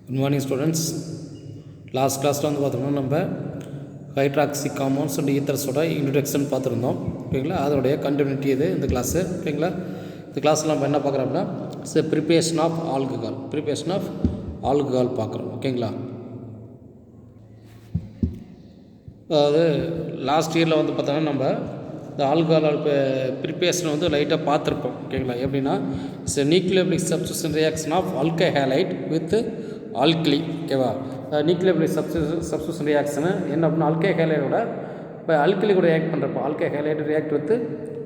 Good morning students. Last கிளாஸில் வந்து பார்த்தோம்னா நம்ம ஹைட்ராக்சி காம்பவுண்ட்ஸ் அண்ட் ஈத்தர்ஸோட இன்ட்ரடக்ஷன் பார்த்துருந்தோம். ஓகேங்களா, அதோடைய கண்டினியூட்டி இது இந்த கிளாஸு. ஓகேங்களா, இந்த கிளாஸில் நம்ம என்ன பார்க்குறோம் அப்படின்னா ப்ரிப்பரேஷன் ஆஃப் ஆல்கஹால் பார்க்குறோம். ஓகேங்களா, அதாவது லாஸ்ட் இயரில் வந்து பார்த்தோன்னா நம்ம இந்த ஆல்கஹால் ப்ரிப்பரேஷன் வந்து லைட்டாக பார்த்துருப்போம். ஓகேங்களா, எப்படின்னா nucleophilic substitution reaction of alkyl halide with alkali. ஓகேவா, நியூக்ளியோபிலிக் சப்ஸ்டியூஷன் ரியாக்ஷனு என்ன அப்படின்னா ஆல்கஹாலைடோட இப்போ ஆல்கலி கூட ரியாக்ட் பண்ணுறப்போ ஆல்கஹாலைட் ரியாக்ட் வித்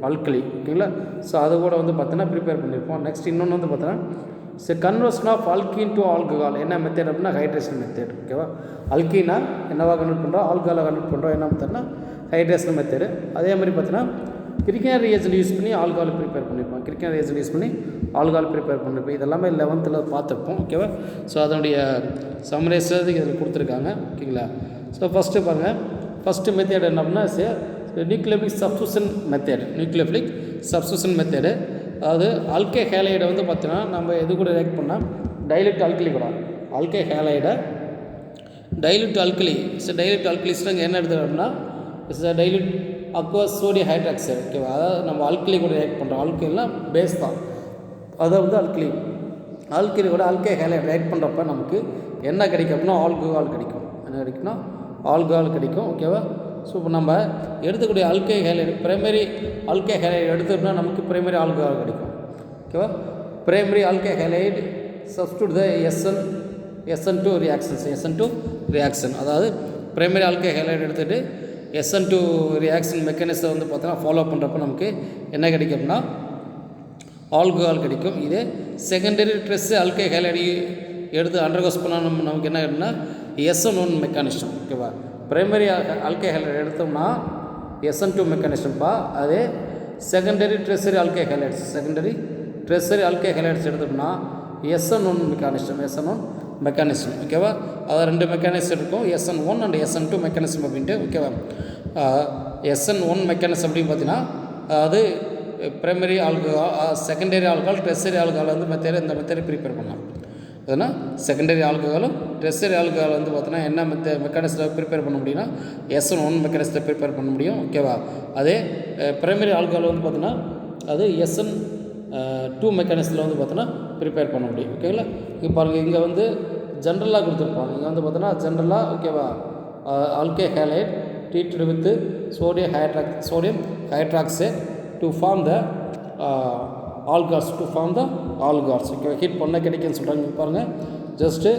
ஆல்கலி. ஓகேங்களா, ஸோ அது கூட வந்து பார்த்தோன்னா ப்ரிப்பேர் பண்ணியிருப்போம். நெக்ஸ்ட் இன்னொன்று வந்து பார்த்தோன்னா conversion of alkene to alcohol என்ன மெத்தட் அப்படின்னா ஹைட்ரேஷன் மெத்தட். ஓகேவா, அல்கீனா என்னவா கன்வெர்ட் பண்ணுறோம், ஆல்கஹாலை கன்வெர்ட் பண்ணுறோம் என்ன மெத்தட்னா ஹைட்ரேஷன் மெத்தடு. அதே மாதிரி பார்த்தீங்கன்னா கிரிக்கன் ரியேஜன் யூஸ் பண்ணி ஆல்கஹால் ப்ரிப்பேர் பண்ணியிருப்போம். கிரிக்கன் ரியேஜன் யூஸ் பண்ணி ஆல்கஹால் ப்ரிப்பேர் பண்ணியிருப்போம். இதெல்லாமே 11th பார்த்துருப்போம். ஓகேவா, ஸோ அதனுடைய சம்மரைஸ் இதில் கொடுத்துருக்காங்க. ஓகேங்களா, ஸோ ஃபஸ்ட்டு பாருங்கள், ஃபஸ்ட்டு மெத்தட் என்ன அப்படின்னா நியூக்ளியோபிலிக் சப்ஸ்டியூஷன் மெத்தடு. அதாவது ஆல்கஹாலைடை வந்து பார்த்தீங்கன்னா நம்ம எது கூட ரியாக்ட் பண்ணால் டைல்யூட் ஆல்கலி கூட ஆல்கஹாலைடை டைல்யூட் ஆல்கலிஸ்ட்டு அங்கே என்ன எடுத்துக்கிறோம் அப்படின்னா டைல்யூட் அக்வஸ் சோடியம் ஹைட்ராக்சைடு. ஓகேவா, அதாவது நம்ம ஆல்கலி கூட ரியாக்ட் பண்ணுறோம். ஆல்கலிலாம் பேஸ் தான், அதாவது ஆல்கலி கூட ஆல்கஹாலைட் ரியாக்ட் பண்ணுறப்ப நமக்கு என்ன கிடைக்கும் அப்படின்னா ஆல்கஹால் கிடைக்கும். என்ன கிடைக்குன்னா ஆல்கஹால் கிடைக்கும். ஓகேவா, ஸோ இப்போ நம்ம எடுத்துக்கூடிய ஆல்கஹாலைடு பிரைமரி ஆல்கஹாலைடு எடுத்தோம்னா நமக்கு பிரைமரி ஆல்கஹால் கிடைக்கும். ஓகேவா, primary alkyl halide substitute the SN2 reaction. அதாவது பிரைமரி ஆல்கஹாலைடு எடுத்துகிட்டு SN2 ரியாக்ஷன் மெக்கானிசம் வந்து பார்த்தோன்னா ஃபாலோ பண்ணுறப்ப நமக்கு என்ன கிடைக்கும் அப்படின்னா ஆல்கஹால் கிடைக்கும். இதே செகண்டரி ட்ரெஸ் ஆல்கஹாலைடு எடுத்து அண்டர்கோஸ் பண்ணால் நமக்கு என்ன கிடைக்குன்னா SN1 மெக்கானிசம். ஓகேவா, பிரைமரி ஆல்கஹாலைடு எடுத்தோம்னா SN2 மெக்கானிசம்ப்பா. அதே செகண்டரி ட்ரெஸரி ஆல்கஹாலைட்ஸ் எடுத்தோம்னா SN1 மெக்கானிசம். ஓகேவா, அதாவது 2 மெக்கானிசம் இருக்கும், SN1 அண்ட் SN2 மெக்கானிசம் அப்படின்ட்டு. ஓகேவா, SN1 மெக்கானிசம் அப்படின்னு பார்த்தீங்கன்னா அது primary alcohol, secondary alcohol, treasury alcohol வந்து இந்த மெத்தடை ப்ரிப்பேர் பண்ணலாம். அதனால் செகண்டரி ஆல்கஹாலும் ட்ரெஸரி ஆல்கஹால் வந்து பார்த்தோன்னா என்ன மெக்கானிசத்தில் ப்ரிப்பேர் பண்ண முடியும்னா SN1 மெக்கானிசத்தை ப்ரிப்பேர் பண்ண முடியும். ஓகேவா, அதே பிரைமரி ஆல்கஹால் வந்து பார்த்தோன்னா அது SN2 மெக்கானிசத்தில் வந்து பார்த்தோன்னா ப்ரிப்பேர் பண்ண முடியும். ஓகேங்களா, இங்கே பாருங்கள், இங்கே வந்து ஜென்ரலாக கொடுத்துருப்பாங்க. இங்கே வந்து பார்த்தோன்னா ஜென்ரலாக ஓகேவா alkyl halide treated with sodium hydroxide to form the alcohols. Okay, heat பண்ண கிடைக்குன்னு சொல்கிறாங்க. பாருங்கள், ஜஸ்ட்டு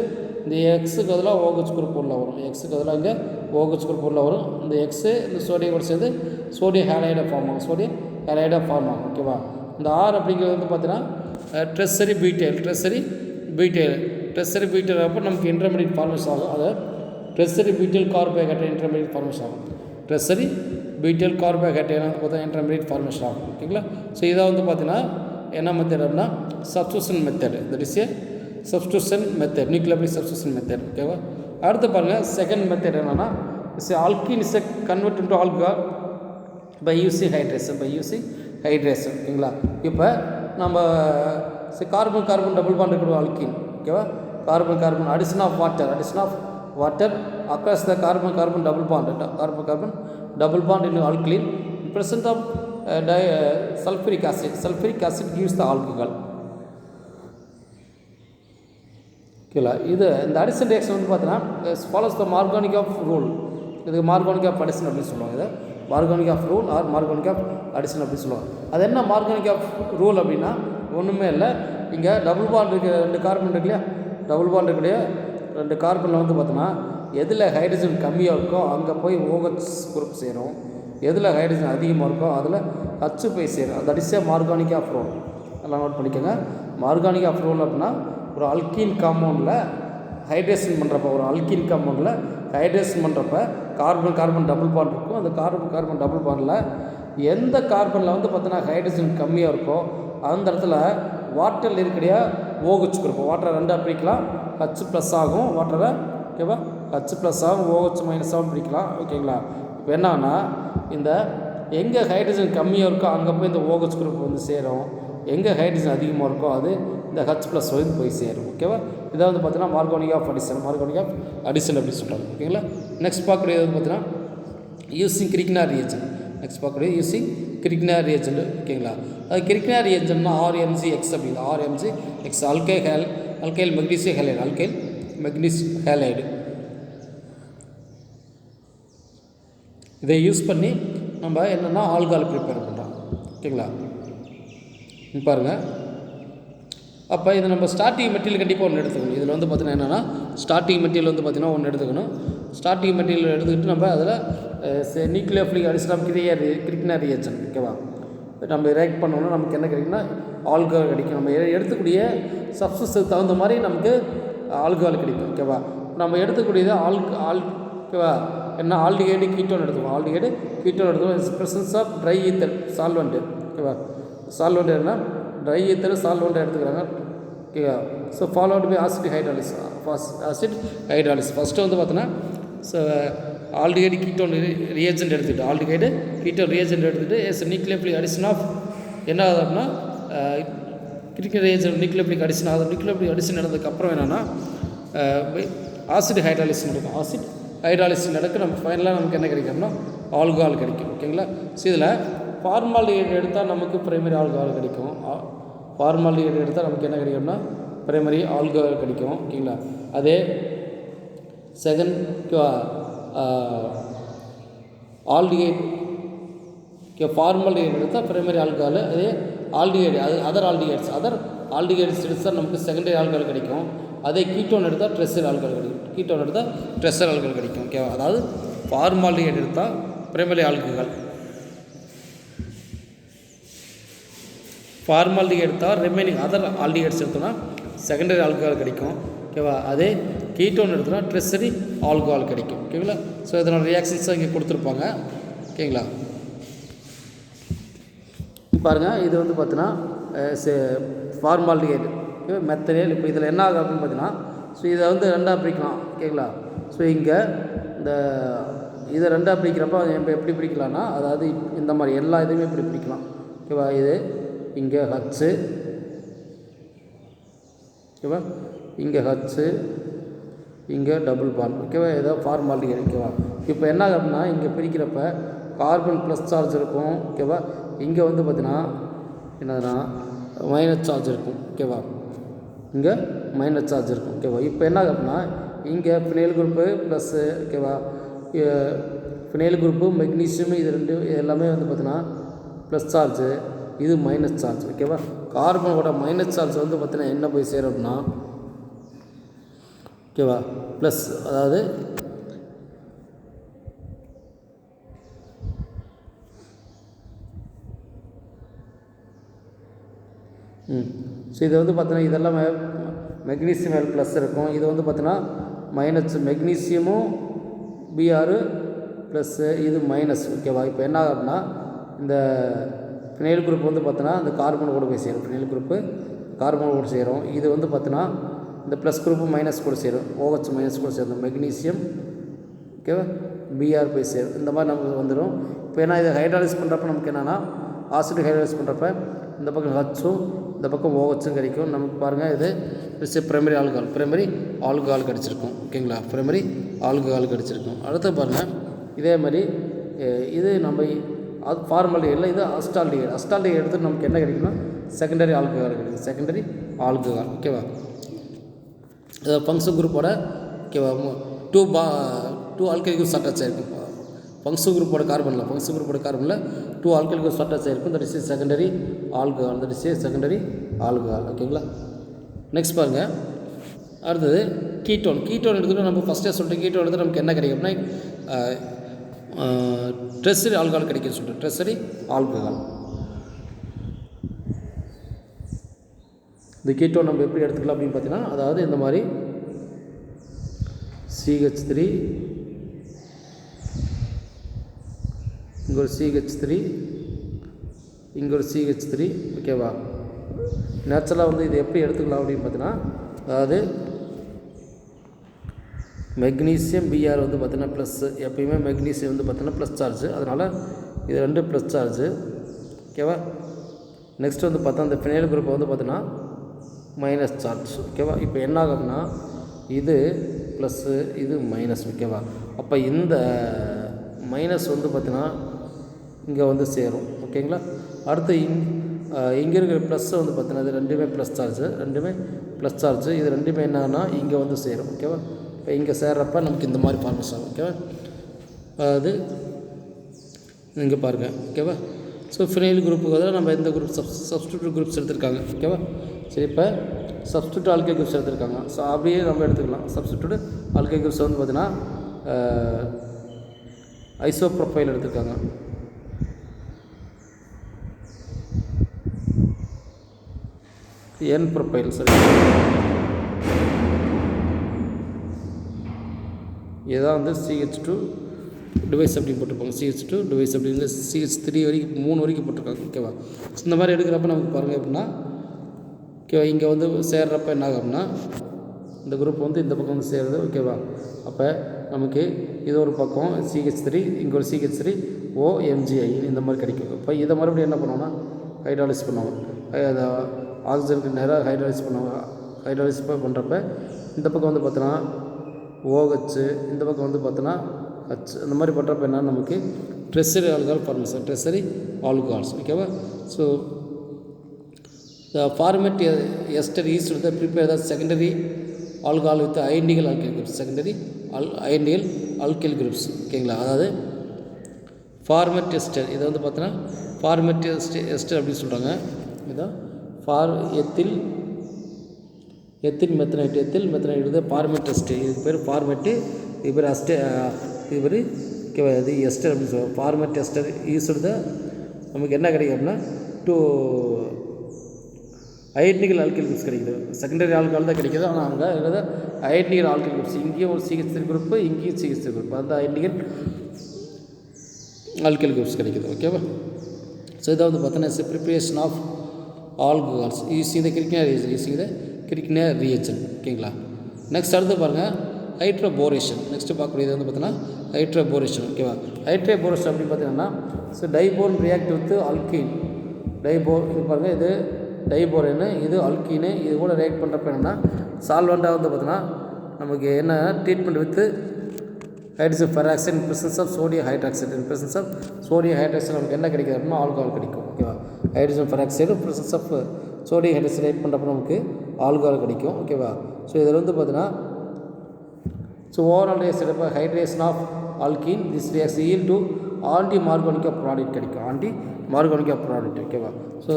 இந்த எக்ஸுக்கு பதிலாக OH குரூப் உள்ள வரும். எக்ஸுக்கு பதிலாக இங்கே OH குரூப் உள்ள வரும். இந்த எக்ஸு இந்த சோடியம் கூட சேர்ந்து சோடியம் ஹேலைடாக ஃபார்ம் ஆகும். ஓகேவா, இந்த R அப்படிங்கிறது வந்து பார்த்தீங்கன்னா ட்ரெஸரி பீட்டைல் அப்போ நமக்கு இன்டர்மீடியட் ஃபார்மேஷன் ஆகும். அதை ட்ரெஸரி பீட்டைல் கார்போஹைட்ரேட் இன்டர்மீடியட் ஃபார்மேஷன் ஆகும். ட்ரெஸரி பீட்டைல் கார்போஹைட்ரேட் வந்து பார்த்தா இன்டர்மீடியட் ஃபார்மேஷன் ஆகும். ஓகேங்களா, ஸோ இதை வந்து பார்த்தீங்கன்னா என்ன மெத்தட் அப்படின்னா substitution method. That is substitution method, nucleophilic substitution method. ஓகேவா, அடுத்து பாருங்கள், செகண்ட் மெத்தட் என்னென்னா alkene is convert into alcohol by using hydration. ஓகேங்களா, இப்போ நம்ம கார்பன் டபுள் பாண்ட் இருக்கிற ஆல்கீன். ஓகேவா, carbon addition of water across the carbon double bond in alkaline in presence of sulfuric acid gives the alcohol. ஓகேங்களா, இது இந்த addition reaction வந்து பார்த்தீங்கன்னா follows the Markovnikov of rule. இதுக்கு மார்கானிக் ஆஃப் அடிஷன் அப்படின்னு சொல்லுவாங்க. இதை Markovnikov of rule or Markovnikov of addition அப்படின்னு சொல்லுவாங்க. அது என்ன மார்கானிக் ஆஃப் ரூல் அப்படின்னா ஒன்றுமே இல்லை. இங்கே டபுள் பாண்ட் இருக்க 2 கார்பன் இருக்கு இல்லையா, டபுள் பாண்ட் இருக்கக்கூடிய 2 கார்பனில் வந்து பார்த்தோன்னா எதில் ஹைட்ரஜன் கம்மியாக இருக்கோ அங்கே போய் OH குரூப் சேரும். எதில் ஹைட்ரஜன் அதிகமாக இருக்கோ அதில் H போய் சேரும். That is Markovnikov of rule. எல்லாம் நோட் பண்ணிக்கோங்க. மார்கானிக் ஆஃப் ரூல் அப்படின்னா ஒரு அல்கீன் காம்பவுண்டில் ஹைட்ரேஷன் பண்ணுறப்ப கார்பன் டபுள் பாண்ட் இருக்கும். அந்த கார்பன் டபுள் பாண்டில் எந்த கார்பனில் வந்து பார்த்தோன்னா ஹைட்ரஜன் கம்மியாக இருக்கோ அந்த இடத்துல வாட்டரில் இருக்கக்கூடிய OH குரூப், வாட்டரை 2ஆக பிரிக்கலாம். H+ ஆகும் வாட்டரை. ஓகேவா, H+ ஆகும், OH- ஆகும் பிரிக்கலாம். ஓகேங்களா, இப்போ என்னன்னா இந்த எங்கே ஹைட்ரஜன் கம்மியாக இருக்கோ அங்கே போய் இந்த OH குரூப் வந்து சேரும். எங்கே ஹைட்ரஜன் அதிகமாக இருக்கோ அது இந்த H+ வந்து போய் சேரும். ஓகேவா, இதை வந்து பார்த்தீங்கன்னா மார்கோனிக் ஆஃப் அடிஷன் அப்படி சொல்கிறாங்க. ஓகேங்களா. நெக்ஸ்ட் பார்க்கக்கூடியது வந்து பார்த்தீங்கன்னா யூஸிங் கிரிக்னார் ரியேஜன். நெக்ஸ்ட் பார்க்கக்கூடிய யூஸிங் கிரிக்னார் ரியேஜன். ஓகேங்களா. அது கிரிக்னார் ரியேஜன்னா RMgX அப்படிங்குது. RMgX alkyl magnesium halide. இதை யூஸ் பண்ணி நம்ம என்னென்னா ஆல்கஹால் ப்ரிப்பேர் பண்ணுறோம். ஓகேங்களா. பாருங்கள். அப்போ இது நம்ம ஸ்டார்டிங் மெட்டீரியல் கண்டிப்பாக ஒன்று எடுத்துக்கணும். இதில் வந்து பார்த்தீங்கன்னா என்னென்னா ஸ்டார்டிங் மெட்டீரியல் வந்து பார்த்திங்கன்னா ஒன்று எடுத்துக்கணும். ஸ்டார்டிங் மெட்டீரியல் எடுத்துக்கிட்டு நம்ம அதில் நியூக்ளியோஃபிலிக் அடிஷன் ஆஃப் கிரிக்னார் ரியேஜன். ஓகேவா. நம்ம ரியாக்ட் பண்ணோன்னா நமக்கு என்ன கிடைக்குன்னா ஆல்கஹால் கிடைக்கும். நம்ம எடுத்துக்கூடிய சப்ஸ்டன்ஸுக்கு தகுந்த மாதிரி நமக்கு ஆல்கஹால் கிடைக்கும். ஓகேவா. நம்ம எடுத்துக்கூடியது ஓகேவா என்ன ஆல்டிகைடு கீட்டோன் எடுத்துக்கோம். ஆல்டிகைடு கீட்டோன் எடுத்துக்கோம். Presence of dry ether solvent. ஓகேவா. சால்வெண்ட் என்ன ட்ரை ஈத்தர் சால்வெண்ட்டை எடுத்துக்கிறாங்க. ஓகேவா. So followed by acid hydrolysis. First வந்து பார்த்தோன்னா ஆல்டிகைடு கீட்டோன் ரியேஜென்ட் எடுத்துக்கிட்டு ஆல்டிகைடு கீட்டோன் ரியேஜென்ட் எடுத்துகிட்டு எஸ் நியூக்ளியோஃபிலிக் அடிஷன் ஆஃப் என்ன ஆகுது அப்படின்னா கிரிக்னார் ரியேஜென்ட் நியூக்ளியோஃபிலிக் அடிஷன் ஆகுது. நியூக்ளியோஃபிலிக் அடிஷன் நடந்ததுக்கப்புறம் என்னென்னா ஆசிட் ஹைட்ராலிஸ் நடக்கும். ஆசிட் ஹைட்ராலிஸ் நடக்க நம்ம ஃபைனலாக நமக்கு என்ன கிடைக்கும்னா ஆல்கஹால் கிடைக்கும். ஓகேங்களா. ஸோ இதில் ஃபார்மால்டிஹைடு எடுத்தால் நமக்கு பிரைமரி ஆல்கஹால் கிடைக்கும். ஃபார்மால்டிஹைடு எடுத்தால் நமக்கு என்ன கிடைக்கும்னா பிரைமரி ஆல்கஹால் கிடைக்கும். ஓகேங்களா. அதே செகண்ட் ஆல்டிஹைடு ஃபார்மால்டிஹைடு எடுத்தால் பிரைமரி ஆல்கஹால். அதே ஆல்டிஹைடு அதர் ஆல்டிஹைட்ஸ் எடுத்தால் நமக்கு செகண்டரி ஆல்கஹால் கிடைக்கும். அதே கீட்டோன் எடுத்தால் ட்ரெஸ்ஸர் ஆல்கஹால் கிடைக்கும். ஓகேவா. அதாவது ஃபார்மால்டிஹைடு எடுத்தால் பிரைமரி ஆல்கஹால், ஃபார்மால்டிஹைடு எடுத்தால் ரிமைனிங் அதர் ஆல்டிஹைட்ஸ் எடுத்தோம்னா செகண்டரி ஆல்கஹால் கிடைக்கும். ஓகேவா. அதே கீட்டோன் எடுத்தோம்னா ட்ரெஸ்ஸரி ஆல்கஹால் கிடைக்கும். ஓகேங்களா. ஸோ இதனோட ரியாக்ஷன்ஸாக இங்கே கொடுத்துருப்பாங்க. ஓகேங்களா. பாருங்கள். இது வந்து பார்த்தீங்கன்னா ஃபார்மால்டிஹைடு மெத்தனேல். இப்போ இதில் என்ன ஆகும் அப்படின்னு பார்த்தீங்கன்னா ஸோ இதை வந்து ரெண்டாக பிரிக்கலாம். ஓகேங்களா. ஸோ இங்கே இதை ரெண்டாக பிரிக்கிறப்ப இப்போ எப்படி பிரிக்கலாம்னா அதாவது இந்த மாதிரி எல்லா இதுவுமே இப்படி பிரிக்கலாம். ஓகேவா. இது இங்கே ஹச்சு. ஓகேவா. இங்கே ஹச்சு, இங்கே டபுள் பாண்ட். ஓகேவா. ஏதோ ஃபார்மால்டிஹைடு. ஓகேவா. இப்போ என்ன ஆகும் அப்படின்னா இங்கே பிரிக்கிறப்ப கார்பன் ப்ளஸ் சார்ஜ் இருக்கும். ஓகேவா. இங்கே வந்து பார்த்தீங்கன்னா என்னதுன்னா மைனஸ் சார்ஜ் இருக்கும். ஓகேவா. இங்கே மைனஸ் சார்ஜ் இருக்கும். ஓகேவா. இப்போ என்ன அப்படின்னா இங்கே ஃபினைல் குரூப்பு ப்ளஸ்ஸு. ஓகேவா. ஃபினைல் குரூப்பு மெக்னீஷியம் இது ரெண்டு எல்லாமே வந்து பார்த்தீங்கன்னா ப்ளஸ் சார்ஜு, இது மைனஸ் சார்ஜ். ஓகேவா. கார்பனோட மைனஸ் சார்ஜ் வந்து பார்த்தீங்கன்னா என்ன போய் சேரும் அப்படின்னா ஓகேவா ப்ளஸ் அதாவது ஸோ இது வந்து பார்த்தீங்கன்னா இதெல்லாம் மெக்னீசியம் மேல் ப்ளஸ் இருக்கும். இது வந்து பார்த்தீங்கன்னா மைனஸ் மெக்னீசியமும் பிஆர் ப்ளஸ்ஸு இது மைனஸ். ஓகேவா. இப்போ என்ன ஆகுதுன்னா இந்த ஃபினைல் குரூப் வந்து பார்த்தீங்கன்னா இந்த கார்பன் கூட போய் சேரும். ஃபினைல் குரூப்பு கார்பன் கூட சேரும். இது வந்து பார்த்தீங்கன்னா இந்த ப்ளஸ் குரூப்பு மைனஸ் கூட சேரும். OH மைனஸ் கூட சேரும். மெக்னீசியம் ஓகேவா பிஆர் போய் சேரும். இந்த மாதிரி நமக்கு வந்துடும். இப்போ ஏன்னா இதை ஹைட்ராலிஸ் பண்ணுறப்ப நமக்கு என்னென்னா ஆசிட் ஹைட்ராலிஸ் பண்ணுறப்ப இந்த பக்கம் ஹச்சும் இந்த பக்கம் OHம் கிடைக்கும். நமக்கு பாருங்கள் இது பிரைமரி ஆல்கஹால் கிடச்சிருக்கும். ஓகேங்களா. பிரைமரி ஆல்கஹால் கிடச்சிருக்கும். அடுத்து பாருங்கள் இதே மாதிரி இது நம்ம அது ஃபார்மால்டிஹைடில் இது அஸ்டால்டிஹைடு எடுத்து நமக்கு என்ன கிடைக்குன்னா செகண்டரி ஆல்கஹால் கிடைக்கும். Secondary alcohol. ஓகேவா. ஃபங்க்ஷன் குரூப்போட ஓகேவா டூ ஆல்கைல் குரூப் அட்டாச் ஆகிருக்கும். ஃபங்க்ஷன் குரூப்போட கார்பனில் 2 ஆல்கைல் குரூப் அட்டாச் ஆகிருக்கும். That is secondary alcohol. ஓகேங்களா. நெக்ஸ்ட் பாருங்கள். அடுத்தது கீட்டோன் எடுத்துகிட்டு நம்ம ஃபஸ்ட்டே சொல்லிட்டு கீட்டோன் எடுத்து நமக்கு என்ன கிடைக்கும்னா ட்ரெஸ்ஸரி ஆல்கஹால் கிடைக்குன்னு சொல்லிட்டு ட்ரெஸ்ஸரி ஆல்கஹால். இந்த கீட்டோன் நம்ம எப்படி எடுத்துக்கலாம் அப்படின்னு பார்த்தீங்கன்னா அதாவது இந்த மாதிரி CH3 இங்கே ஒரு CH3 இங்கே ஒரு CH3. ஓகேவா. நேச்சுரலாக வந்து இது எப்படி எடுத்துக்கலாம் அப்படின்னு பார்த்தீங்கன்னா அதாவது மெக்னீசியம் பிஆர் வந்து பார்த்தீங்கன்னா ப்ளஸ்ஸு. எப்பயுமே மெக்னீசியம் வந்து பார்த்தீங்கன்னா ப்ளஸ் சார்ஜு. அதனால் இது 2 ப்ளஸ் சார்ஜு. ஓகேவா. நெக்ஸ்ட் வந்து பார்த்தா இந்த ஃபினைல் குரூப்பை வந்து பார்த்தீங்கன்னா மைனஸ் சார்ஜ். ஓகேவா? இப்போ என்ன ஆகும்னா இது ப்ளஸ்ஸு இது மைனஸ். ஓகேவா? அப்போ இந்த மைனஸ் வந்து பார்த்திங்கன்னா இங்கே வந்து சேரும். ஓகேங்களா? அடுத்து இங்கே இருக்கிற ப்ளஸ்ஸை வந்து பார்த்திங்கன்னா இது ரெண்டுமே ப்ளஸ் சார்ஜு, இது ரெண்டுமே என்னன்னா இங்கே வந்து சேரும். ஓகேவா? இப்போ இங்கே சேர்றப்ப நமக்கு இந்த மாதிரி ஃபார்மேஷன் ஆகும். ஓகேவா? அது இங்கே பாருங்கள். ஓகேவா? ஸோ ஃபினைல் குரூப்புக்கு வந்து நம்ம இந்த குரூப் சப்ஸ்டியூட் குரூப்ஸ் எடுத்திருக்காங்க. ஓகேவா? சரி, இப்போ சப்ஸ்டியூட் ஆல்கே குரூப்ஸ் எடுத்திருக்காங்க. ஸோ அப்படியே நம்ம எடுத்துக்கலாம். சப்ஸ்டியூட் ஆல்கே குரூப்ஸ் வந்து பார்த்திங்கன்னா ஐசோப்ரோபைல் எடுத்திருக்காங்க. என் ப்ரொபைல். சரி, இதான் வந்து CH2 டிவைஸ் அப்படின்னு போட்டிருப்பாங்க. CH2 டிவைஸ் அப்படின்னு CH3 வரைக்கும் 3 வரைக்கும் போட்டிருக்காங்க. ஓகேவா? இந்த மாதிரி எடுக்கிறப்ப நமக்கு பாருங்கள் எப்படின்னா ஓகேவா, இங்கே வந்து சேர்றப்ப என்ன ஆகும்னா இந்த குரூப் வந்து இந்த பக்கம் வந்து சேருது. ஓகேவா? அப்போ நமக்கு இது ஒரு பக்கம் CH3, இங்கே ஒரு CH3 OMGI இந்த மாதிரி கிடைக்கும். இப்போ இதை மறுபடியும் என்ன பண்ணுவோம்னா ஹைட்ராலிஸ் பண்ணுவாங்க. ஆக்சிஜனுக்கு நேராக ஹைட்ராலிஸ் பண்ணுறப்ப இந்த பக்கம் வந்து பார்த்தோன்னா OH, இந்த பக்கம் வந்து பார்த்தோன்னா H. இந்த மாதிரி பண்ணுறப்ப என்ன நமக்கு tertiary alcohol formation, tertiary alcohols. ஓகேவா? So the format ester is to the prepare the secondary alcohol with identical alkyl groups, secondary identical alkyl groups. ஓகேங்களா? அதாவது ஃபார்மேட் எஸ்டர், இதை வந்து பார்த்தோன்னா ஃபார்மேட் எஸ்டர் அப்படின்னு சொல்கிறாங்க. இதான் எத்தில் மெத்தனைட் இது ஃபார்மேட் எஸ்டர். இதுக்கு பேர் ஃபார்மேட்டு, இது பேர் இது பேர் ஓகேவா? இது எஸ்டர் அப்படின்னு சொல்லுவாங்க. ஃபார்மேட் எஸ்டர் ஈஸ்டு நமக்கு என்ன கிடைக்கும் அப்படின்னா 2 ஐடென்டிக்கல் ஆல்கைல் குரூப்ஸ் கிடைக்குது. செகண்டரி ஆல்கஹால் தான் கிடைக்கிது. ஆனால் அங்கே இருக்கிறது ஐடென்டிக்கல் ஆல்கைல் குரூப்ஸ். இங்கேயும் ஒரு CH3 குரூப்பு, இங்கேயும் CH3 குரூப், அந்த ஐடென்டிக்கல் ஆல்கைல் குரூப்ஸ் கிடைக்குது. ஓகேவா? ஸோ இதை வந்து பார்த்தோன்னா preparation of alcohols using the Grignard reagent. ஓகேங்களா? நெக்ஸ்ட் அடுத்து பாருங்கள் ஹைட்ரோபோரேஷன். நெக்ஸ்ட்டு பார்க்கக்கூடியது வந்து பார்த்தோன்னா ஹைட்ரோபோரேஷன். ஓகேவா? ஹைட்ரோபோரேஷன் அப்படின்னு பார்த்தீங்கன்னா ஸோ டைபோர் ரியாக்ட் வித் அல்கீன். இது பாருங்கள், இது டைபோரேனு, இது அல்கீனு. இது கூட ரியாக்ட் பண்ணுறப்ப என்னென்னா சால்வெண்ட்டாக வந்து பார்த்தோன்னா நமக்கு என்ன treatment with hydrogen peroxide in presence of sodium hydroxide. In presence of sodium hydroxide நமக்கு என்ன கிடைக்குது அப்படின்னா ஆல்கஹால் கிடைக்கும். ஓகேவா? Hydrogen peroxide presence of sodium hydroxide react பண்ணுறப்ப நமக்கு ஆல்கஹால் கிடைக்கும். ஓகேவா? ஸோ இதில் வந்து பார்த்தீங்கன்னா ஸோ ஓவரால் ரியாக்ஷன் இப்போ hydration of alkene this reaction yield to anti Markovnikov product கிடைக்கும். Anti Markovnikov product. ஓகேவா? ஸோ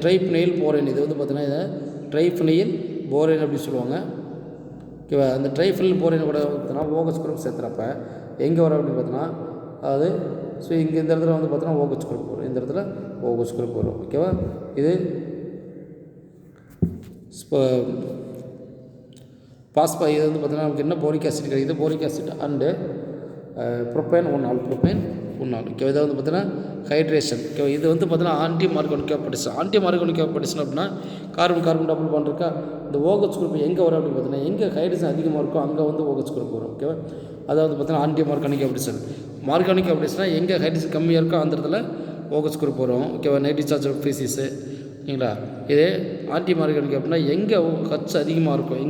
ட்ரைஃபினைல் போரேன், இது வந்து பார்த்தீங்கன்னா இதை ட்ரைஃபினைல் போரேன் அப்படின்னு சொல்லுவாங்க. ஓகேவா? அந்த ட்ரைஃபினைல் போரேன் கூட பார்த்தீங்கன்னா OH குரூப் சேர்த்துறப்ப எங்கே வரும் அப்படின்னு பார்த்தீங்கன்னா அது ஸோ இங்கே இந்த இடத்துல வந்து பார்த்தீங்கன்னா OH குரூப் வரும், இந்த இடத்துல OH குரூப் வரும். ஓகேவா? இது இது வந்து பார்த்தீங்கன்னா நமக்கு என்ன போரிக் ஆசிட் கிடைக்குது, boric acid and propane 1 all. Okay, இதை வந்து பார்த்தீங்கன்னா ஹைட்ரேஷன். ஓகே, இது வந்து பார்த்தீங்கன்னா ஆன்டி மார்கானிக் பொட்டேஷன் அப்படின்னா கார்பன் டபுள் பாண்ட் இருக்கா, இந்த OH குரூப் எங்கே வரும் அப்படின்னு பார்த்தீங்கன்னா எங்கே ஹைட்ரஜன் அதிகமாக இருக்கோ அங்கே வந்து OH குரூப் வரும். ஓகேவா? அதாவது பார்த்தீங்கன்னா ஆன்டி மார்கானிக் பொட்டேஷன் எங்கே ஹைட்ரஜன் கம்மியாக இருக்கோ அந்த இடத்துல OH குரூப் வரும். ஓகேவா? Nitric charge species. ஓகேங்களா? இதே ஆன்டி மார்கானிக் அப்படின்னா எங்கே ஹச் அதிகமாக இருக்கும்,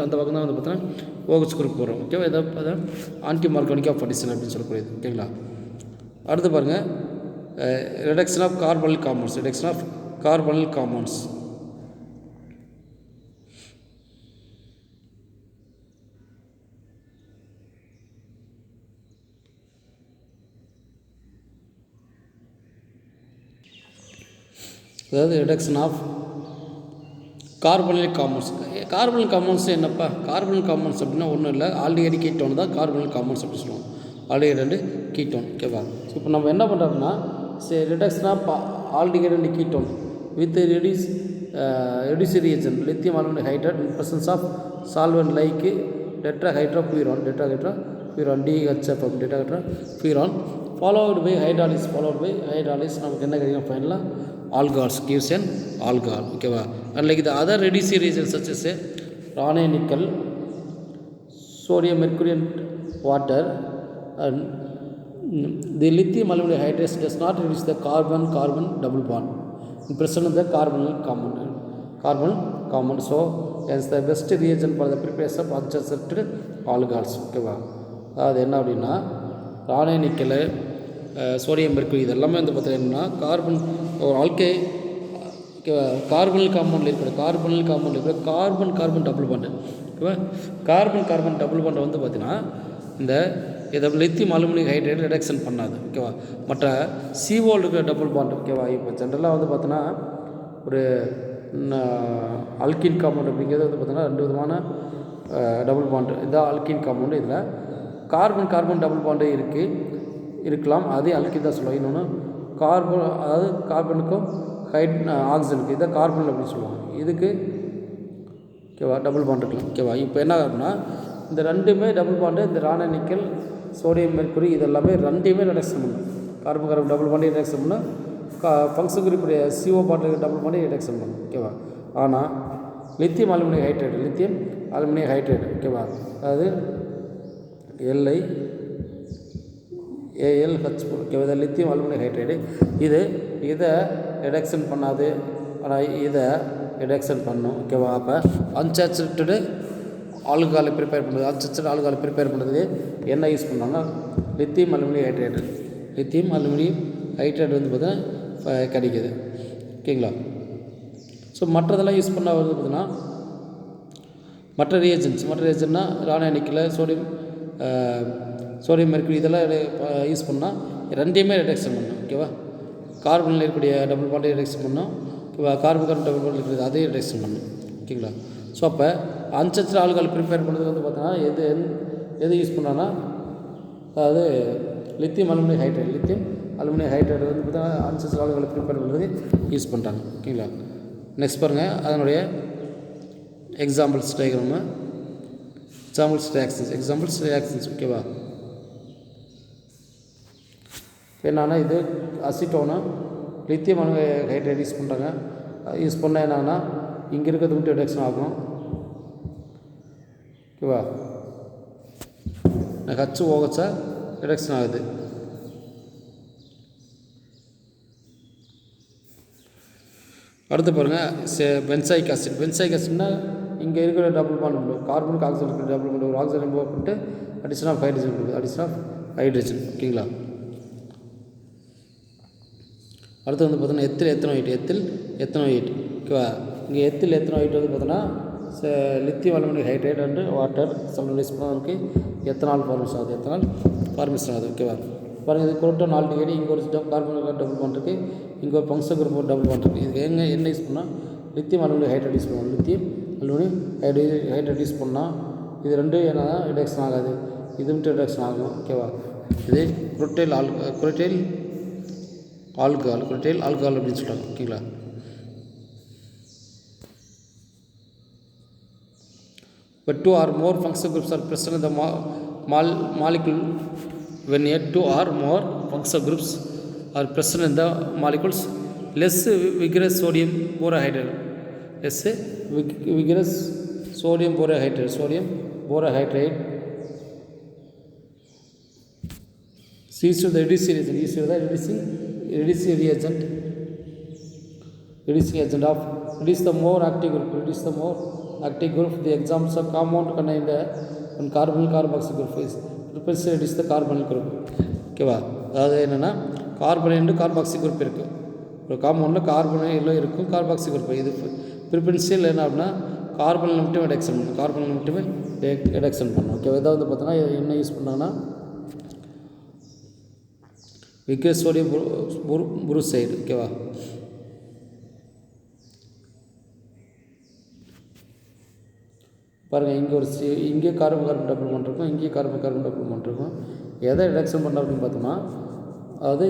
அந்த பக்கம் தான் வந்து பார்த்தீங்கன்னா OH குரூப் வரும். ஓகேவா? இதை ஆன்டி மார்கானிக் பொட்டேஷன் அப்படின்னு சொல்லக்கூடியது. ஓகேங்களா? அடுத்து பாருங்கள் ரிடக்ஷன் ஆஃப் கார்பனல் காம்பவுண்ட்ஸ். அதாவது ரிடக்ஷன் ஆஃப் கார்பனல் காம்பவுண்ட்ஸ் என்னப்பா? கார்பனல் காம்பவுண்ட்ஸ் அப்படின்னா ஒன்றும் இல்லை, ஆல்டிஹைடு கீட்டோன் தான் கார்பனல் காம்பவுண்ட்ஸ் அப்படின்னு சொல்லுவோம். Aldehyde and ketone. ஓகேவா? ஸோ இப்போ நம்ம என்ன பண்ணுறோம்னா reduction of aldehyde and ketone with reduce reagent lithium aluminium hydrate in presence of solvent like tetrahydrofuran DHFM tetrahydrofuran followed by hydrolysis நமக்கு என்ன கிடைக்கும் ஃபைனலாக alcohols gives an alcohol. ஓகேவா? unlike the other reducing reagents such as Raney nickel, sodium mercury and water, and the lithium aluminum hydrate does not reduce the carbon double bond in presence of the carbonyl compound. carbon common. So hence the best reagent for the preparation of unsaturated alcohols. ஓகேவா, அது என்ன அப்படின்னா ராணை nickel, sodium mercury இதெல்லாமே வந்து பார்த்தீங்கன்னா carbon ஒரு algae carbonyl காம்பவுண்டில் இருக்கிற carbon double bond. ஓகேவா, கார்பன் டபுள் பாண்டை வந்து பார்த்திங்கன்னா இந்த இதை லித்தியம் அலுமினியம் ஹைட்ரேட் ரிடக்ஷன் பண்ணாது. ஓகேவா, மற்ற CO இருக்கிற டபுள் பாண்ட். ஓகேவா, இப்போ ஜென்ரலாக வந்து பார்த்தோன்னா ஒரு அல்கின் காம்பவுண்ட் அப்படிங்கிறது வந்து பார்த்தீங்கன்னா 2 விதமான டபுள் பாண்டு. இதுதான் அல்கின் காம்பவுண்டு. இதில் கார்பன் டபுள் பாண்டு இருக்கலாம், அதே அல்கின் தான் சொல்லுவாங்க. இன்னொன்று அதாவது கார்பனுக்கும் ஆக்சிஜனுக்கு இதை கார்பன் அப்படின்னு சொல்லுவாங்க. இதுக்கு ஓகேவா டபுள் பாண்ட் இருக்கலாம். ஓகேவா, இப்போ என்ன ஆகுதுன்னா இந்த ரெண்டுமே டபுள் பாண்டு, இந்த ராணை நிக்கல் சோடியம் மெர்க்குரி இதெல்லாமே ரெண்டையுமே ரிடக்ஷன் பண்ணும். கார்பன் டபுள் பாண்டு ரிடக்ஷன் பண்ணும், ஃபங்க்ஷன் குறிப்புடைய CO bond double bond reduction பண்ணும். ஓகேவா, ஆனால் லித்தியம் அலுமினியம் ஹைட்ரேட் ஓகேவா, அதாவது LiAlH ஓகேவா, இது லித்தியம் அலுமினியம் ஹைட்ரேடு. இதை ரிடக்ஷன் பண்ணாது, ஆனால் இதை ரிடக்ஷன் பண்ணும். ஓகேவா, அப்போ அன்சாச்சுரேட்டடு ஆல்கஹாலை ப்ரிப்பேர் பண்ணுறதுக்கு என்ன யூஸ் பண்ணாங்கன்னா லித்தியம் அலுமினியம் ஹைட்ரேட் வந்து பார்த்தீங்கன்னா கிடைக்கிது. ஓகேங்களா, ஸோ மற்றதெல்லாம் யூஸ் பண்ணால் வந்து பார்த்தீங்கன்னா மற்ற ரியேஜென்ட்னா ராணை நிக்கல் சோடியம் மெர்க்குரி இதெல்லாம் யூஸ் பண்ணால் ரெண்டையுமே ரிடக்ஷன் பண்ணணும். ஓகேவா, கார்பனில் இருக்கக்கூடிய டபுள் பாண்டை ரிடக்ஷன் பண்ணணும். ஓகேவா, கார்பன் டபுள் பாண்ட் இருக்கிறது அதையும் ரிடக்ஷன் பண்ணணும். ஓகேங்களா, ஸோ அப்போ அன்சாச்சுரேட்டட் ஆல்கஹால் ப்ரிப்பேர் பண்ணுறது வந்து பார்த்தோன்னா எது யூஸ் பண்ணான்னா அதாவது லித்தியம் அலுமினியம் ஹைட்ரேட் வந்து பார்த்தா அன்சாச்சுரேட்டட் ஆல்கஹால் ப்ரிப்பேர் பண்ணுறது யூஸ் பண்ணுறாங்க. ஓகேங்களா, நெக்ஸ்ட் பாருங்கள் அதனுடைய எக்ஸாம்பிள்ஸ் டயக்ராமு, எக்ஸாம்பிள்ஸ் ரியாக்ஷன்ஸ். ஓகேவா, என்னன்னா இது அசிட்டோனு லித்தியம் அலுமினியம் ஹைட்ரேட் யூஸ் பண்ணுறாங்க. யூஸ் பண்ணால் என்னன்னா இங்கே இருக்கிறது விட்டு ரிடக்ஷன் ஆகும். ஓகேவா, HOHா ரிடக்ஷன் ஆகுது. அடுத்து பாருங்கள் பென்சாயிக் ஆசிட்னா இங்கே இருக்கிற டபுள் பாண்ட் கார்பனுக்கு ஆக்சிஜன் இருக்கிற டபுள் பாண்ட் ஒரு ஆக்சிஜன் ரிமூவ் பண்ணிட்டு அடிஷன் ஆஃப் ஹைட்ரஜன். ஓகேங்களா, அடுத்து வந்து பார்த்தோன்னா எத்தனோயிட். ஓகேவா, இங்கே எத்தனோயிட் வந்து பார்த்தோன்னா lithium aluminium hydrate and water சல்ஃபரைஸ் பண்ணி எத்தனால் ஃபார்மேஷன் ஆகுது. ஓகேவா, பாருங்கள் இது குரோட்டோன் ஆல்டிகைடு, இங்கே ஒரு கார்பன் டபுள் பாண்ட் இருக்குது, இங்கே ஒரு ஃபங்க்ஷன் குரூப் ஒரு டபுள் பாண்ட் இருக்குது. இதுக்கு என்ன யூஸ் பண்ணால் லித்தியம் அலுமினியம் ஹைட்ரேட் யூஸ் பண்ணுவோம். லித்தியம் அலுமினியம் ஹைட்ரேட் யூஸ் பண்ணால் இது ரெண்டும் என்ன ரிடக்ஷன் ஆகாது, இது மட்டும் ரிடக்ஷன் ஆகும். ஓகேவா, இது குரோட்டைல் ஆல்கஹால் அப்படின்னு சொல்கிறாங்க. ஓகேங்களா, but 2 or more functional groups are present in the molecule. When 2 or more functional groups are present in the molecules, less vigorous sodium borohydride sees to the reducing agent of reduce the more active group. The examples of compound contain the carbonyl carboxyl group is preference reduce the carbonyl group. ஓகேவா, அதாவது என்னென்னா carbon carboxy group இருக்குது, ஒரு காம்பவுண்டில் கார்பனில் இருக்கும் carboxy group. இது preferential என்ன அப்படின்னா கார்பனில் மட்டுமே ரிடக்ஷன் பண்ணணும். ஓகேவா, இதை வந்து பார்த்தோன்னா என்ன யூஸ் பண்ணாங்கன்னா விக்ரஸ் சோடியம் புரூசைடு. ஓகேவா, பாருங்கள் இங்கே கார்பன் டபுள் பாண்ட் இருக்கும், இங்கே கார்பன் டபுள் பாண்ட் இருக்கும். எதை ரிடக்ஷன் பண்ண அப்படின்னு பார்த்தோம்னா அது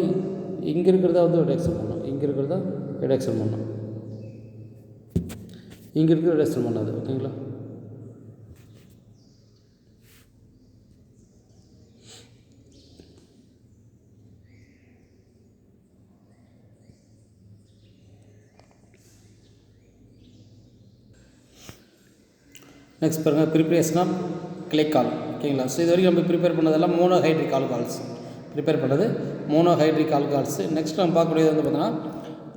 இங்கே இருக்கிறதா வந்து ரிடக்ஷன் பண்ணணும், இங்கே இருக்கிறதா ரிடக்ஷன் பண்ணணும், இங்கே இருக்கிற ரிடக்ஷன் பண்ணாது. ஓகேங்களா, நெக்ஸ்ட் பாருங்கள் ப்ரிப்பரேஷன் ஆஃப் கிளைக்கால். ஓகேங்களா, ஸோ இது வரைக்கும் நம்ம ப்ரிப்பேர் பண்ணதெல்லாம் மோனோஹைட்ரிக் ஆல்கஹால்ஸ் ப்ரிப்பேர் பண்ணது மோனோஹைட்ரிக் ஆல்கஹால்ஸ். நெக்ஸ்ட் நம்ம பார்க்கக்கூடியது வந்து பார்த்தோன்னா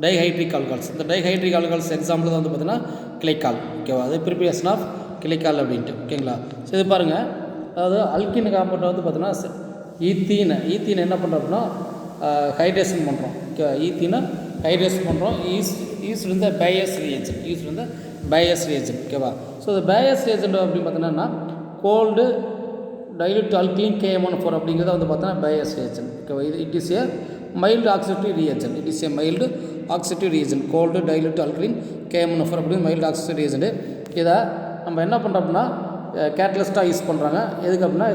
டைஹைட்ரிக் ஆல்கஹால்ஸ். இந்த டைஹைட்ரிக் ஆல்கஹால்ஸ் எக்ஸாம்பிள் தான் வந்து பார்த்தீங்கன்னா கிளைக்கால். ஓகேவா, அது ப்ரிப்பரேஷன் ஆஃப் கிளைக்கால் அப்படின்ட்டு. ஓகேங்களா, ஸோ இது பாருங்கள், அதாவது அல்கின் காம்பவுண்ட் வந்து பார்த்தீங்கன்னா ஈத்தீன் என்ன பண்ணுறோம் அப்படின்னா ஹைட்ரேஷன் பண்ணுறோம். ஓகேவா, ஈத்தீனை ஹைட்ரேஷன் பண்ணுறோம். ஈஸ்ட் வந்து பேயஸ் ரியேஜென்ட். ஓகேவா, ஸோ இந்த பேயஸ் ரியேஜென்ட் அப்படின்னு பார்த்தீங்கன்னா கோல்டு டைல்யூட் அல்கிலின் KMnO4 அப்படிங்கிறத வந்து பார்த்தீங்கன்னா பேயஸ் ரியேஜென்ட். ஓகேவா, it is a mild oxidative reagent. Cold dilute alkaline KMnO4 அப்படின்னு மைல்டு ஆக்சிடேட்டிவ் ரியேஜென்ட். இதை நம்ம என்ன பண்ணுறோம் அப்படின்னா கேட்டலிஸ்ட்டாக யூஸ் பண்ணுறாங்க. எதுக்கு அப்படின்னா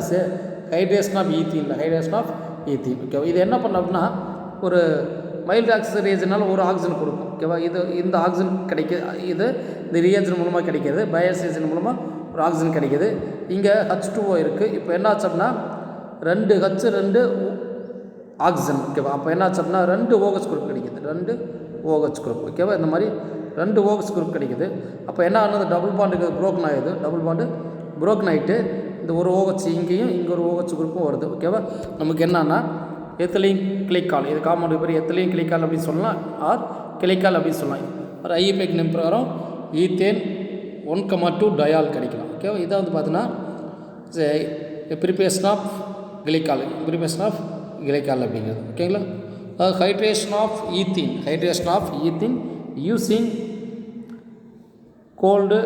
ஹைட்ரேஷன் ஆஃப் ஈத்தீன். ஓகேவா, இது என்ன பண்ணோம் அப்படின்னா ஒரு மைல்டு ஆக்சிடேட்டிவ் ரியேஜென்ட்னால ஒரு ஆக்சிஜன் கொடுக்கும். ஓகேவா, இந்த ஆக்சிஜன் கிடைக்கிது, இந்த ரியேஜென்ட் மூலமாக கிடைக்கிது. பேயஸ் ரியேஜென்ட் மூலமாக ஒரு ஆக்சிஜன் கிடைக்கிது. இங்கே H2O இருக்குது. இப்போ என்ன ஆச்சு அப்படின்னா 2 H2 ஆக்சிஜன். ஓகேவா, அப்போ என்ன ஆச்சு அப்படின்னா 2 OH குரூப் கிடைக்கிது. 2 OH குரூப். ஓகேவா, இந்த மாதிரி 2 OH குரூப் கிடைக்கிது. அப்போ என்ன ஆகுது, டபுள் பாண்டுக்கு புரோக்கன் ஆகுது. டபுள் பாண்டு புரோக்கன் ஆகிட்டு இந்த ஒரு OH இங்கேயும் இங்கே ஒரு OH குரூப்பும் வருது. ஓகேவா, நமக்கு என்னன்னா எத்திலீன் கிளைக்கால். இது காம்பவுண்ட் பேர் எத்திலீன் கிளைக்கால் அப்படின்னு சொல்லலாம், ஆர் கிளைக்கால் அப்படின்னு சொல்லலாம். ஒரு IUPAC நேம் பிரகாரம் ஈத்தேன் 1,2 டயால் கிடைக்கலாம். ஓகேவா, இதை வந்து பார்த்தீங்கன்னா ப்ரிப்பரேஷன் ஆஃப் கிளைக்கால் அப்படிங்கிறது. ஓகேங்களா, hydration of ethene using cold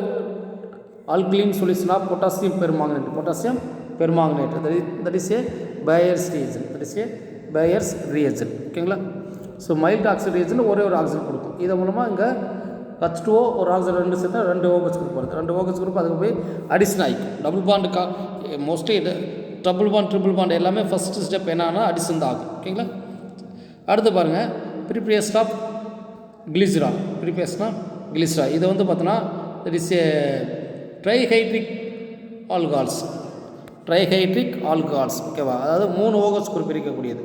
alkaline solution of potassium permanganate. That is a Bayer's reagent. ஓகேங்களா, ஸோ மைல்டு ஆக்சிஜன் ரியேஜென்ட் ஒரே ஒரு ஆக்சிஜன் கொடுக்கும். இதன் மூலமாக இங்கே H2O ஒரு ஆக்சிஜன் 2 சேர்த்தா 2 OH குரூப் வருது. 2 OH குரூப் அதுக்கு போய் அடிஷன் ஆகிக்கும். டபுள் பாண்டு மோஸ்ட்லி இது ட்ரிபிள் பாண்ட் எல்லாமே ஃபஸ்ட்டு ஸ்டெப் என்னன்னா அடிஷன் தான் ஆகும். ஓகேங்களா, அடுத்து பாருங்கள் ப்ரிப்பரேஷன் ஆஃப் கிளிசரால். இதை வந்து பார்த்தோன்னா that is a trihydric alcohols. ஓகேவா, அதாவது 3 OH குரூப் இருக்கக்கூடியது.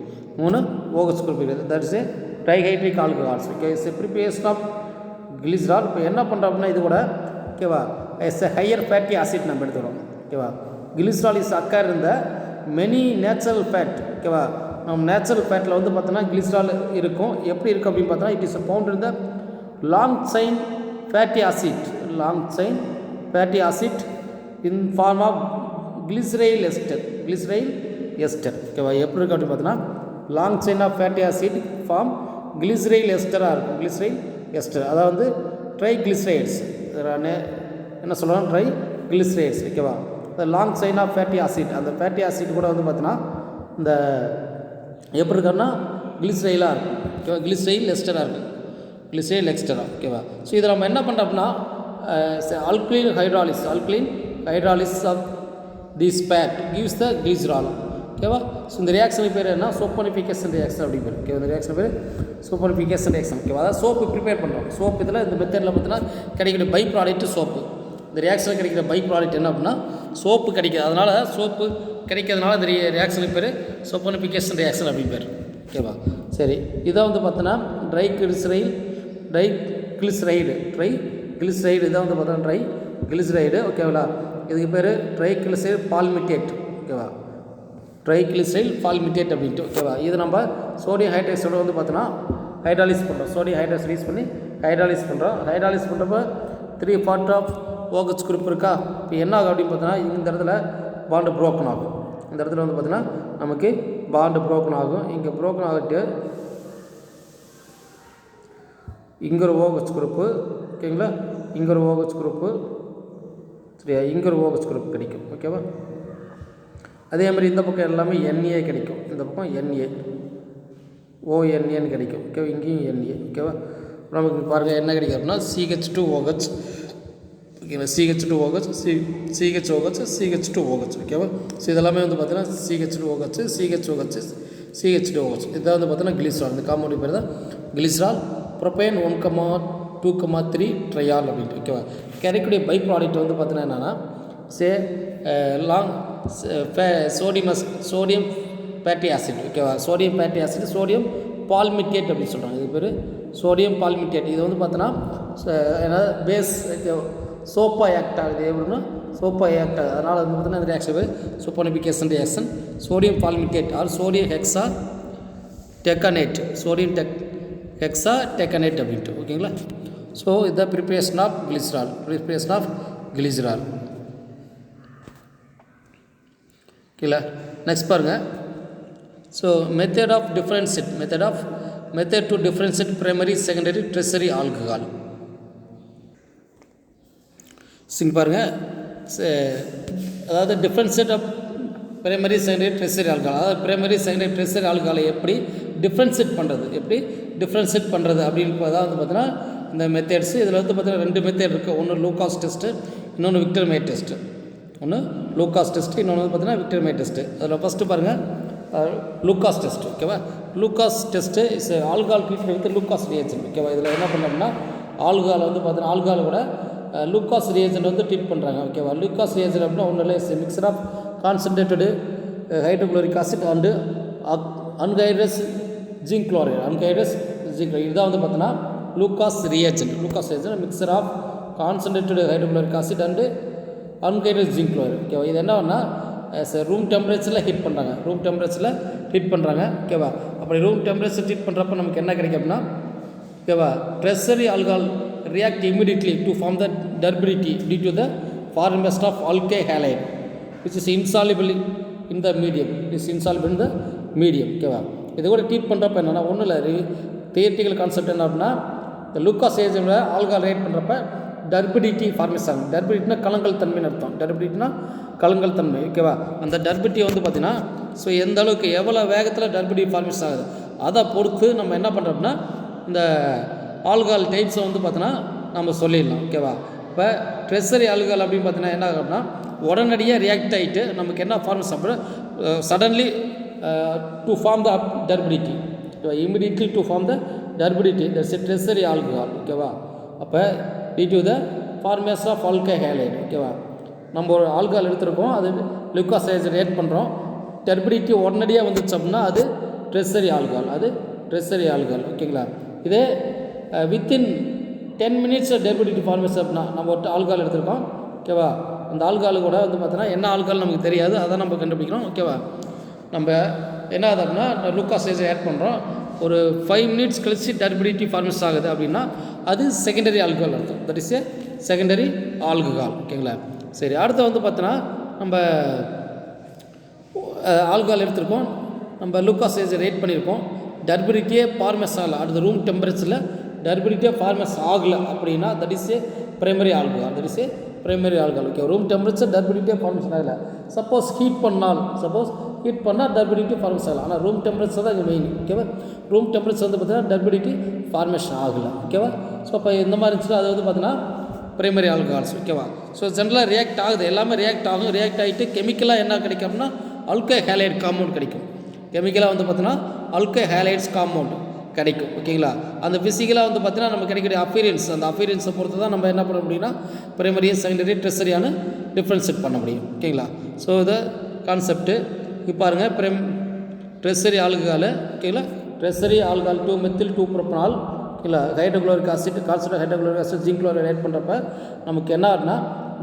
That is a trihydric alcohols. Okay, it's a preparation of glycerol. இப்போ என்ன பண்ணுறோம் அப்படின்னா இது கூட ஓகேவா it's a higher fatty acid நம்ம எடுத்துக்கிறோம். ஓகேவா, கிளிசரால் இஸ் அக்கர் இந்த மெனி நேச்சுரல் ஃபேட். ஓகேவா, நம்ம நேச்சுரல் ஃபேட்டில் வந்து பார்த்தோன்னா கிளிசரால் இருக்கும். எப்படி இருக்கும் அப்படின்னு பார்த்தோன்னா it is found in the long chain fatty acid in form of glyceryl ester. ஓகேவா, எப்படி இருக்குது அப்படின்னு பார்த்தோன்னா long chain of fatty acid form glyceryl எஸ்டராக இருக்கும். அதாவது ட்ரைகிளிசரைட்ஸ் என்ன சொல்கிறோம், ட்ரைகிளிசரைட்ஸ். ஓகேவா, long chain of fatty acid. அந்த ஃபேட்டி ஆசிட் கூட வந்து பார்த்தோன்னா இந்த எப்படி இருக்காருன்னா கிளிசரைலாக இருக்கும். ஓகேவா, கிளிசரைல் எஸ்டராக. ஓகேவா, ஸோ இதை நம்ம என்ன பண்ணுறோம் அப்படின்னா alkaline hydrolysis of this fat gives the glycerol. ஓகேவா, ஸோ இந்த ரியாக்ஷனுக்கு பேர் என்ன, சோப்பனிஃபிகேஷன் ரியாக்ஷன் அப்படி பேர். ஓகே, இந்த ரியாக்ஷன் பேர் சோப்பனிஃபிகேஷன் ரியாக்ஷன். ஓகேவா, அதாவது சோப்பு ப்ரிப்பேர் பண்ணுறோம். சோப்பு இதில் இந்த மெத்தடில் பார்த்தீங்கன்னா கிடைக்கிற பை ப்ராடக்ட் சோப்பு. இந்த ரியாக்ஷனில் கிடைக்கிற பை ப்ராடக்ட் என்ன அப்படின்னா சோப்பு கிடைக்கிது. அதனால் சோப்பு கிடைக்கிறதுனால இந்த ரியாக்ஷனுக்கு பேர் சோப்பனிஃபிகேஷன் ரியாக்ஷன் அப்படின்னு பேர். ஓகேவா, சரி, இதை வந்து பார்த்தோன்னா ட்ரைகிளிசரைடு. இதை வந்து பார்த்தோன்னா ட்ரைகிளிசரைடு. ஓகேவா, இதுக்கு பேர் ட்ரைகிளிசரைடு பால்மிட்டேட். ஓகேவா, ட்ரைகிளிசரைல் பால்மிட்டேட் அப்படின்ட்டு. ஓகேவா, இது நம்ம சோடியம் ஹைட்ரைட்ஸோடு வந்து பார்த்தோன்னா ஹைட்ராலிஸ் பண்ணுறோம். சோடியம் ஹைட்ரைட்ஸ் யூஸ் பண்ணி ஹைட்ராலிஸ் பண்ணுறப்ப 3 பார்ட் ஆஃப் OH குரூப் இருக்கா. இப்போ என்ன ஆகும் அப்படின்னு பார்த்தோன்னா இந்த இடத்துல பாண்டு புரோக்கன் ஆகும். இந்த இடத்துல வந்து பார்த்தீங்கன்னா நமக்கு பாண்டு புரோக்கன் ஆகும். இங்கே புரோக்கன் ஆகிட்டு இங்கே ஒரு OH குரூப்பு. ஓகேங்களா, இங்கே ஒரு OH குரூப்பு. சரியா, இங்கே ஒரு OH குரூப் கிடைக்கும். ஓகேவா, அதே மாதிரி இந்த பக்கம் எல்லாமே NA கிடைக்கும். இந்த பக்கம் NA ONAன்னு கிடைக்கும். ஓகேவா, இங்கேயும் NA. ஓகேவா, நமக்கு பாருங்கள் என்ன கிடைக்கும் அப்படின்னா CH2OH. ஓகேவா, CH2OH. ஓகேவா, ஸோ இதெல்லாமே வந்து பார்த்தீங்கன்னா CH2OH. இதான் வந்து பார்த்தீங்கன்னா கிளிசரால். இந்த காம்பவுண்ட் பேர் தான் கிளிசரால். ப்ரொபேன் 1,2,3 ட்ரையால் அப்படின்ட்டு. ஓகேவா, கிடைக்கக்கூடிய பை ப்ராடக்ட் வந்து பார்த்தீங்கன்னா என்னென்னா சோடியம் ஃபேட்டி ஆசிட். ஓகேவா, சோடியம் பால்மிட்டேட் அப்படின்னு சொல்கிறாங்க. இது பேர் சோடியம் பால்மிட்டேட். இது வந்து பார்த்தோன்னா என்னது பேஸ் சோப்பாக ஆக்ட் ஆகுது. எப்படின்னா சோப்பாக ஆக்ட் ஆகுது. அதனால் வந்து பார்த்தீங்கன்னா இந்த ரியாக்ஷன் பேர் saponification reaction. Sodium palmitate or sodium hexa decanoate. Hexadecanoate அப்படின்ட்டு. ஓகேங்களா? ஸோ இதுதான் ப்ரிப்பரேஷன் ஆஃப் கிளிசரால். ஓகேங்களா? நெக்ஸ்ட் பாருங்கள். So method to differentiate primary secondary tertiary alcohol. பாருங்கள். அதாவது differentiate of primary secondary tertiary alcohol, அதாவது பிரைமரி செகண்டரி டெர்ஷரி ஆல்கஹாலை எப்படி டிஃப்ரென்ஷியேட் பண்ணுறது அப்படின்னு தான் வந்து பார்த்தீங்கன்னா இந்த மெத்தட்ஸ். இதில் வந்து பார்த்தீங்கன்னா 2 மெத்தட் இருக்குது. ஒன்று லூகாஸ் டெஸ்ட்டு, இன்னொன்று விக்டர் மே டெஸ்ட்டு. இன்னொன்று வந்து பார்த்தீங்கன்னா விக்டர் மே டெஸ்ட்டு. அதில் ஃபஸ்ட்டு பாருங்கள் லூகாஸ் டெஸ்ட். ஓகேவா? Lucas test is alcohol treatment with Lucas reagent. ஓகேவா? இதில் என்ன பண்ணோம்னா ஆல்கஹால் வந்து பார்த்தீங்கன்னா ஆல்கஹால் கூட லூகாஸ் ரியேஜென்ட் வந்து ட்ரீட் பண்ணுறாங்க. ஓகேவா? லூகாஸ் ரியேஜென்ட் அப்படின்னா ஒன்றும் இல்லை, is mixture of concentrated hydrochloric acid and anhydrous zinc chloride. இதுதான் வந்து பார்த்தீங்கன்னா Lucas reagent mixture of concentrated hydrochloric acid and anhydrous zinc chloride. ஓகேவா? இது என்னன்னா ரூம் டெம்பரேச்சரில் ஹீட் பண்ணுறாங்க. ஓகேவா? அப்படி ரூம் டெம்பரேச்சர் ஹீட் பண்ணுறப்ப நமக்கு என்ன கிடைக்கும் அப்படின்னா, ஓகேவா, tertiary alcohol react immediately to form the turbidity due to the formation of alkyl halide which is insoluble in the medium. ஓகேவா? இது கூட ட்ரீட் பண்ணுறப்ப என்னென்னா ஒன்றும் இல்லை, தியரிட்டிக்கல் கான்செப்ட் என்ன அப்படின்னா, இந்த லூகாஸ் ஏஜென்ட்டில் ஆல்கஹால் ரைட் பண்ணுறப்ப டர்பிடிட்டி ஃபார்மேஷன் ஆகும். டர்பிடிட்டினா கலங்கல் தன்மைன்னு அர்த்தம். கலங்கல் தன்மை. ஓகேவா? அந்த டர்பிடியை வந்து பார்த்திங்கன்னா ஸோ எந்த அளவுக்கு எவ்வளோ வேகத்தில் டர்பிடி ஃபார்மேஷன் ஆகுது அதை பொறுத்து நம்ம என்ன பண்ணுறோம்னா இந்த ஆல்கஹால் டைப்ஸை வந்து பார்த்தோன்னா நம்ம சொல்லிடலாம். ஓகேவா? இப்போ டெர்ஷரி ஆல்கஹால் அப்படின்னு பார்த்தீங்கன்னா என்ன ஆகும்னா உடனடியாக ரியாக்ட் ஆகிட்டு நமக்கு என்ன ஃபார்மேஷன் அப்போ suddenly to form the turbidity. ஓகேவா? Immediately to form the turbidity that's a tertiary alcohol. ஓகேவா? அப்போ due to the formation of alkyl halide. ஓகேவா? நம்ம ஒரு ஆல்கஹால் எடுத்துருக்கோம், அது லூகாஸ் ஏஜென்ட் ஆட் பண்ணுறோம், டர்பிடிட்டி உடனடியாக வந்துச்சு அப்படின்னா அது டெர்ஷரி ஆல்கஹால். ஓகேங்களா? இதே வித்தின் 10 minutes டர்பிடிட்டி ஃபார்மேஷன் அப்படின்னா நம்ம ஒரு ஆல்கஹால் எடுத்துருக்கோம். ஓகேவா? அந்த ஆல்கஹால் கூட வந்து பார்த்தோன்னா என்ன ஆல்கஹால் நமக்கு தெரியாது, அதான் நம்ம கண்டுபிடிக்கிறோம். ஓகேவா? நம்ம என்ன ஆகுது அப்படின்னா லூகாஸ் ஏஜென்ட் ஆட் பண்ணுறோம், ஒரு 5 minutes கழிச்சு டர்பிடிட்டி ஃபார்மேஷன் ஆகுது அப்படின்னா அது செகண்டரி ஆல்கஹால் அர்த்தம். That is A secondary alcohol. ஓகேங்களா? சரி, அடுத்து வந்து பார்த்தோன்னா நம்ம ஆல்கஹால் எடுத்திருக்கோம், நம்ம லூகாஸ் ஏஜென்ட் ரேட் பண்ணியிருக்கோம், டர்பிடிட்டியே ஃபார்மேஷன் ஆகலை, அடுத்த ரூம் டெம்பரேச்சரில் டர்பிடிட்டியே ஃபார்மேஷன் ஆகலை அப்படின்னா that is a primary alcohol. Okay, room temperature டர்பிடிட்டியே ஃபார்மேஷன் ஆகலை. சப்போஸ் ஹீட் பண்ணால் டர்பிடிட்டி ஃபார்மேஷன் ஆகலை. ஆனால் ரூம் டெம்பரேச்சர் தான் இங்கே மெயின். ஓகேவா? ரூம் டெம்பரேச்சர் வந்து பார்த்தீங்கன்னா டர்பிடிட்டி ஃபார்மேஷன் ஆகலை. ஓகேவா? ஸோ அப்போ இந்த மாதிரி இருந்துச்சுன்னா அது வந்து பார்த்தீங்கன்னா பிரைமரி ஆல்கஹால்ஸ். ஓகேவா? ஸோ ஜென்ரலாக ரியாக்ட் ஆகுது, எல்லாமே ரியாக்ட் ஆகிட்டு கெமிக்கலாக என்ன கிடைக்கும்னா ஆல்கைல் ஹேலைட் காம்பவுண்ட் கிடைக்கும். கெமிக்கலாக வந்து பார்த்தீங்கன்னா ஆல்கைல் ஹேலைட்ஸ் காம்பவுண்ட் கிடைக்கும். ஓகேங்களா? அந்த ஃபிசிக்கலாக வந்து பார்த்தீங்கன்னா நம்ம கிடைக்கக்கூடிய அப்பியரன்ஸ், அந்த அப்பியரன்ஸை பொறுத்து தான் நம்ம என்ன பண்ண முடியும்னா பிரைமரி செகண்டரி டெர்ஷரியான டிஃப்ரென்ஷியேட் பண்ண முடியும். ஓகேங்களா? ஸோ இதை கான்செப்ட்டு இப்போ பாருங்கள். Tertiary alcohol. ஓகேங்களா? டெர்ஷரி ஆல்கஹால் 2-மெத்தில்-2-புரோப்பனால் இல்லை hydrochloric acid, concentrate hydrochloric acid, zinc chloride add பண்ணுறப்ப நமக்கு என்ன ஆகுதுன்னா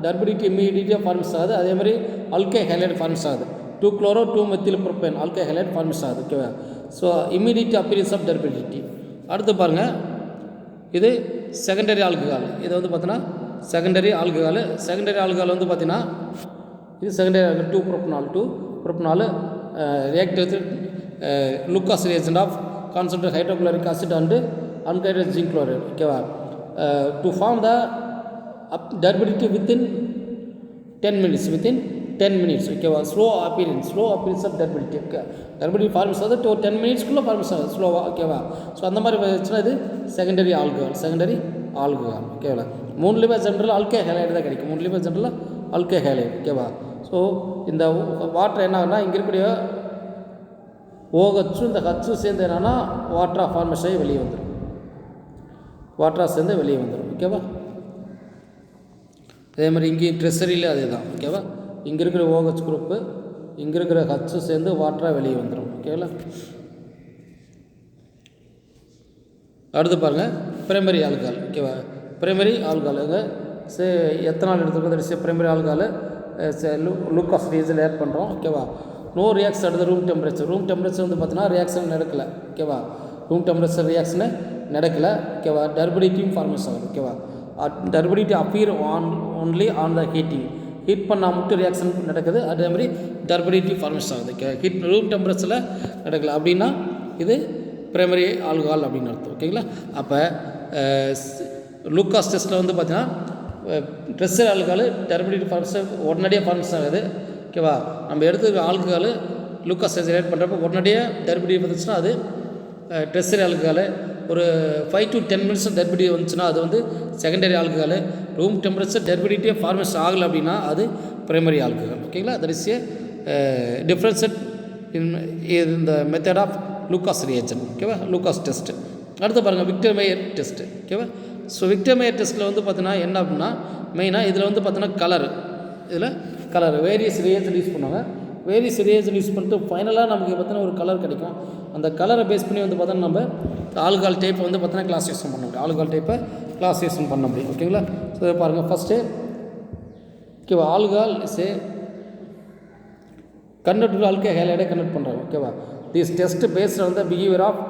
டர்பிடிட்டி இமீடியட்டாக ஃபார்மேஷன் ஆகுது. அதே மாதிரி ஆல்கைல் ஹைலைட் ஃபார்மேஷன் ஆகுது. 2-chloro-2-மெத்தில்-புரோப்பேன் ஆல்கைல் ஹைலைட் ஃபார்மேஷன் ஆகுது. ஓகேவா? So immediate appearance of turbidity. அடுத்து பாருங்கள், இது செகண்டரி ஆல்கஹால். இது வந்து பார்த்தீங்கன்னா செகண்டரி ஆல்கஹால் வந்து பார்த்தீங்கன்னா இது secondary alcohol two propanol react with Lucas reagent of concentrate hydrochloric acid and anhydrous zinc chloride. ஓகேவா? To form the turbidity within 10 minutes. ஓகேவா? Slow appearance of turbidity. Okay, turbidity formation ஆகுது ஒரு 10 minutesக்குள்ளே ஃபார்மேஷன் ஆகுது ஸ்லோவாக. ஓகேவா? ஸோ அந்த மாதிரி வச்சுன்னா இது செகண்டரி ஆல்கஹால். ஓகேவா? 3லேயுமே ஜென்ரலாக ஆல்கைல் ஹேலைட் தான் கிடைக்கும். ஓகேவா? ஸோ இந்த வாட்டர் என்ன ஆகுனா இங்கே இருக்கக்கூடிய OH இந்த H சேர்ந்து என்னன்னா வாட்டராக ஃபார்மேஷன் ஆகி வெளியே வந்துடும். ஓகேவா? அதே மாதிரி இங்கேயும் ட்ரெஷரியில் அதே தான். ஓகேவா? இங்கே இருக்கிற OH குரூப்பு இங்கே இருக்கிற H சேர்ந்து வாட்டராக வெளியே வந்துடும். ஓகேவா? அடுத்து பாருங்கள் பிரைமரி ஆல்கஹால். ஓகேவா? பிரைமரி ஆல்கஹாலுங்க எத்தனால் எடுத்துருக்கோம் primary alcohol Lucas reagent add பண்ணுறோம். ஓகேவா? நோ ரியாக்ஷன் அடுத்த ரூம் டெம்பரேச்சர் வந்து பார்த்தீங்கன்னா ரியாக்ஷன் நடக்கலை. ஓகேவா? ரூம் டெம்பரேச்சர் ரியாக்ஷனு நடக்கலை. ஓகேவா? டர்பிடிட்டியும் ஃபார்மேஷன் ஆகுது. ஓகேவா? Turbidity appear only on the heating. Heat பண்ணால் மட்டும் ரியாக்ஷன் நடக்குது. அதே மாதிரி டர்பிடிட்டி ஃபார்மேஷன் ஆகுது. ஹீட் ரூம் டெம்பரேச்சரில் நடக்கலை அப்படின்னா இது பிரைமரி ஆல்கஹால் அப்படின்னு அர்த்தம். ஓகேங்களா? அப்போ லூகாஸ் டெஸ்ட்டில் வந்து பார்த்தீங்கன்னா ட்ரெஸ்ஸர் ஆல்கஹால் டர்பிடிட்டி ஃபார்மேஷன் உடனடியாக ஃபார்மேஷன் ஆகுது. ஓகேவா? நம்ம எடுத்து ஆல்கஹால் லூகாஸ் டெஸ்ட் ரியாக்ட் பண்ணுறப்போ உடனடியாக டர்பிடிட்டி வந்துச்சுன்னா அது ட்ரெஸ்ஸர் ஆல்கஹால். ஒரு 5 to 10 minutes டர்பிடிட்டி வந்துச்சுன்னா அது வந்து செகண்டரி ஆல்கஹால். ரூம் டெம்பரேச்சர் டர்பிடிட்டியே ஃபார்மேஷன் ஆகலை அப்படின்னா அது பிரைமரி ஆல்கஹால். ஓகேங்களா? That is a difference in the method of Lucas reaction. ஓகேவா? Lucas test. அடுத்து பாருங்கள் விக்டர் மேயர் டெஸ்ட்டு. ஓகேவா? ஸோ விக்டர் மேயர் டெஸ்ட்டில் வந்து பார்த்தீங்கன்னா என்ன அப்படின்னா மெயினாக இதில் வந்து பார்த்தீங்கன்னா கலர் வேரியஸ் ரியாக்ஷன் யூஸ் பண்ணுவாங்க. வேரியஸ் ரியாக்ஷன் யூஸ் பண்ணிட்டு ஃபைனலாக நமக்கு பார்த்தீங்கன்னா ஒரு கலர் கிடைக்கும். அந்த கலரை பேஸ் பண்ணி வந்து பார்த்தோன்னா நம்ம ஆல்கஹால் டைப்பை வந்து பார்த்தீங்கன்னா கிளாசிஃபிகேஷன் பண்ண முடியும். ஆல்கஹால் டைப்பை கிளாசிஃபிகேஷன் பண்ண முடியும். ஓகேங்களா? ஸோ பாருங்கள் ஃபஸ்ட்டு ஓகேவா? Alcohol is a convert to alcohol ஹைலைடை கன்வெர்ட் பண்ணுறாங்க. ஓகேவா? This test based on the behaviour of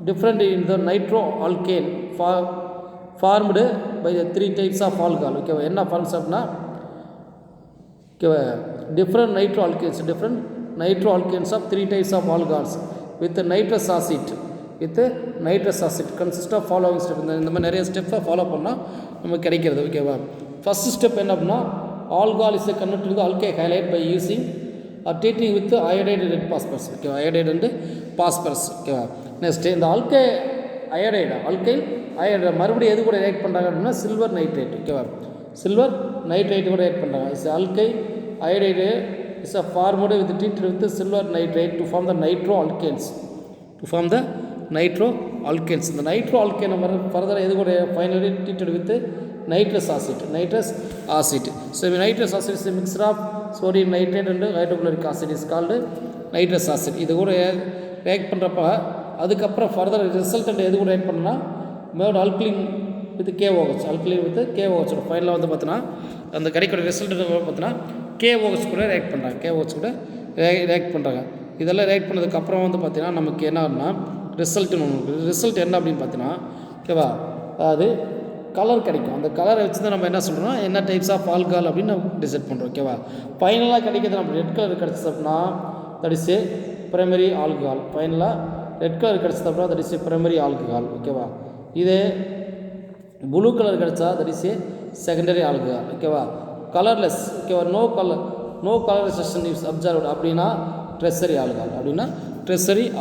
different in the nitro alkane formed by the 3 types of alcohol. ஓகேவா? என்ன ஃபார்ம்ஸ் அப்படின்னா ஓகேவா different nitro alkanes of 3 types of alcohols with nitrous acid consist of following step. இந்த மாதிரி நிறைய ஸ்டெப்பை follow பண்ணால் நமக்கு கிடைக்கிறது. ஓகேவா? ஃபஸ்ட் ஸ்டெப் என்ன அப்படின்னா alcohol is convert to alcohol halide by using or treating with iodide red phosphorus. ஓகேவா? Iodide and phosphorus. ஓகேவா? நெக்ஸ்ட்டு இந்த அயோடைடு மறுபடியும் எது கூட ரியாக்ட் பண்ணுறாங்க அப்படின்னா சில்வர் நைட்ரேட். ஓகேவா? சில்வர் நைட்ரேட் கூட ரியாக்ட் பண்ணுறாங்க. Is iodide is formed with treated with silver nitrate to form the nitro alkanes. இந்த நைட்ரோ ஆல்கேனை ஃபர்தராக எது கூட finally treated with nitrous acid. So nitrous acid is a mixture of sodium nitrate and hydrochloric acid is called nitrous acid. இது கூட react பண்ணுறப்ப அதுக்கப்புறம் further result எது கூட ரியாக்ட் பண்ணால் மேட் அல்கலின் வித் KOH ஃபைனலாக வந்து பார்த்தீங்கன்னா அந்த கிடைக்கிற ரிசல்ட் பார்த்தீங்கன்னா KOH கூட ரியாக்ட் பண்ணுறாங்க. இதெல்லாம் ரியாக்ட் பண்ணதுக்கப்புறம் வந்து பார்த்தீங்கன்னா நமக்கு என்ன ஆகுதுன்னா ரிசல்ட் என்ன அப்படின்னு பார்த்தீங்கன்னா ஓகேவா? அதாவது கலர் கிடைக்கும். அந்த கலரை வச்சு தான் நம்ம என்ன சொல்கிறோம்னா என்ன டைப்ஸ் ஆஃப் ஆல்கஹால் அப்படின்னு நம்ம டிசைட் பண்ணுறோம். ஓகேவா? ஃபைனலாக கிடைக்கிறது நம்ம ரெட் கலர் கிடச்சது அப்படின்னா that is a primary alcohol. ஃபைனலாக ரெட் கலர் கிடச்சது அப்படின்னா that is a primary alcohol. ஓகேவா? இதே ப்ளூ கலர் கிடச்சா that is A secondary alcohol. ஓகேவா? கலர்லெஸ் ஓகேவா? நோ கலரைசேஷன் இஸ் அப்சர்வ்டு அப்படின்னா ட்ரெஸ்ஸரி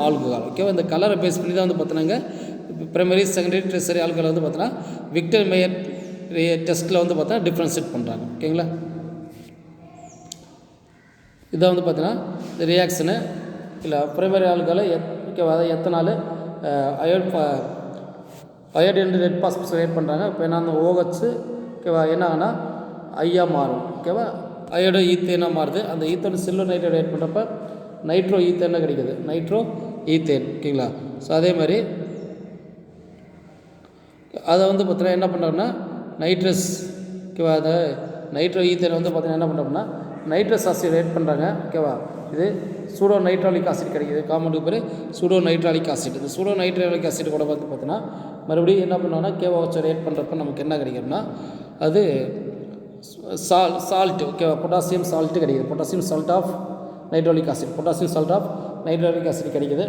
ஆல்கஹால். ஓகேவா? இந்த கலரை பேஸ் பண்ணி தான் வந்து பார்த்தோன்னாங்க பிரைமரி செகண்டரி ட்ரெஸ்ஸரி ஆல்கஹால் வந்து பார்த்தோன்னா விக்டர் மேயர் டெஸ்ட்டில் வந்து பார்த்தோன்னா டிஃப்ரென்ஷியேட் பண்ணுறாங்க. ஓகேங்களா? இதை வந்து பார்த்தீங்கன்னா இந்த ரியாக்ஷனு இல்லை பிரைமரி ஆல்கஹால் ஓகேவா? அதை ethanol iodine red phosphorus react பண்ணுறாங்க. இப்போ என்ன அந்த OH ஓகேவா என்ன ஆகுனா ஐயா மாறும். ஓகேவா? அயோடோ ஈத்தேனாக மாறுது. அந்த ஈத்தேன் சில்வர் நைட்ரேட் ரியாக்ட் பண்ணுறப்ப நைட்ரோ ஈத்தேனாக கிடைக்குது. ஓகேங்களா? ஸோ அதே மாதிரி அதை வந்து பார்த்தீங்கன்னா என்ன பண்ணுறாங்கன்னா நைட்ரஸ் ஓகேவா? அதை நைட்ரோ ஈத்தேன் வந்து பார்த்தீங்கன்னா என்ன பண்ணுறோம்னா நைட்ரஸ் ஆசிட் ரியாக்ட் பண்ணுறாங்க. ஓகேவா? இது சூடோ நைட்ராலிக் ஆசிட் கிடைக்கிது. காமனுக்கு பேர் சூடோ நைட்ராலிக் ஆசிட். இந்த சூடோ நைட்ராலிக் ஆசிட் கூட வந்து பார்த்தீங்கன்னா மறுபடியும் என்ன பண்ணுவாங்கன்னா KOH ரியாக்ட் பண்ணுறப்ப நமக்கு என்ன கிடைக்கும்னா அது சால்ட் ஓகேவா? பொட்டாசியம் சால்ட்டு கிடைக்குது. பொட்டாசியம் சால்ட் ஆஃப் நைட்ராலிக் ஆசிட் கிடைக்குது.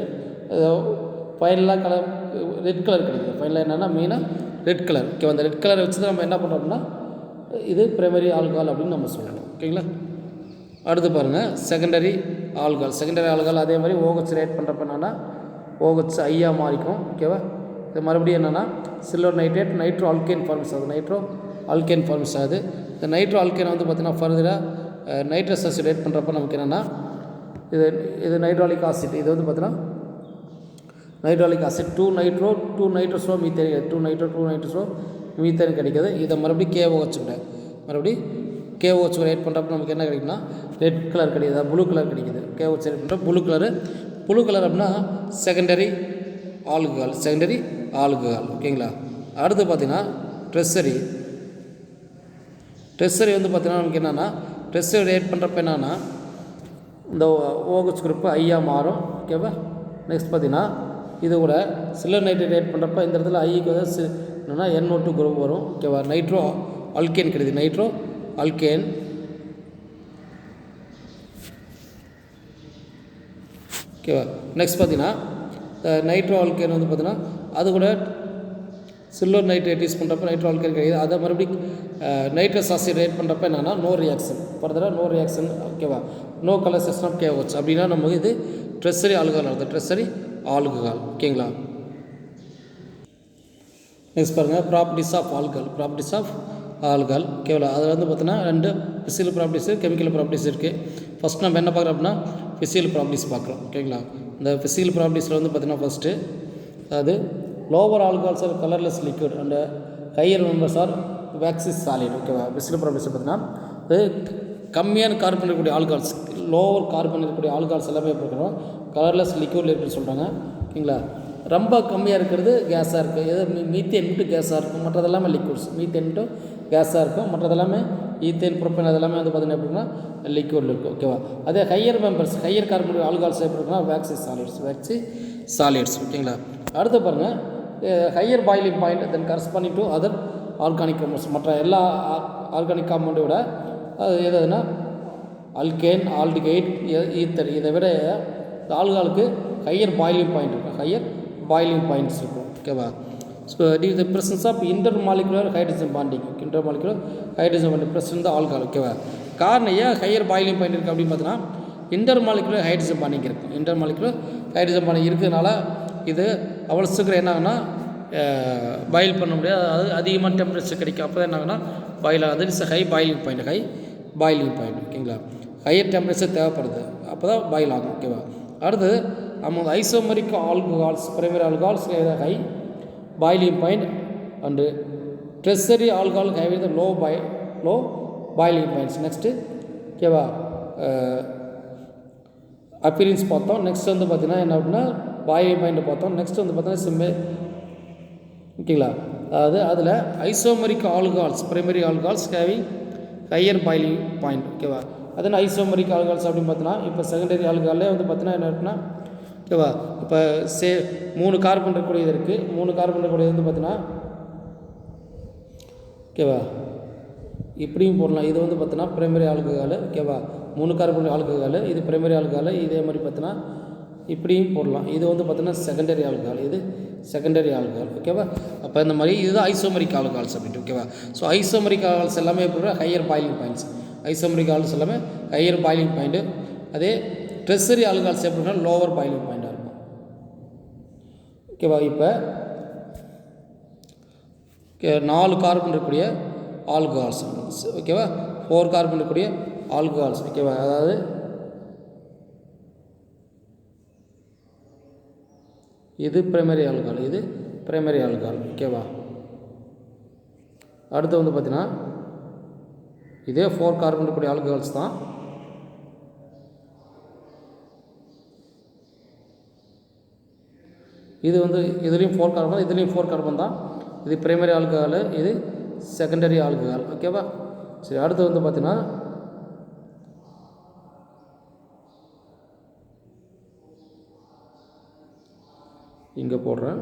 ஃபைனலாக ரெட் கலர் கிடைக்குது. ஃபைனலாக என்னென்னா மெயினாக ரெட் கலர். ஓகேவா? அந்த ரெட் கலரை வச்சு தான் நம்ம என்ன பண்ணுறோம்னா இது பிரைமரி ஆல்கஹால் அப்படின்னு நம்ம சொல்லணும். ஓகேங்களா? அடுத்து பாருங்கள் செகண்டரி ஆல்கஹால். அதே மாதிரி OH ரியாக்ட் பண்ணுறப்ப என்னென்னா OH ஐயா மாறிக்கும். ஓகேவா? இது மறுபடியும் என்னென்னா silver nitrate nitro alkane forms ஆகுது. இந்த நைட்ரோ ஆல்கேனை வந்து பார்த்தீங்கன்னா ஃபர்தராக நைட்ரஸ் ஆசிட் ரியாக்ட் பண்ணுறப்ப நமக்கு என்னென்னா இது நைட்ராலிக் ஆசிட். இது வந்து பார்த்தீங்கன்னா நைட்ராலிக் ஆசிட் 2 நைட்ரோஸோ மீத்தேன் கிடைக்கிது. இதை மறுபடியும் KOH ரியாக்ட் பண்ணுறப்ப நமக்கு என்ன கிடைக்குன்னா ரெட் கலர் கிடைக்குது. ப்ளூ கலர் கிடைக்குது. KOH ரியாக்ட் பண்ணுற ப்ளூ கலர் அப்படின்னா செகண்டரி ஆல்கஹால். ஓகேங்களா? அடுத்து பார்த்தீங்கன்னா ட்ரெஸ்ஸரி வந்து பார்த்தீங்கன்னா நமக்கு என்னென்னா ட்ரெஸ்ஸரி ரியாக்ட் பண்ணுறப்ப என்னென்னா இந்த OH குரூப்பு ஐயா மாறும். ஓகேவா? நெக்ஸ்ட் பார்த்தீங்கன்னா இது கூட சில்வர் நைட்ரேட் ஆட் பண்ணுறப்ப இந்த இடத்துல ஐக்கு வந்து என்னென்னா NO2 குரூப் வரும். ஓகேவா? நைட்ரோ அல்கேன் கிடையாது, நைட்ரோ அல்கேன். ஓகேவா? நெக்ஸ்ட் பார்த்தீங்கன்னா நைட்ரோ ஆல்கேன் வந்து பார்த்தீங்கன்னா அது கூட சில்வர் நைட்ரேட் யூஸ் பண்ணுறப்ப நைட்ரோ ஆல்கேன் கிடையாது. அதை மறுபடியும் நைட்ரஸ் ஆசிட் ரேட் பண்ணுறப்ப என்னென்னா நோ ரியாக்ஷன், ஃபர்தராக நோ ரியாக்ஷன். ஓகேவா? நோ கலர்சேஷன் ஆஃப் KOH அப்படின்னா நமக்கு இது ட்ரெஸரி ஆல்கஹால் ஆகுது, ட்ரெஸரி ஆல்கஹால். ஓகேங்களா? நெக்ஸ்ட் பாருங்கள் properties of alcohol. Properties of alcohol. ஓகேவா? அதில் வந்து பார்த்தீங்கன்னா 2 ஃபிசிக்கல் ப்ராப்பர்ட்டிஸ், கெமிக்கல் ப்ராப்பர்ட்டிஸ் இருக்குது. ஃபஸ்ட் நம்ம என்ன பார்க்குறோம் அப்படின்னா ஃபிசிக்கல் ப்ராப்பர்ட்டிஸ் பார்க்குறோம். ஓகேங்களா? இந்த ஃபிசிக்கல் ப்ராப்பர்ட்டிஸில் வந்து பார்த்தீங்கன்னா ஃபஸ்ட்டு அதாவது lower alcohols are colourless liquid and higher members are waxes solid. ஓகேவா? ஃபிசிக்கல் ப்ராப்பர்ட்டிஸ் பார்த்தீங்கன்னா அது கம்மியான கார்பன் இருக்கக்கூடிய ஆல்கஹால்ஸ், லோவர் கார்பன் இருக்கக்கூடிய ஆல்கஹால்ஸ் எல்லாமே பார்க்குறோம் கலர்லெஸ் லிக்விட் இருக்குன்னு சொல்கிறாங்க. ஓகேங்களா? ரொம்ப கம்மியாக இருக்கிறது கேஸாக இருக்குது. எது மீத்தேன் மட்டும் கேஸாக இருக்கும், மற்றதெல்லாமே லிக்விட்ஸ். மீத்தேன் மட்டும் கேஸாக இருக்கும், மற்றதெல்லாமே ஈத்தேன் ப்ரோப்பேன் அதெல்லாமே வந்து பார்த்திங்கன்னா எப்படின்னா லிக்விடில் இருக்கும். ஓகேவா? அதே higher members higher carbon alcohols எப்படி இருக்குன்னா வேக்சி சாலிட்ஸ். ஓகேங்களா? அடுத்து பாருங்கள் higher boiling point then corresponding to other organic compounds. மற்ற எல்லா ஆர்கானிக் காம்பவுண்டை விட அது எதுனா அல்கேன், ஆல்டிகைட், ஈத்தர் இதை விட ஆல்கஹாலுக்கு ஹையர் பாயிலிங் பாயிண்ட் இருக்கும், ஹையர் பாயிலிங் பாயிண்ட்ஸ் இருக்கும். ஓகேவா? So due the presence of intermolecular hydrogen bonding, intermolecular hydrogen bonding present alcohol. ஓகேவா? காரணம் ஏன் ஹையர் பாயிலிங் பாயிண்ட் இருக்குது அப்படின்னு பார்த்தீங்கன்னா இன்டர்மாலிகுலர் ஹைட்ரஜன் பாண்டிங் இருக்குது. இன்டர்மாலிகுலர் ஹைட்ரஜன் பாண்டிங் இருக்கிறதுனால இது அவ்வளோ சீக்கிரம் என்ன ஆகுனா பாயில் பண்ண முடியாது, அது அதிகமாக டெம்பரேச்சர் கிடைக்கும். அப்போ தான் என்ன ஆகுனா பாயில் ஆகுது. It's high boiling point. ஓகேங்களா? ஹையர் டெம்பரேச்சர் தேவைப்படுது, அப்போ தான் பாயில் ஆகும். ஓகேவா? அடுத்தது among isomeric alcohols, primary alcohols have the high boiling point and tertiary alcohol have the low boiling points. Next ஓகேவா அப்பியரன்ஸ் பார்த்தோம். நெக்ஸ்ட் வந்து பார்த்தீங்கன்னா என்ன அப்படின்னா பாயிலிங் பாயிண்ட் பார்த்தோம். நெக்ஸ்ட் வந்து பார்த்தீங்கன்னா ஓகேங்களா? அதாவது அதில் isomeric alcohols primary alcohols having higher boiling point. ஓகேவா? அதனால் ஐசோமரிக் ஆல்கஹால்ஸ் அப்படின்னு பார்த்தீங்கன்னா இப்போ செகண்டரி ஆல்கஹாலே வந்து பார்த்தீங்கன்னா என்ன இருக்குன்னா ஓகேவா இப்போ 3 கார்பன் இருக்கக்கூடியது இருக்குது. 3 கார்பன் இருக்கக்கூடியது வந்து பார்த்தீங்கன்னா ஓகேவா இப்படியும் போடலாம். இது வந்து பார்த்தீங்கன்னா பிரைமரி ஆல்கஹால். ஓகேவா? 3 கார்பன் ஆல்கஹால், இது பிரைமரி ஆல்கஹால். இதே மாதிரி பார்த்தீங்கன்னா இப்படியும் போடலாம். இது வந்து பார்த்தீங்கன்னா செகண்டரி ஆல்கஹால், இது செகண்டரி ஆல்கஹால். ஓகேவா? அப்போ இந்த மாதிரி இதுதான் ஐசோமரிக் ஆல்கஹால்ஸ் அப்படின்ட்டு. ஓகேவா? ஸோ ஐசோமரிக் ஆல்கஹால்ஸ் எல்லாமே எப்படி ஹையர் பாயிலிங் பாயிண்ட்ஸ். ஐசோமரிக் ஆல்கஹால்ஸ் எல்லாமே ஹையர் பாயிலிங் பாயிண்ட்டு. அதே ட்ரெஸரி ஆல்கஹால்ஸ் எப்படின்னா லோவர் பாயிலிங் பாயிண்ட்டாக இருக்கும். ஓகேவா? இப்போ 4 கார்பன் இருக்கக்கூடிய ஆல்கஹால்ஸ். ஓகேவா? 4 கார்பன் இருக்கக்கூடிய ஆல்கஹால்ஸ். ஓகேவா? அதாவது இது பிரைமரி ஆல்கஹால், இது பிரைமரி ஆல்கஹால். ஓகேவா? அடுத்து வந்து பார்த்தீங்கன்னா இதே 4 கார்பன் இருக்கக்கூடிய ஆல்கஹால்ஸ் தான். இது வந்து இதுலேயும் 4 கார்பன், இதுலேயும் 4 கார்பன் தான். இது பிரைமரி ஆல்கஹால், இது செகண்டரி ஆல்கஹால். ஓகேவா? சரி, அடுத்து வந்து பார்த்தீங்கன்னா இங்கே போடுறேன்.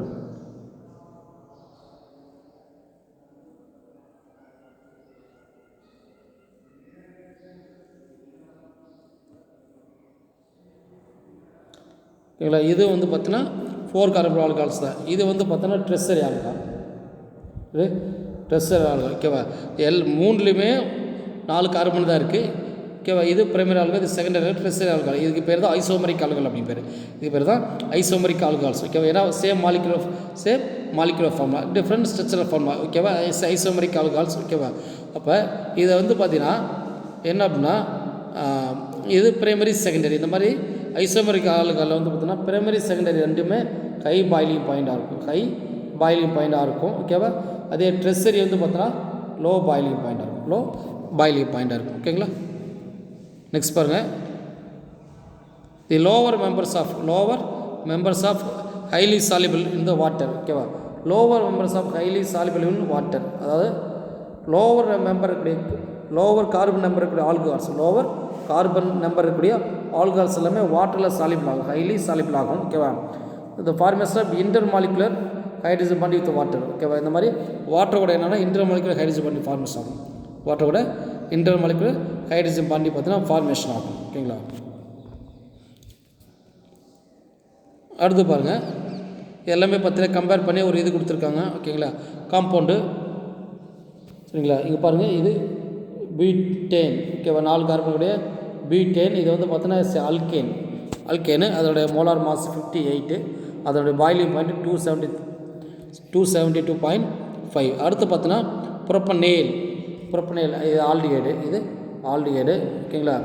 ஓகேங்களா? இது வந்து பார்த்தீங்கன்னா 4 கார்பன் ஆல்கஹால்ஸ் தான். இது வந்து பார்த்தீங்கன்னா ட்ரெஸரி ஆல்கஹால், இது ட்ரெஸரி ஆல்கஹால். ஓகேவா? மூணுலேயுமே 4 கார்பன் தான் இருக்குது. ஓகேவா? இது பிரைமரி ஆல்கஹால், இது செகண்டரி ட்ரெஸரி ஆல்கஹால். இதுக்கு பேர் தான் ஐசோமரிக் ஆல்கஹால் அப்படின்னு பேர். இதுக்கு பேர் தான் ஐசோமரிக் ஆல்கஹால்ஸ். ஓகேவா? ஏன்னா same molecular formula, different structural formula. ஓகேவா? ஐசோமரிக் ஆல்கஹால்ஸ். ஓகேவா? அப்போ இதை வந்து பார்த்தீங்கன்னா என்ன அப்படின்னா இது பிரைமரி செகண்டரி. இந்த மாதிரி ஐசோமரிக் ஆல்கஹாலில் வந்து பார்த்தீங்கன்னா பிரைமரி செகண்டரி ரெண்டுமே ஹை பாயிலிங் பாயிண்டாக இருக்கும். ஓகேவா? அதே ட்ரெஸரி வந்து பார்த்தோன்னா லோ பாயிலிங் பாயிண்டாக இருக்கும். ஓகேங்களா? நெக்ஸ்ட் பாருங்கள், the lower members of highly soluble in the water. ஓகேவா? Lower members of highly soluble in water, அதாவது லோவர் கார்பன் நம்பர் இருக்கக்கூடிய ஆல்கஹால்ஸ், லோவர் கார்பன் நம்பர் இருக்கக்கூடிய ஆல்கஹால்ஸ் எல்லாமே வாட்டரில் சாலிபிள் ஆகும், ஹைலி சாலிபிள் ஆகும். ஓகேவா? இந்த formation of intermolecular hydrogen bond with water. ஓகேவா, இந்த மாதிரி வாட்டர் கூட என்னென்னா இன்டர்மாலிகுலர் ஹைட்ரஜன் பாண்ட் ஃபார்மேஷன் ஆகும். வாட்டர் கூட இன்டர்மாலிகுலர் ஹைட்ரஜன் பாண்ட் பார்த்தீங்கன்னா ஃபார்மேஷன் ஆகும். ஓகேங்களா, அடுத்து பாருங்கள், எல்லாமே பார்த்தீங்கன்னா கம்பேர் பண்ணி ஒரு இது கொடுத்துருக்காங்க. ஓகேங்களா, காம்பவுண்டு சரிங்களா. இங்கே பாருங்கள், இது பீட்டேன். ஓகேவா, 4 கார்பனுடைய பீட்டேன். இது வந்து பார்த்தீங்கன்னா அல்கேனு. அதோடைய மோலார் மாஸ் 58. அதோடைய பாயிலிங் பாயிண்ட் 272.5. அடுத்து பார்த்தீங்கன்னா புரோப்பனேல். இது ஆல்டிகைடு. ஓகேங்களா,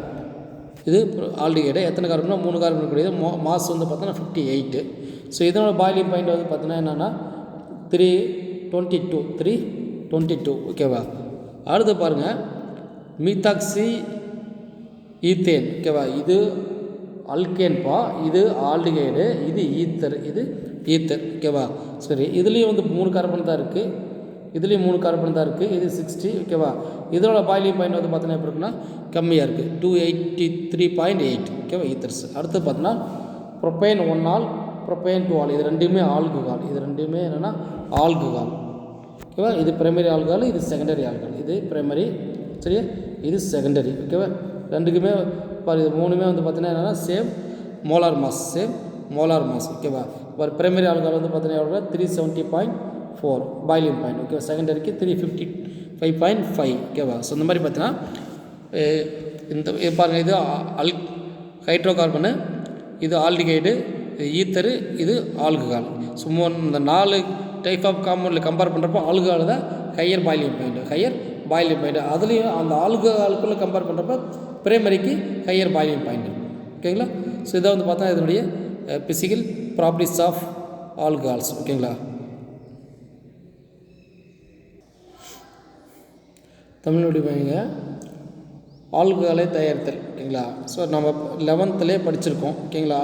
இது ஆல்டிகைடு. எத்தனை கார்பன்? 3 கார்பன் இருக்கக்கூடியது. மாஸ் வந்து பார்த்தோன்னா 58. ஸோ இதனோட பாயிலிங் பாயிண்ட் வந்து பார்த்தீங்கன்னா என்னென்னா 322. ஓகேவா, அடுத்து பாருங்கள், மீத்தாக்சி ஈத்தேன். ஓகேவா, இது அல்கேன்பா, இது ஆல்டிகைடு, இது ஈத்தர். ஓகேவா, சரி. இதுலேயும் வந்து 3 கார்பன் தான் இருக்குது. இது 60. ஓகேவா, இதோட பாயிலிங் பாயிண்ட் வந்து பார்த்தீங்கன்னா எப்படி இருக்குன்னா கம்மியாக இருக்குது, 283.8. ஓகேவா, ஈத்தர்ஸ். அடுத்து பார்த்தீங்கன்னா ப்ரொப்பைன் 1 ஆல், ப்ரொப்பைன் 2 ஆல். இது ரெண்டுமே ஆல்கஹால். என்னென்னா ஆல்கஹால். ஓகேவா, இது பிரைமரி ஆல்கஹால், இது செகண்டரி ஆல்கஹால். இது பிரைமரி, சரியா, இது செகண்டரி. ஓகேவா, ரெண்டுக்குமே இது 3மே வந்து பார்த்தீங்கன்னா என்னென்னா சேம் மோலார் மாஸ். ஓகேவா, ஒரு பிரைமரி ஆல்கஹால் வந்து பார்த்தீங்கன்னா எவ்வளோ? 370.4 பாயிலிங் பாயிண்ட். ஓகேவா, செகண்டரிக்கு 355.5. ஓகேவா, ஸோ இந்த மாதிரி பார்த்தீங்கன்னா இந்த பாருங்கள், இது ஹைட்ரோ கார்பனு, இது ஆல்டிகைடு, இது ஈத்தரு, இது ஆல்கஹால். சும்மா இந்த 4 டைப் ஆஃப் காம்பவுண்டில் கம்பேர் பண்ணுறப்போ ஆல்கஹால் தான் ஹையர் பாயிலிங் பாயிண்ட். அதுலேயும் அந்த ஆல்கஹாலுக்குள்ளே கம்பேர் பண்ணுறப்போ பிரைமரிக்கு ஹையர் பாயிலிங் பாயிண்ட். ஓகேங்களா, ஸோ இதை வந்து பார்த்தா இதனுடைய பிசிக்கல் ப்ராப்பர்ட்டிஸ் ஆஃப் ஆல்கஹால்ஸ். ஓகேங்களா, தமிழ்னுடைய பயங்க ஆல்கஹாலை தயாரித்தல். ஓகேங்களா, ஸோ நம்ம 11th படிச்சிருக்கோம். ஓகேங்களா,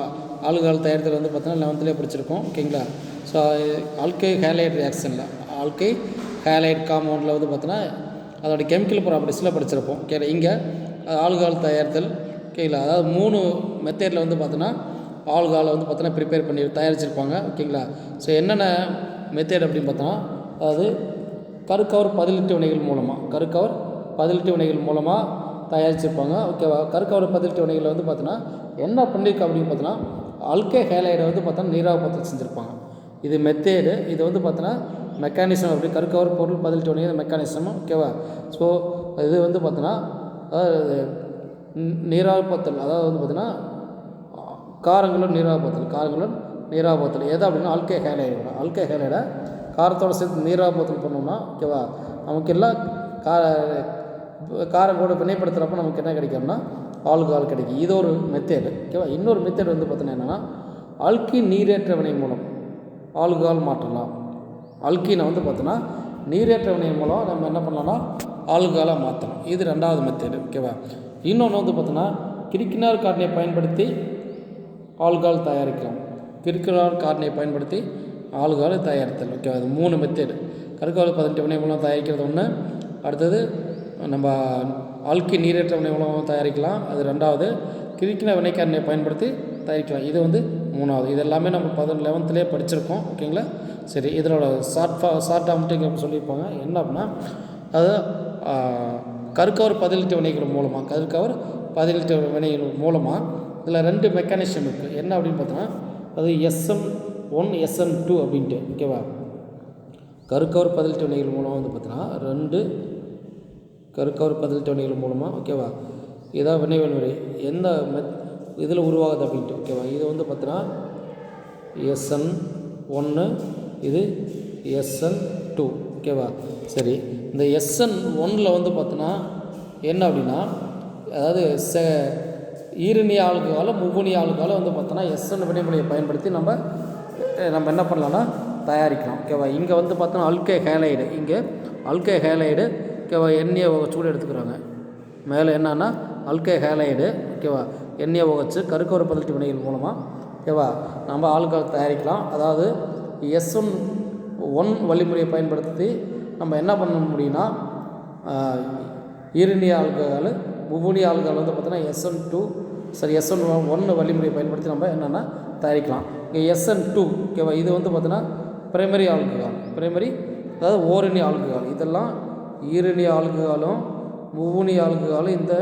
ஆல்கஹால் தயாரித்தல் வந்து பார்த்தோன்னா 11th படிச்சிருக்கோம். ஓகேங்களா, ஸோ ஆல்கை ஹேலைட் ரியாக்ஷனில் ஆல்கை ஹேலைட் காம்பவுண்டில் வந்து பார்த்தோன்னா அதோடய கெமிக்கல் ப்ராப்பர்ட்டிஸில் படிச்சிருப்போம். ஓகே, இங்கே ஆல்கஹால் தயாரித்தல். ஓகேங்களா, அதாவது 3 மெத்தேடில் வந்து பார்த்தோன்னா ஆல்கஹாலை வந்து பார்த்தோன்னா ப்ரிப்பேர் பண்ணி தயாரிச்சிருப்பாங்க. ஓகேங்களா, ஸோ என்னென்ன மெத்தேட் அப்படின்னு பார்த்தோன்னா, அதாவது கருக்கவர் பதிலீட்டு வினைகள் மூலமாக தயாரிச்சிருப்பாங்க. ஓகேவா, கருக்கவர் பதிலீட்டு வினைகள் வந்து பார்த்தோன்னா என்ன பண்ணியிருக்கு அப்படின்னு பார்த்தோன்னா ஆல்கை ஹேலைடை வந்து பார்த்தோன்னா நீராவப்பத்தில் செஞ்சுருப்பாங்க. இது மெத்தேடு. இது வந்து பார்த்தோன்னா மெக்கானிசம். அப்படி கருக்கவர் பொருள் பதிலீட்டு வினைகள் மெக்கானிசம். ஓகேவா, ஸோ இது வந்து பார்த்தோன்னா அதாவது நீராவப்பத்தல், அதாவது வந்து பார்த்தோன்னா காரங்களும் நீராவப்பத்தல் எது அப்படின்னா ஆல்கை ஹேலைடை காரத்தோடு சேர்த்து நீராவப்பத்தல் பண்ணோம்னா, ஓகேவா, நமக்கு எல்லாம் காரம் கூட வினைப்படுத்துகிறப்ப நமக்கு என்ன கிடைக்கும்னா ஆல்கஹால் கிடைக்கும். இது ஒரு மெத்தேடு. ஓகேவா, இன்னொரு மெத்தேடு வந்து பார்த்தோன்னா என்னென்னா அல்கீன் நீரேற்ற வினை மூலம் ஆல்கஹால் மாற்றலாம். அல்கீனை வந்து பார்த்தோன்னா நீரேற்ற வினை மூலம் நம்ம என்ன பண்ணலாம்னா ஆல்கஹாலாக மாற்றலாம். இது 2வது மெத்தேடு. ஓகேவா, இன்னொன்று வந்து பார்த்தோன்னா கிரிக்கினார் காரணியை பயன்படுத்தி ஆல்கஹால் தயாரிக்கலாம். ஆல்கஹாலை தயாரித்தல். ஓகேவா, அது 3 மெத்தேடு. கருக்கவர் பதிலீட்டு வினை மூலம் தயாரிக்கிறது ஒன்று. அடுத்தது நம்ம ஆல்கீன் நீரேற்ற வினை மூலம் தயாரிக்கலாம். அது 2வது. கிரிக்கின வினைக்காரணியை பயன்படுத்தி தயாரிக்கலாம். இது வந்து 3வது. இது எல்லாமே நம்ம 11th படிச்சிருக்கோம். ஓகேங்களா, சரி. இதனோட ஷார்ட்டாக மட்டும் சொல்லியிருப்பாங்க. என்ன அப்படின்னா, அது கருக்கவர் பதிலீட்டு வினைகள் மூலமாக இதில் 2 மெக்கானிசம் இருக்குது. என்ன அப்படின்னு பார்த்தோன்னா, அது SM1 SM2 அப்படின்ட்டு. ஓகேவா, கருக்கவர் பதிலீட்டு வினைகள் மூலமாக வந்து பார்த்தோன்னா 2 கருக்கவர் பதிலீட்டு வினைகள் மூலமாக. ஓகேவா, இதான் வினைவல் முறை எந்த இதில் உருவாகுது அப்படின்ட்டு. ஓகேவா, இது வந்து பார்த்தோன்னா SN1, இது SN2. ஓகேவா, சரி. இந்த SN1 வந்து பார்த்தோன்னா என்ன அப்படின்னா, அதாவது ஈரணிய ஆல்கஹாலை முவ்வணிய ஆல்கஹாலை வந்து பார்த்தோன்னா SN வினைமுறையை பயன்படுத்தி நம்ம என்ன பண்ணலாம்னா தயாரிக்கலாம். ஓகேவா, இங்கே வந்து பார்த்தோன்னா ஆல்கை ஹேலைடு. ஓகேவா, எண்ணெயை சூடு எடுத்துக்கிறாங்க. மேலே என்னன்னா ஆல்கை ஹேலைடு. ஓகேவா, எண்ணெயை உகச்சு கருக்கவர் பதிலீட்டு வினைகள் மூலமாக ஓகேவா நம்ம ஆல்கஹால் தயாரிக்கலாம். அதாவது SN1 வழிமுறையை பயன்படுத்தி நம்ம என்ன பண்ண முடியும்னா ஈரணிய ஆல்கஹால் முவ்வணிய ஆல்கஹால் வந்து பார்த்தோன்னா SN2 சரி SN1 வழிமுறையை பயன்படுத்தி நம்ம என்னென்னா தயாரிக்கலாம். இங்கே SN2 ஓகேவா, இது வந்து பார்த்தீங்கன்னா பிரைமரி ஆல்கஹால், பிரைமரி அதாவது ஓரணி ஆல்கஹால். இதெல்லாம் ஈரணி ஆல்கஹாலும் முவ்வணி ஆல்கஹாலும் இந்த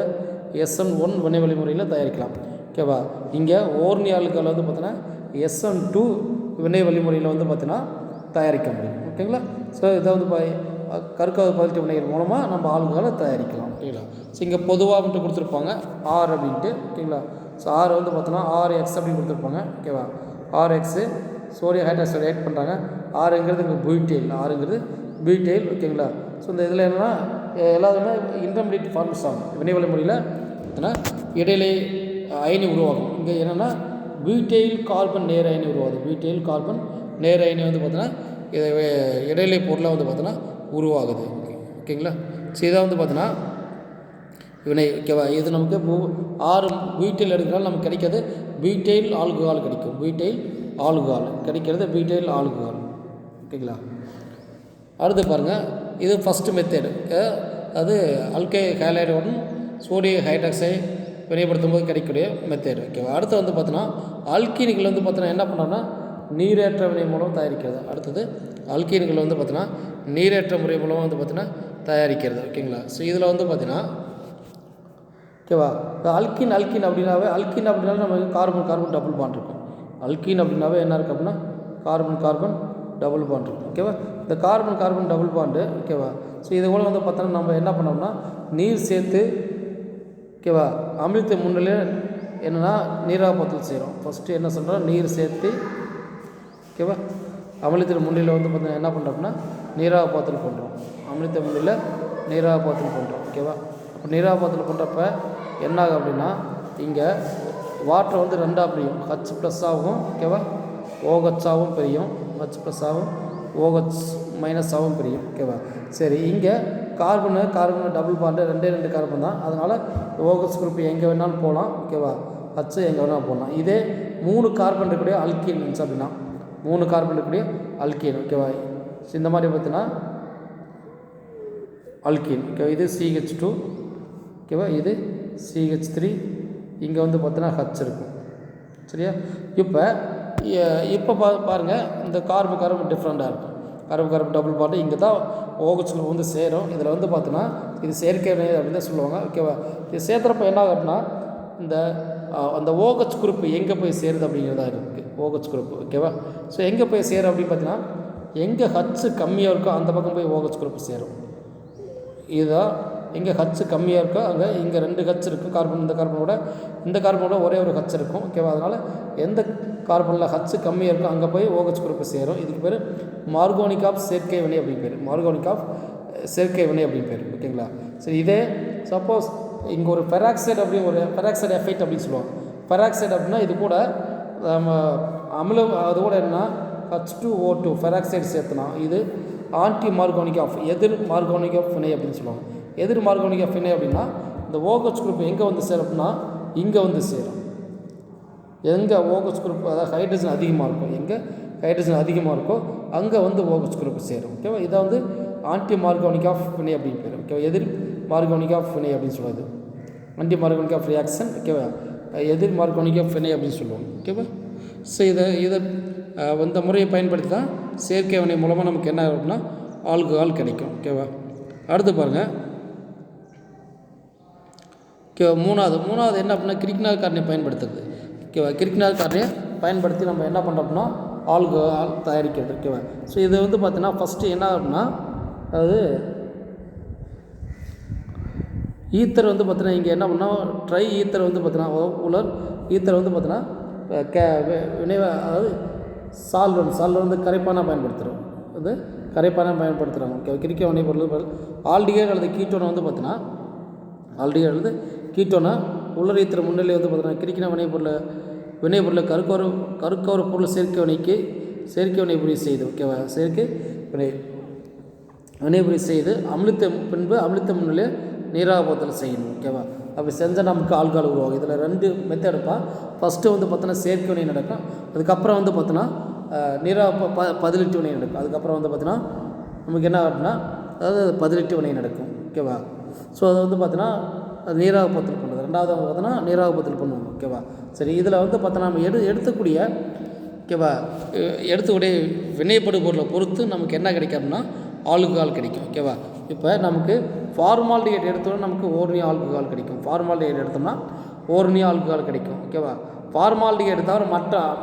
SN1 வினை வழிமுறையில் தயாரிக்கலாம். ஓகேவா, இங்கே ஓரணி ஆல்கஹால் வந்து பார்த்தீங்கன்னா SN2 வினை வழிமுறையில் வந்து பார்த்தீங்கன்னா தயாரிக்க முடியும். ஓகேங்களா. ஸோ இதை வந்து கருக்காத பாசிட்டிவ் வினைகள் மூலமாக நம்ம ஆல்கஹாலை தயாரிக்கலாம். ஓகேங்களா. ஸோ இங்கே பொதுவாக மட்டும் கொடுத்துருப்பாங்க ஆர் அப்படின்ட்டு. ஓகேங்களா. ஸோ ஆர் வந்து பார்த்தோன்னா RX அப்படின்னு கொடுத்துருப்பாங்க. ஓகேவா, RX சோடியம் ஹைட்ராக்சைடு ஆட் பண்ணுறாங்க. ஆறுங்கிறது இங்கே பியூட்டைல், ஆறுங்கிறது பியூட்டைல். ஓகேங்களா. ஸோ இந்த இதில் என்னென்னா எல்லாருமே இன்டர்மீடியட் ஃபார்ம்ஸ் ஆகும் வினை வழிமுறையில். ஏன்னா இடையிலே அயனி உருவாகும். இங்கே என்னென்னா பியூட்டைல் கார்பன் நேர் அயனி உருவாகுது. பியூட்டைல் கார்பன் நேர் அயனி வந்து பார்த்தீங்கன்னா இடையிலே பொருளாக வந்து பார்த்தீங்கன்னா உருவாகுது. ஓகேங்களா. ஸோ இதை வந்து பார்த்தீங்கன்னா வினை. ஓகேவா, இது நமக்கு 6 பியூட்டைல் எடுக்கிறனால நமக்கு கிடைக்கிறது பியூட்டைல் ஆல்கஹால் கிடைக்கும். பியூட்டைல் ஆல்கஹால் கிடைக்கிறது பியூட்டைல் ஆல்கஹால். ஓகேங்களா. அடுத்து பாருங்கள், இது ஃபஸ்ட்டு மெத்தேடு. அது அல்கை ஹைலைடுடன் சோடியம் ஹைட்ராக்சைடு வினைப்படுத்தும் போது கிடைக்கக்கூடிய மெத்தேடு. ஓகேவா. அடுத்து வந்து பார்த்தோன்னா அல்கீன்கள் வந்து பார்த்தோன்னா என்ன பண்ணோன்னா நீரேற்ற வினை மூலம் தயாரிக்கிறது. அடுத்தது அல்கீன்கள் வந்து பார்த்தீங்கன்னா நீரேற்ற முறை மூலம் வந்து பார்த்தீங்கன்னா தயாரிக்கிறது. ஓகேங்களா. ஸோ இதில் வந்து பார்த்தீங்கன்னா ஓகேவா, இப்போ அல்கின் அப்படின்னாவே அப்படின்னாலும் நம்ம கார்பன் டபுள் பாண்ட் இருக்கும். அல்கின் அப்படின்னாவே என்ன இருக்குது அப்படின்னா கார்பன் டபுள் பாண்ட் இருக்கும். ஓகேவா. இந்த கார்பன் டபுள் பாண்டு. ஓகேவா. ஸோ இது கூட வந்து பார்த்தோன்னா நம்ம என்ன பண்ணோம்னா நீர் சேர்த்து ஓகேவா அமிழ்த்த முன்னிலே என்னென்னா நீராபத்தில் செய்கிறோம். ஃபஸ்ட்டு என்ன சொல்கிறோம், நீர் சேர்த்து ஓகேவா அமிழ்த்த முன்னிலை வந்து பார்த்தீங்கன்னா என்ன பண்ணுறோம்னா நீராபாத்தில் பண்ணுறோம். அமிழ்த்த முன்னிலை நீராபாத்தில் பண்ணுறோம். ஓகேவா. அப்போ நீராபாத்தில் பண்ணுறப்ப என்ன ஆகும் அப்படின்னா இங்கே வாட்டர் வந்து ரெண்டாக பிரியும். H+ ஆகும். ஓகேவா, OH ஆகவும் பிரியும். H+ ஆகும், OH- ஆகவும் பிரியும். ஓகேவா. சரி, இங்கே கார்பன் டபுள் பாண்டு 2 கார்பன் தான். அதனால் OH குரூப் எங்கே வேணாலும் போகலாம். ஓகேவா, H எங்கே வேணாலும் போகலாம். இதே 3 கார்பன் இருக்கக்கூடிய அல்கீன் இருந்துச்சு அப்படின்னா 3 கார்பன் இருக்கக்கூடிய அல்கீன். ஓகேவா. இந்த மாதிரி பார்த்தீங்கன்னா அல்கீன். ஓகேவா, இது CH2. ஓகேவா, இது CH3. இங்கே வந்து பார்த்தீங்கன்னா H இருக்கும். சரியா. இப்போ பாருங்கள், இந்த கார்பன் டிஃப்ரெண்ட்டாக இருக்கும். கார்பன் டபுள் பாண்டு இங்கே தான் OH குரூப் வந்து சேரும். இதில் வந்து பார்த்தீங்கன்னா இது செயற்கை வினை அப்படின்னு தான் சொல்லுவாங்க. ஓகேவா. இது சேர்த்துறப்ப என்ன ஆகும் அப்படின்னா இந்த அந்த OH குரூப் எங்கே போய் சேருது அப்படிங்கிறதா இருக்குது. OH group. ஓகேவா. ஸோ எங்கே போய் சேரும் அப்படின்னு பார்த்தீங்கன்னா எங்கே H கம்மியாக இருக்கோ அந்த பக்கம் போய் OH குரூப் சேரும். இதுதான் எங்கே H கம்மியாக இருக்கோ அங்கே இங்கே 2 H இருக்கும். இந்த கார்பனோட ஒரே ஒரு H இருக்கும். ஓகேவா. அதனால் எந்த கார்பனில் H கம்மியாக இருக்கோ அங்கே போய் OH குரூப் சேரும். இதுக்கு பேர் மார்கோனிக் ஆஃப் சேர்க்கை வினை அப்படின்னு பேர். மார்கோனிக் ஆஃப் சேர்க்கை வினை அப்படின்னு பேர். ஓகேங்களா. சரி, இதே சப்போஸ் இங்கே ஒரு பெராக்சைடு எஃபெக்ட் அப்படின்னு சொல்லுவாங்க. பெராக்சைடு அப்படின்னா இது கூட நம்ம அது கூட என்ன H2O2 பெராக்சைடு சேர்த்துனா இது ஆன்டி மார்கோனிக் ஆஃப் எதிர் மார்கோனிக் ஆஃப் வினை அப்படின்னு சொல்லுவாங்க. எதிர் மார்கோனிக் ஆஃப் வினை அப்படின்னா இந்த OH குரூப் எங்கே வந்து சேரும் அப்படின்னா இங்கே வந்து சேரும். எங்கே OH குரூப் அதாவது ஹைட்ரஜன் அதிகமாக இருக்கும், எங்கே ஹைட்ரஜன் அதிகமாக இருக்கோ அங்கே வந்து OH குரூப் சேரும். ஓகேவா. இதை வந்து ஆன்டி மார்கோனிக் ஆஃப் வினை அப்படின்னு பேர். ஓகேவா. எதிர் மார்கோனிக் ஆஃப் வினை அப்படின்னு சொல்லுவாது. Anti Markovnikov of reaction. ஓகேவா. எதிர் மார்கோனிக் ஆஃப் வினை அப்படின்னு சொல்லுவாங்க. ஓகேவா. ஸோ இதை இந்த முறையை பயன்படுத்தி தான் செயற்கை வினை மூலமாக நமக்கு என்ன ஆகும்னா ஆல்கஹால் கிடைக்கும். ஓகேவா. அடுத்து பாருங்கள். ஓகேவா. மூணாவது என்ன அப்படின்னா கிரிக்னார் காரணியை பயன்படுத்துறது. ஓகேவா. கிரிக்னார் காரணியை பயன்படுத்தி நம்ம என்ன பண்ணுறோம் அப்படின்னா ஆல்கஹால் தயாரிக்கிறது. ஓகேவா. ஸோ இது வந்து பார்த்தீங்கன்னா ஃபஸ்ட்டு என்ன அப்படின்னா அதாவது ஈத்தர் வந்து பார்த்தீங்கன்னா இங்கே என்ன பண்ணால் ட்ரை ஈத்தர் வந்து பார்த்தீங்கன்னா உலர் ஈத்தர் வந்து பார்த்தீங்கன்னா அதாவது சால்வன் வந்து கரைப்பானாக பயன்படுத்துகிறோம். அது கரைப்பானாக பயன்படுத்துகிறாங்க. ஓகே. கிரிக்க வினை பொருள் ஆல்டிகைடு அல்லது கீட்டோனை வந்து பார்த்தீங்கன்னா ஆல்டிகைடு அல்லது கீட்டோனை உலர் ஈத்தர் முன்னிலை வந்து பார்த்தீங்கன்னா கிரிக்கின வினைப்பொருளை கருக்கோர பொருள் செயற்கை வினைபுரி செய்து. ஓகேவா. செயற்கை வினைபுரி செய்து அமிழ்த்த முன்னிலையை நீராபத்தில் செய்யணும். ஓகேவா. அப்படி செஞ்சால் நமக்கு ஆல்கஹால் உருவாகும். இதில் 2 மெத்தட் எடுப்பால். ஃபஸ்ட்டு வந்து பார்த்தோன்னா செயற்கை வினை நடக்கும். அதுக்கப்புறம் வந்து பார்த்தோன்னா பதிலீட்டு வினை நடக்கும். அதுக்கப்புறம் வந்து பார்த்தோன்னா நமக்கு என்ன அப்படின்னா அதாவது பதிலீட்டு வினை நடக்கும். ஓகேவா. ஸோ அதை வந்து பார்த்தோன்னா நீராபத்தில் பண்ணுறது ரெண்டாவது பார்த்தோன்னா நீராவி பதத்தில் பண்ணுவாங்க. ஓகேவா? சரி, இதில் வந்து பார்த்தோன்னா நம்ம எடுத்துக்கூடிய ஓகேவா எடுத்துக்கூடிய வினைப்படு பொருளை பொறுத்து நமக்கு என்ன கிடைக்கும்னா ஆல்கஹால் கிடைக்கும். ஓகேவா? இப்போ நமக்கு ஃபார்மால்டிஹைட் எடுத்தோம்னா நமக்கு ஓர்னியா ஆல்கஹால் கிடைக்கும். ஃபார்மால்டிஹைட் எடுத்தோம்னா ஓர்னியா ஆல்கஹால் கிடைக்கும். ஓகேவா? ஃபார்மால்டிஹைட் தவிர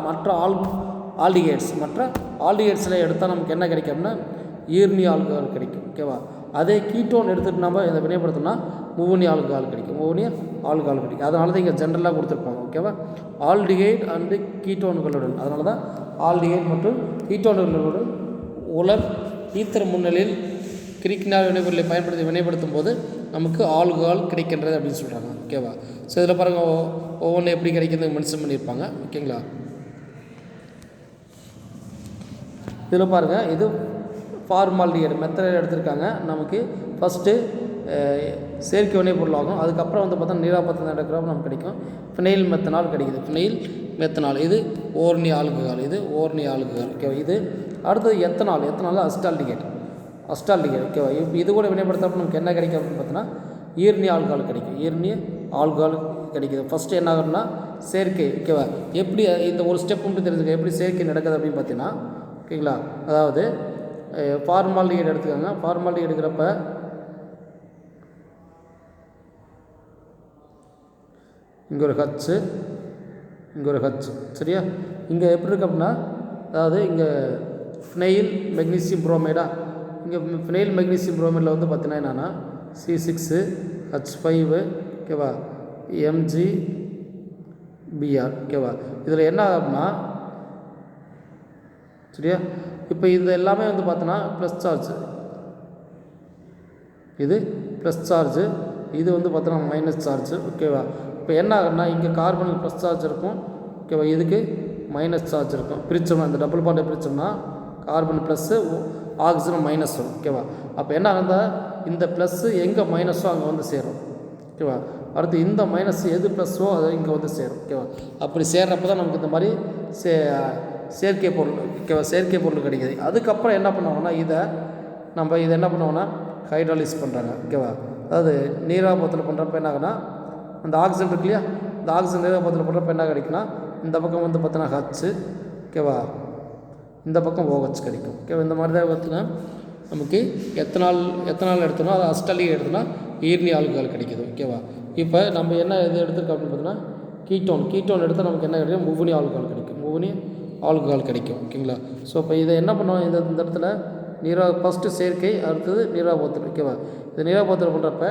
மற்ற ஆல்டிஹைட்ஸில் எடுத்தால் நமக்கு என்ன கிடைக்கும்னா ஈர்னியா ஆல்கஹால் கிடைக்கும். ஓகேவா? அதே கீட்டோன் எடுத்துகிட்டு நம்ம இதை வினைப்படுத்தோம்னா மூவனியா ஆல்கஹால் கிடைக்கும். மூவனியா ஆல்கஹால் கிடைக்கும். அதனால தான் இங்கே ஜென்ரலாக கொடுத்துருப்பாங்க. ஓகேவா? ஆல்டிஹைட் அண்டு கீட்டோன்களுடன், அதனால தான் ஆல்டிஹைட் மற்றும் கீட்டோன்களுடன் உலர் ஈத்தர் முன்னிலையில் கிரிக்கினால் வினைப்பொருளை பயன்படுத்தி வினைப்படுத்தும் போது நமக்கு ஆல்கஹால் கிடைக்கின்றது அப்படின்னு சொல்கிறாங்க. ஓகேவா? ஸோ இதில் பாருங்கள் ஒவ்வொன்றும் எப்படி கிடைக்கிறது மென்ஷன் பண்ணியிருப்பாங்க. ஓகேங்களா? இதில் பாருங்கள், இது ஃபார்மால்டிஹைட் மெத்தட் எடுத்திருக்காங்க. நமக்கு ஃபஸ்ட்டு செயற்கை வினைப்பொருள் ஆகும். அதுக்கப்புறம் வந்து பார்த்தா நீராபத்தில் நடக்கிறப்ப நமக்கு கிடைக்கும் ஃபினைல் மெத்தனால் கிடைக்குது. ஃபினைல் மெத்தனால் இது ஓர்னியா ஆல்கஹால், இது ஓர்னியா ஆல்கஹால். ஓகேவா? இது அடுத்தது எத்தனால் அஸ்டால்டிஹைட். ஓகேவா? இது கூட வினைப்படுத்தப்போ நமக்கு என்ன கிடைக்கும் அப்படின்னு பார்த்தோன்னா ஈர்னியா ஆல்கஹால் கிடைக்கும். ஈர்னிய ஆல்கஹால் கிடைக்குது. ஃபஸ்ட்டு என்ன ஆகும்னா செயற்கை. ஓகேவா? எப்படி இந்த ஒரு ஸ்டெப் மட்டும் தெரிஞ்சுக்க எப்படி செயற்கை நடக்குது அப்படின்னு பார்த்தீங்கன்னா, ஓகேங்களா, அதாவது ஃபார்மால்டிஹைட் எடுத்துக்காங்க. ஃபார்மால்டிஹைட் எடுக்கிறப்ப இங்கே ஒரு ஹச்சு, இங்கே ஒரு ஹச்சு, சரியா? இங்கே எப்படி இருக்கு அப்படின்னா, அதாவது இங்கே ஃபினைல் மெக்னீசியம் புரோமைடா, இங்கே ஃபினைல் மெக்னீசியம் புரோமைடில் வந்து பார்த்தீங்கன்னா என்னென்னா C6 H5 ஓகேவா MgBr. ஓகேவா? இதில் என்ன அப்படின்னா, சரியா, இப்போ இது எல்லாமே வந்து பார்த்தோன்னா ப்ளஸ் சார்ஜ், இது ப்ளஸ் சார்ஜு, இது வந்து பார்த்தோன்னா மைனஸ் சார்ஜு. ஓகேவா? இப்போ என்ன ஆகுதுன்னா இங்கே கார்பனுக்கு ப்ளஸ் சார்ஜ் இருக்கும். ஓகேவா? இதுக்கு மைனஸ் சார்ஜ் இருக்கும். பிரித்தோம்னா இந்த டபுள் பாண்டை பிரித்தோம்னா கார்பன் ப்ளஸ்ஸு ஆக்சிஜன் மைனஸ் வரும். ஓகேவா? அப்போ என்ன ஆகுதா இந்த ப்ளஸ்ஸு எங்கே மைனஸோ அங்கே வந்து சேரும். ஓகேவா? அடுத்து இந்த மைனஸ் எது ப்ளஸ்ஸோ அது இங்கே வந்து சேரும். ஓகேவா? அப்படி சேர்றப்போ தான் நமக்கு இந்த மாதிரி செயற்கை பொருள், ஓகேவா, செயற்கை பொருள் கிடைக்கிது. அதுக்கப்புறம் என்ன பண்ணுவாங்கன்னா இதை என்ன பண்ணுவோன்னா ஹைட்ராலிஸ் பண்ணுறாங்க. ஓகேவா? அதாவது நீராபத்தில் பண்ணுறப்ப என்ன ஆகுனா அந்த ஆக்சிஜன் இருக்கு இல்லையா, இந்த ஆக்சிஜன் நீராபத்தில் பண்ணுறப்ப என்ன கிடைக்குன்னா இந்த பக்கம் வந்து பார்த்தோன்னா ஹச்சு, ஓகேவா, இந்த பக்கம் OH கிடைக்கும். ஓகேவா? இந்த மாதிரி தான் பார்த்தீங்கன்னா நமக்கு எத்தனால் எடுத்தோம்னா அது அஸ்டால்டிஹைட் எடுத்தோம்னா ஈர்னியா ஆல்கஹால் கிடைக்கிது. ஓகேவா? இப்போ நம்ம என்ன இது எடுத்துருக்கோம் அப்படின்னு பார்த்தீங்கன்னா கீட்டோன் எடுத்தால் நமக்கு என்ன கிடைக்கும் மூவனியா ஆல்கஹால் கிடைக்கும். மூவனியா ஆல்கஹால் கிடைக்கும். ஓகேங்களா? ஸோ இப்போ இதை என்ன பண்ணுவோம், இந்த இடத்துல ஃபஸ்ட்டு செயற்கை, அடுத்தது நீராபத்தில். ஓகேவா? இது நீராபத்தில் பண்ணுறப்ப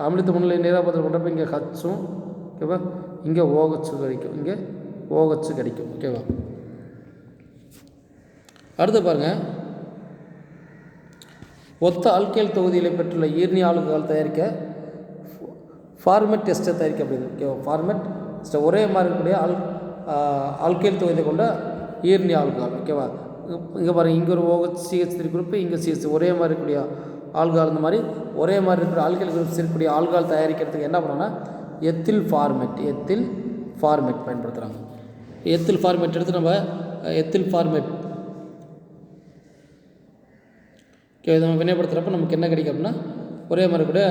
அமிலத்து முன்னிலை நீராபத்தில் பண்ணுறப்ப இங்கே ஹச்சும், ஓகேவா, இங்கே OH கிடைக்கும், இங்கே OH கிடைக்கும். ஓகேவா? அடுத்து பாருங்கள், ஒத்த ஆல்கைல் தொகுதிகளை பெற்றுள்ள ஈர்னியா ஆல்கஹால் தயாரிக்க ஃபார்மெட் டெஸ்ட்டை தயாரிக்க அப்படிது. ஓகேவா? ஃபார்மெட் டெஸ்ட்டை ஒரே மாதிரி இருக்கக்கூடிய ஆல்கைல் தொகுதியை கொண்ட ஈர்னியா ஆல்கஹால். ஓகேவா? இங்கே பாருங்கள், இங்கே ஒரு OH CH3 குரூப்பு, இங்கே CH ஒரே மாதிரி இருக்கக்கூடிய ஆல்கஹால், இந்த மாதிரி ஒரே மாதிரி இருக்கிற ஆல்கைல் குரூப்ஸ் இருக்கக்கூடிய ஆல்கஹால் தயாரிக்கிறதுக்கு என்ன பண்ணுவோன்னா எத்தில் ஃபார்மெட் பயன்படுத்துகிறாங்க. எத்தில் ஃபார்மெட் எடுத்து நம்ம எத்தில் ஃபார்மெட் நம்ம வினைப்படுத்துகிறப்ப நமக்கு என்ன கிடைக்கும் அப்படின்னா ஒரே மாதிரி கூட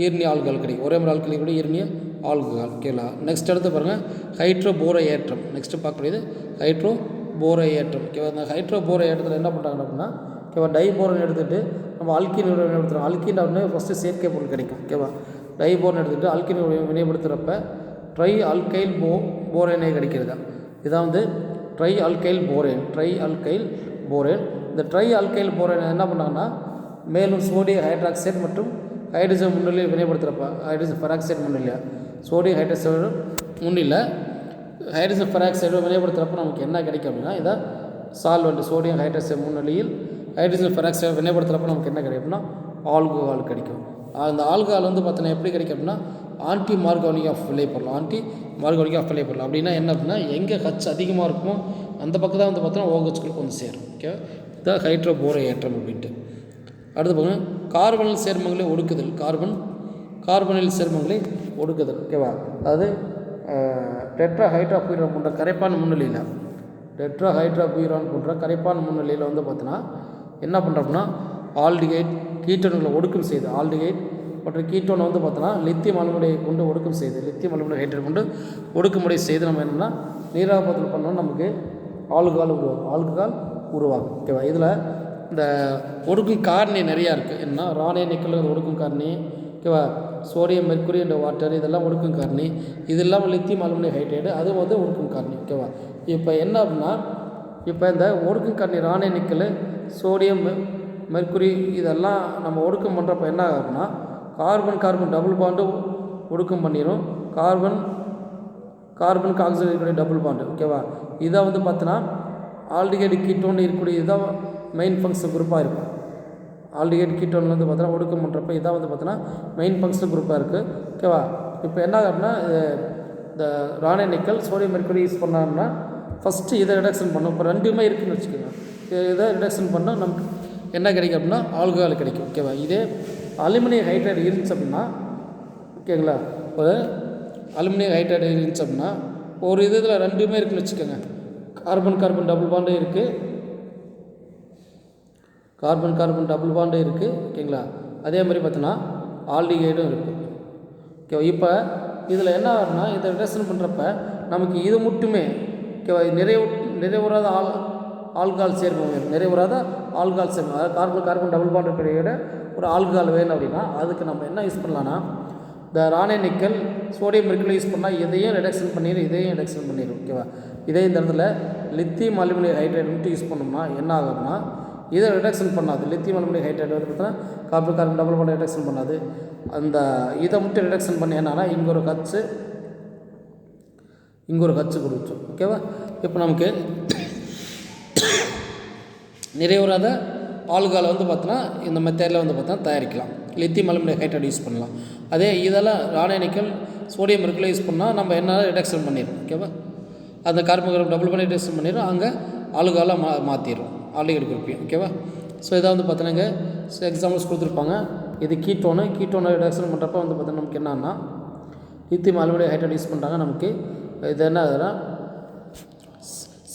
ஈர்னியா ஆல்கஹால் கிடைக்கும். ஒரே மாதிரி ஆல்கஹால் கூட ஈர்னியா ஆல்கஹால். ஓகேங்களா? நெக்ஸ்ட் அடுத்து பாருங்கள் ஹைட்ரோபோரோ ஏற்றம். நெக்ஸ்ட்டு பார்க்கக்கூடியது ஹைட்ரோபோரோ ஏற்றம். ஓகேவா? இந்த ஹைட்ரோபோரோ ஏற்றத்தில் என்ன பண்ணுறாங்க அப்படின்னா, ஓகேவா, டைபோரன் எடுத்துகிட்டு நம்ம அல்கின் வினைப்படுத்துகிறோம். அல்கின் அப்படின்னா ஃபஸ்ட்டு செயற்கை பொருள் கிடைக்கும். ஓகேவா? டைபோரன் எடுத்துகிட்டு அல்கின் வினைப்படுத்துகிறப்ப ட்ரை அல்கைல் போரேனே கிடைக்கிறது. இதான் வந்து ட்ரை அல்கைல் போரேன். இந்த ட்ரை அல்கைல் போரேன் என்ன பண்ணாங்கன்னா மேலும் சோடியம் ஹைட்ராக்சைடு மற்றும் ஹைட்ரஜன் முன்னிலையில் வினைப்படுத்துகிறப்ப ஹைட்ரஜன் பெராக்சைடு முன்னிலையில் சோடியம் ஹைட்ராக்சைடு முன்னிலை ஹைட்ரஜன் பெராக்சைடு வினைப்படுத்துகிறப்ப நமக்கு என்ன கிடைக்கும் அப்படின்னா இதை சால்வெண்ட் சோடியம் ஹைட்ராக்சைடு முன்னிலையில் ஹைட்ரஜன் பெராக்சைடு வினைப்படுத்துகிறப்ப நமக்கு என்ன கிடைக்கும் அப்படின்னா ஆல்கஹால் கிடைக்கும். அந்த ஆல்கஹால் வந்து பார்த்தீங்கன்னா எப்படி கிடைக்கும் அப்படின்னா ஆன்டி மார்கானிக் ஆஃப் விளைபொருள். அப்படின்னா என்ன அப்படின்னா எங்கே ஹச் அதிகமாக இருக்குமோ அந்த பக்கம் தான் வந்து பார்த்தோன்னா OH வந்து சேரும். ஓகே, இதான் ஹைட்ரோபோரோ ஏற்றம் அப்படின்ட்டு. அடுத்து பார்த்தீங்கன்னா கார்பனில் சேர்மங்களை ஒடுக்குதல். கார்பனில் சேர்மங்களை ஒடுக்குதல். ஓகேவா? அதாவது டெட்ரா ஹைட்ராபுயிரான் போன்ற கரைப்பான் முன்னிலையில் வந்து பார்த்தீங்கன்னா என்ன பண்ணுறோம்னா ஆல்டிகைட் கீட்டோன்களை ஒடுக்கம் செய்து மற்றும் கீட்டோனை வந்து பார்த்தோன்னா லித்தியம் அலுமினியை கொண்டு ஒடுக்கம் செய்யுது. லித்தியம் அலுமினியம் ஹைட்ரேட் கொண்டு ஒடுக்குமுறை செய்து நம்ம என்னென்னா நீராற்பத்தில் பண்ணோம்னா நமக்கு ஆல்கஹால் உருவாகும். ஓகேவா. இதில் இந்த ஒடுக்கும் காரணி நிறையா இருக்குது. என்ன ராணே நிக்கல் ஒடுக்கும் காரணி. ஓகேவா. சோடியம் மெர்க்குரி என்ற வாட்டர் இதெல்லாம் ஒடுக்கும் காரணி. இது இல்லாமல் லித்தியம் அலுமினியம் ஹைட்ரேட்டு அதுவும் வந்து ஒடுக்கும் காரணி. ஓகேவா. இப்போ என்ன அப்படின்னா இப்போ இந்த ஒடுக்கும் காரணி ராணே நிக்கல் சோடியம் மெர்க்குரி இதெல்லாம் நம்ம ஒடுக்கம் பண்ணுறப்ப என்ன ஆகுதுன்னா கார்பன் டபுள் பாண்டு ஒடுக்கம் பண்ணிடும். கார்பனுக்கு ஆக்சிஜன் இருக்கக்கூடிய டபுள் பாண்டு. ஓகேவா. இதை வந்து பார்த்தோன்னா ஆல்டிகைடு கீட்டோன் இருக்கக்கூடிய இதான் மெயின் ஃபங்க்ஷன் குரூப்பாக இருக்கும். ஆல்டிகைடு கீட்டோன் வந்து பார்த்தோன்னா ஒடுக்கம் பண்ணுறப்ப இதான் வந்து பார்த்தோன்னா மெயின் ஃபங்க்ஷன் குரூப்பாக இருக்குது. ஓகேவா. இப்போ என்ன ஆகுதுன்னா இந்த Rane nickel sodium mercury use பண்ணோம்னா ஃபஸ்ட்டு இதை ரிடக்ஷன் பண்ணோம். இப்போ ரெண்டுமே இருக்குதுன்னு வச்சுக்கோங்க. இதை ரிடக்ஷன் பண்ணால் நமக்கு என்ன கிடைக்கும் அப்படின்னா ஆல்கஹால் கிடைக்கும். ஓகேவா. இதே அலுமினியம் ஹைட்ரேட் இருந்துச்சு அப்படின்னா ஓகேங்களா, ஒரு அலுமினியம் ஹைட்ரேட் இருந்துச்சு அப்படின்னா ஒரு இதில் ரெண்டுமே இருக்குதுன்னு வச்சுக்கோங்க. கார்பன் டபுள் பாண்டு இருக்குது. கார்பன் டபுள் பாண்டு இருக்குது. ஓகேங்களா. அதே மாதிரி பார்த்தோன்னா ஆல்டிகைடும் இருக்குது. ஓகேவா. இப்போ இதில் என்ன ஆகுதுன்னா இதை ரிடக்ஷன் பண்ணுறப்ப நமக்கு இது மட்டுமே ஓகேவா நிறைவுறாத ஆல்கஹால் சேர்மம் வேணும். நிறைவுறாத ஆல்கஹால் சேர்மம் அதாவது கார்பன் டபுள் பாண்ட் இருக்கிற ஒரு ஆல்கஹால் வேணும் அப்படின்னா அதுக்கு நம்ம என்ன யூஸ் பண்ணலான்னா இந்த Rane nickel sodium mercury use பண்ணால் இதையும் ரிடக்ஷன் பண்ணிடும், இதையும் ரிடக்ஷன் பண்ணிடும். ஓகேவா. இதே இந்த இடத்துல லித்தியம் அலுமினியம் ஹைட்ரேட் மட்டும் யூஸ் பண்ணோம்னா என்ன ஆகும்னா இதை ரிடக்ஷன் பண்ணாது. லித்தியம் அலுமினியம் ஹைட்ரேட் வந்து பார்த்தீங்கன்னா கார்பன் டபுள் பாண்ட் ரிடக்ஷன் பண்ணாது. அந்த இதை மட்டும் ரிடக்ஷன் பண்ணி என்னன்னா இங்கே ஒரு ஹச்சு கொடுத்தோம். ஓகேவா. இப்போ நமக்கு நிறைவுறாத ஆல்கஹால் வந்து பார்த்தோன்னா இந்த மெத்தேடில் வந்து பார்த்தோன்னா தயாரிக்கலாம். லித்தியம் அலுமினியம் ஹைட்ரேட் யூஸ் பண்ணலாம். அதே இதெல்லாம் Rane nickel sodium mercury use பண்ணால் நம்ம என்ன ரிடக்ஷன் பண்ணிடும். ஓகேவா. அந்த கார்பன் டபுள் பாண்ட் ரிடக்ஷன் பண்ணிடும், அங்கே ஆல்கஹாலாக மாற்றிடும் ஆல்டிகைடு குரூப்பையும். ஓகேவா. ஸோ இதை வந்து பார்த்தோன்னா இங்கே எக்ஸாம்பிள்ஸ் கொடுத்துருப்பாங்க. இது கீட்டோனை ரிடக்ஷன் பண்ணுறப்ப வந்து பார்த்தோன்னா நமக்கு என்னன்னா லித்தியம் அலுமினியம் ஹைட்ரேட் யூஸ் பண்ணுறாங்க. நமக்கு இது என்ன ஆகுதுன்னா